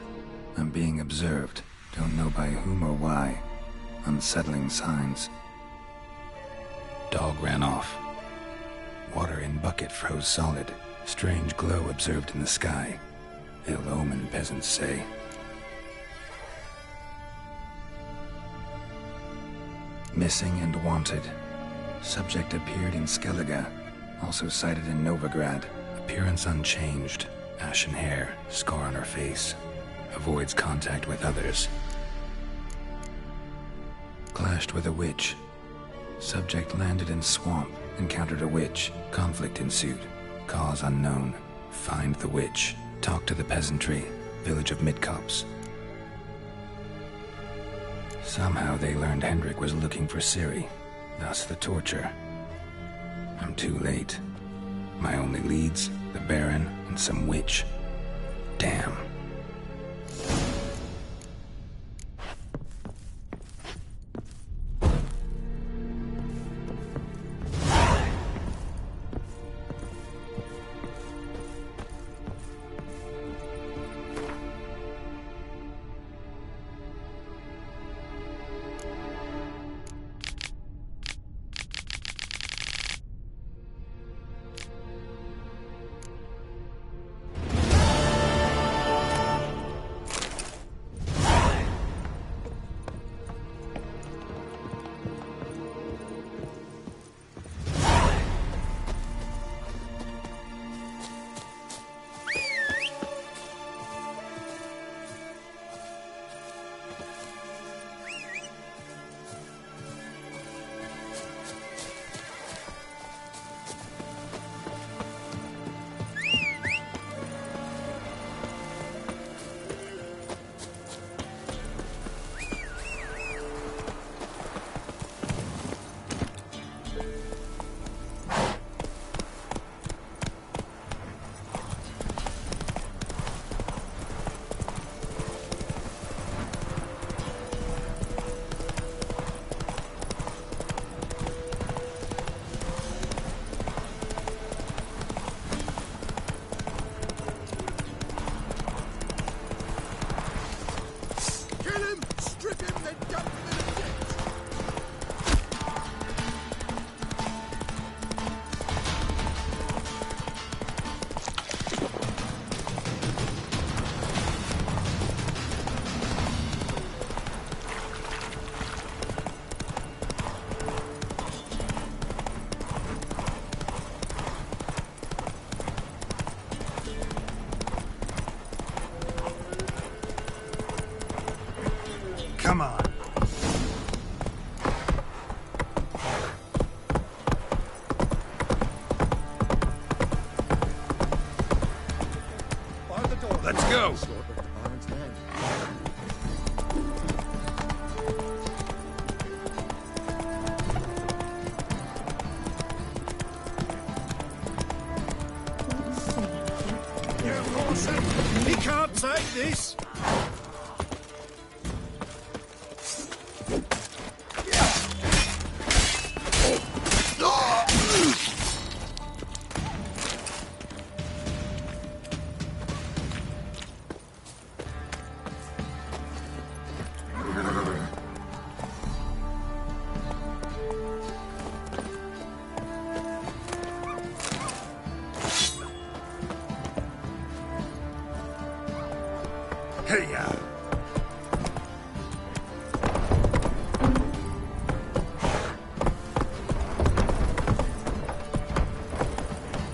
I'm being observed. Don't know by whom or why. Unsettling signs. Dog ran off. Water in bucket froze solid. Strange glow observed in the sky. Ill omen, peasants say. Missing and wanted. Subject appeared in Skellige. Also sighted in Novigrad. Appearance unchanged. Ashen hair, scar on her face. Avoids contact with others. Clashed with a witch. Subject landed in swamp. Encountered a witch. Conflict ensued. Cause unknown. Find the witch. Talk to the peasantry. Village of Midcopse. Somehow they learned Hendrik was looking for Ciri. Thus the torture. I'm too late. My only leads, the Baron and some witch. Damn. Come on. Let's go. He can't take this. Hey-ya.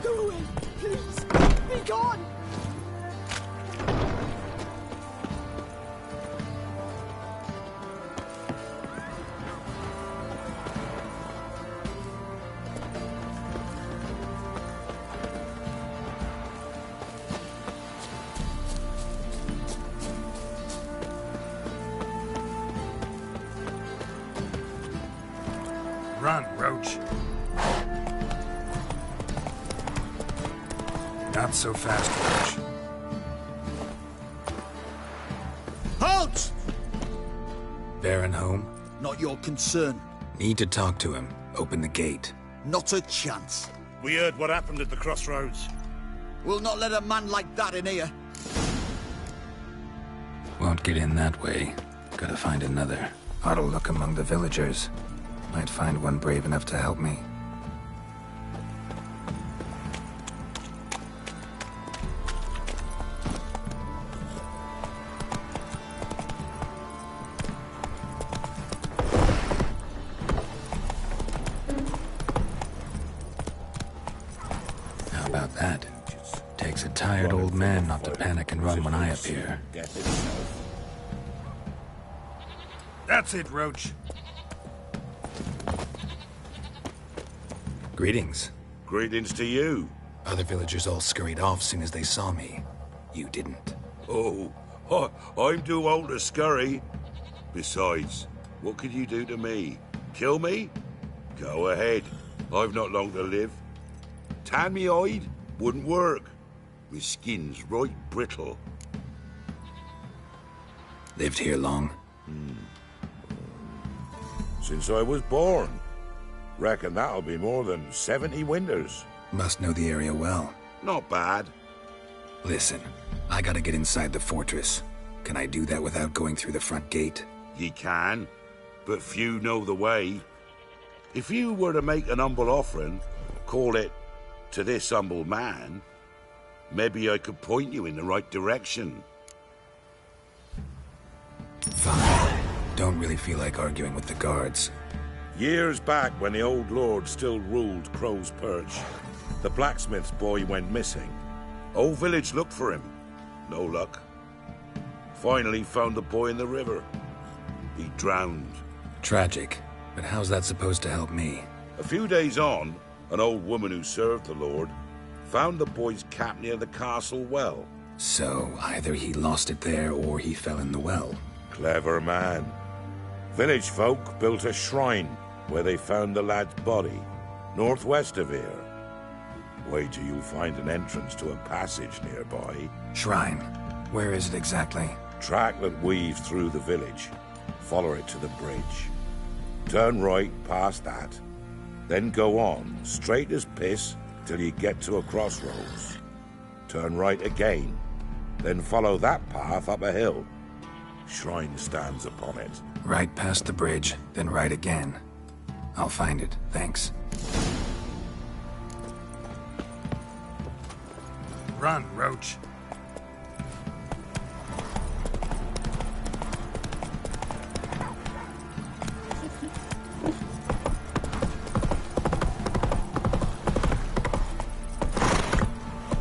Go away, please. Be gone. Run, Roach. Not so fast, Roach. Halt! Baron home? Not your concern. Need to talk to him. Open the gate. Not a chance. We heard what happened at the crossroads. We'll not let a man like that in here. Won't get in that way. Gotta find another. Ought to look among the villagers. Might find one brave enough to help me. How about that? Takes a tired old man not to panic and run when I appear. That's it, Roach. Greetings. Greetings to you. Other villagers all scurried off soon as they saw me. You didn't. Oh, I'm too old to scurry. Besides, what could you do to me? Kill me? Go ahead. I've not long to live. Tan me hide? Wouldn't work. My skin's right brittle. Lived here long? Since I was born. Reckon that'll be more than 70 winters. Must know the area well. Not bad. Listen, I gotta get inside the fortress. Can I do that without going through the front gate? Ye can, but few know the way. If you were to make an humble offering, call it, to this humble man, maybe I could point you in the right direction. Fine. Don't really feel like arguing with the guards. Years back, when the old lord still ruled Crow's Perch, the blacksmith's boy went missing. Whole village looked for him. No luck. Finally found the boy in the river. He drowned. Tragic. But how's that supposed to help me? A few days on, an old woman who served the lord found the boy's cap near the castle well. So, either he lost it there or he fell in the well. Clever man. Village folk built a shrine where they found the lad's body, northwest of here. Wait till you find an entrance to a passage nearby. Shrine? Where is it exactly? Track that weaves through the village. Follow it to the bridge. Turn right past that. Then go on, straight as piss, till you get to a crossroads. Turn right again. Then follow that path up a hill. Shrine stands upon it. Right past the bridge, then right again. I'll find it, thanks. Run, Roach.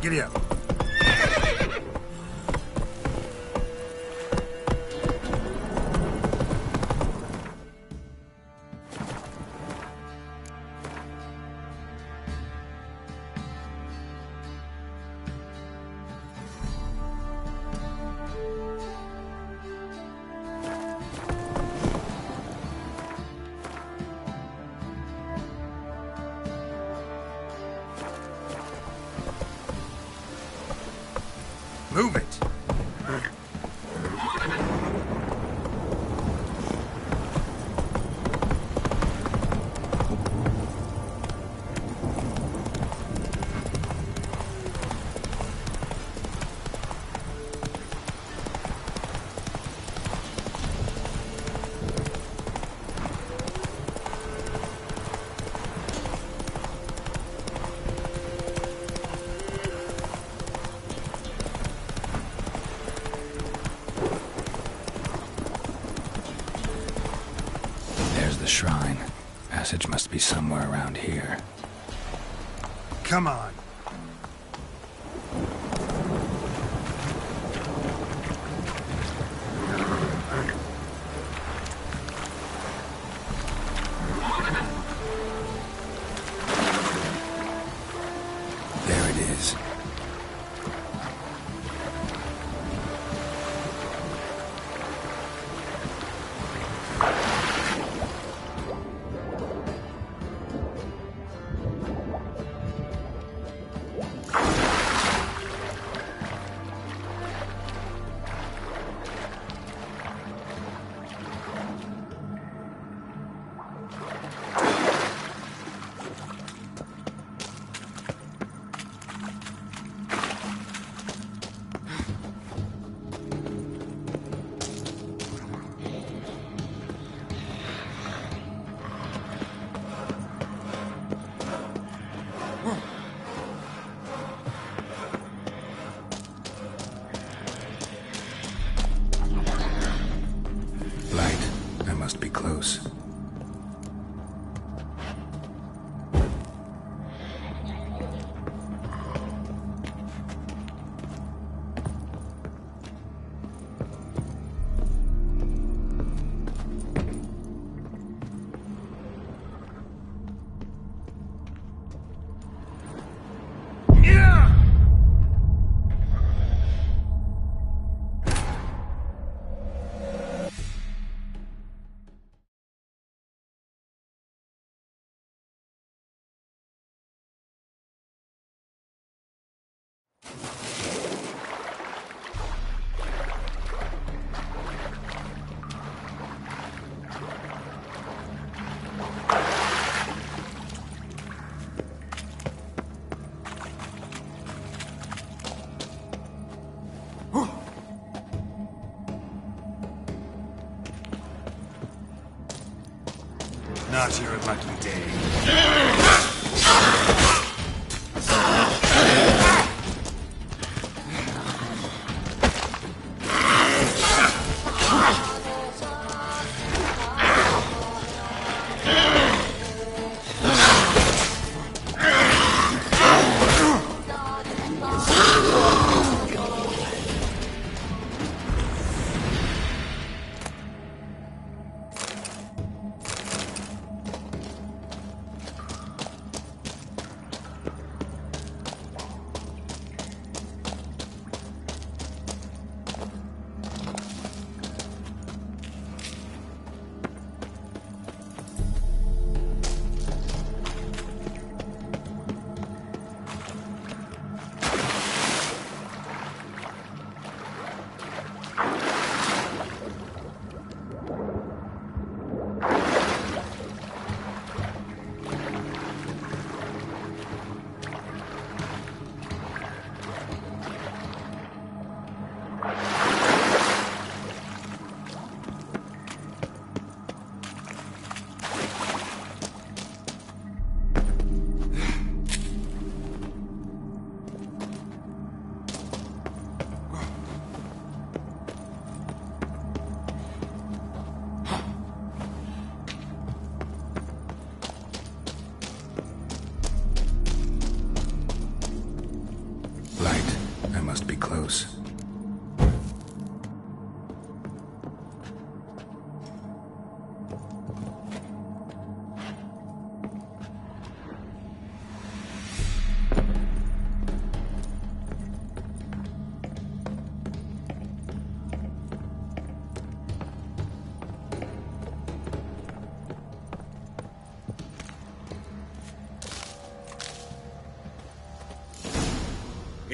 Giddy up. Move it! The shrine. Passage must be somewhere around here. Come on. There it is. Must be close. Not your lucky day.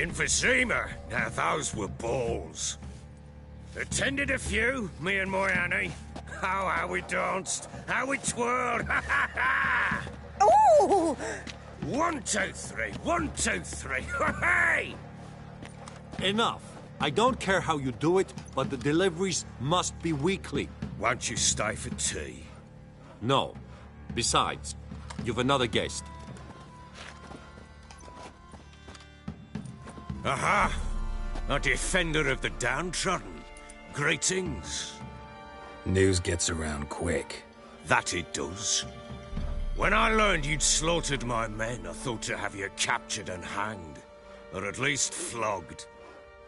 In Vizima, now those were balls. Attended a few, me and my Annie. Oh, how we danced, how we twirled. Ooh! 1, 2, 3, 1, 2, 3. Hey! Enough. I don't care how you do it, but the deliveries must be weekly. Won't you stay for tea? No. Besides, you've another guest. Aha! A defender of the downtrodden. Greetings. News gets around quick. That it does. When I learned you'd slaughtered my men, I thought to have you captured and hanged. Or at least flogged.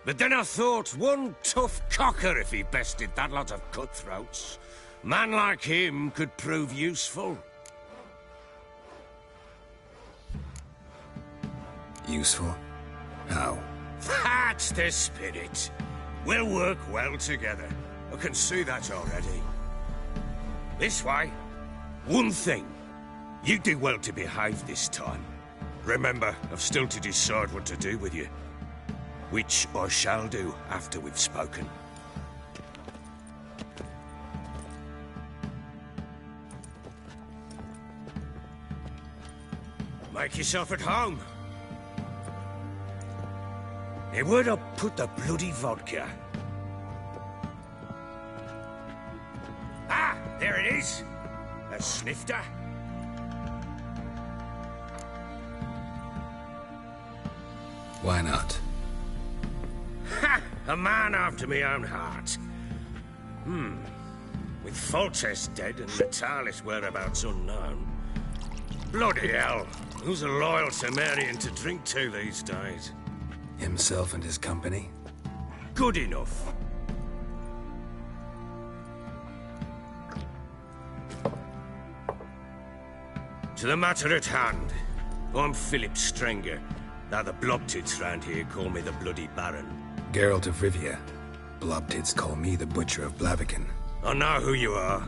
But then I thought, one tough cocker if he bested that lot of cutthroats. Man like him could prove useful. Useful? How? That's the spirit. We'll work well together. I can see that already. This way. One thing. You do well to behave this time. Remember, I've still to decide what to do with you. Which I shall do after we've spoken. Make yourself at home. Hey, where'd I put the bloody vodka? Ah, there it is. A snifter. Why not? Ha! A man after my own heart. With Foltest dead and Natalis whereabouts unknown. Bloody hell. Who's a loyal Cimmerian to drink to these days? Himself and his company? Good enough. To the matter at hand. I'm Philip Strenger. Now the Blobtits round here call me the Bloody Baron. Geralt of Rivia. Blobtits call me the Butcher of Blaviken. I know who you are.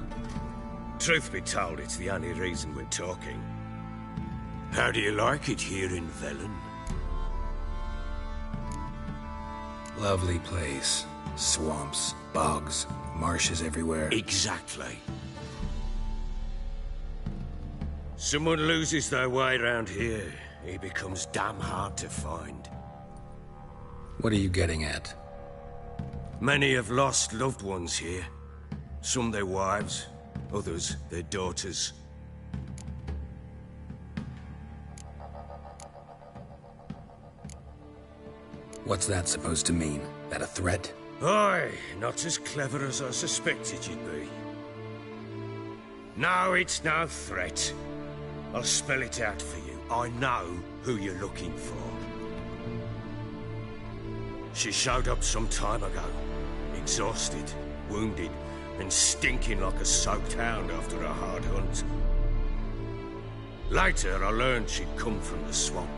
Truth be told, it's the only reason we're talking. How do you like it here in Velen? Lovely place. Swamps, bogs, marshes everywhere. Exactly. Someone loses their way round here, he becomes damn hard to find. What are you getting at? Many have lost loved ones here. Some their wives, others their daughters. What's that supposed to mean? That a threat? Aye, not as clever as I suspected you'd be. No, it's no threat. I'll spell it out for you. I know who you're looking for. She showed up some time ago. Exhausted, wounded, and stinking like a soaked hound after a hard hunt. Later, I learned she'd come from the swamp.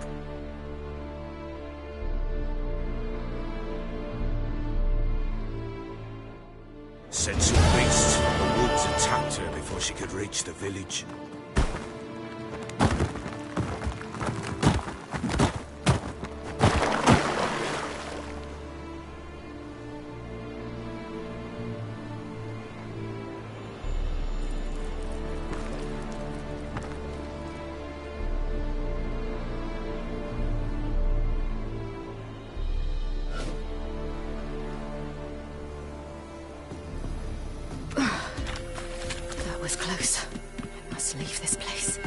Said some beasts from the woods attacked her before she could reach the village. That was close. I must leave this place.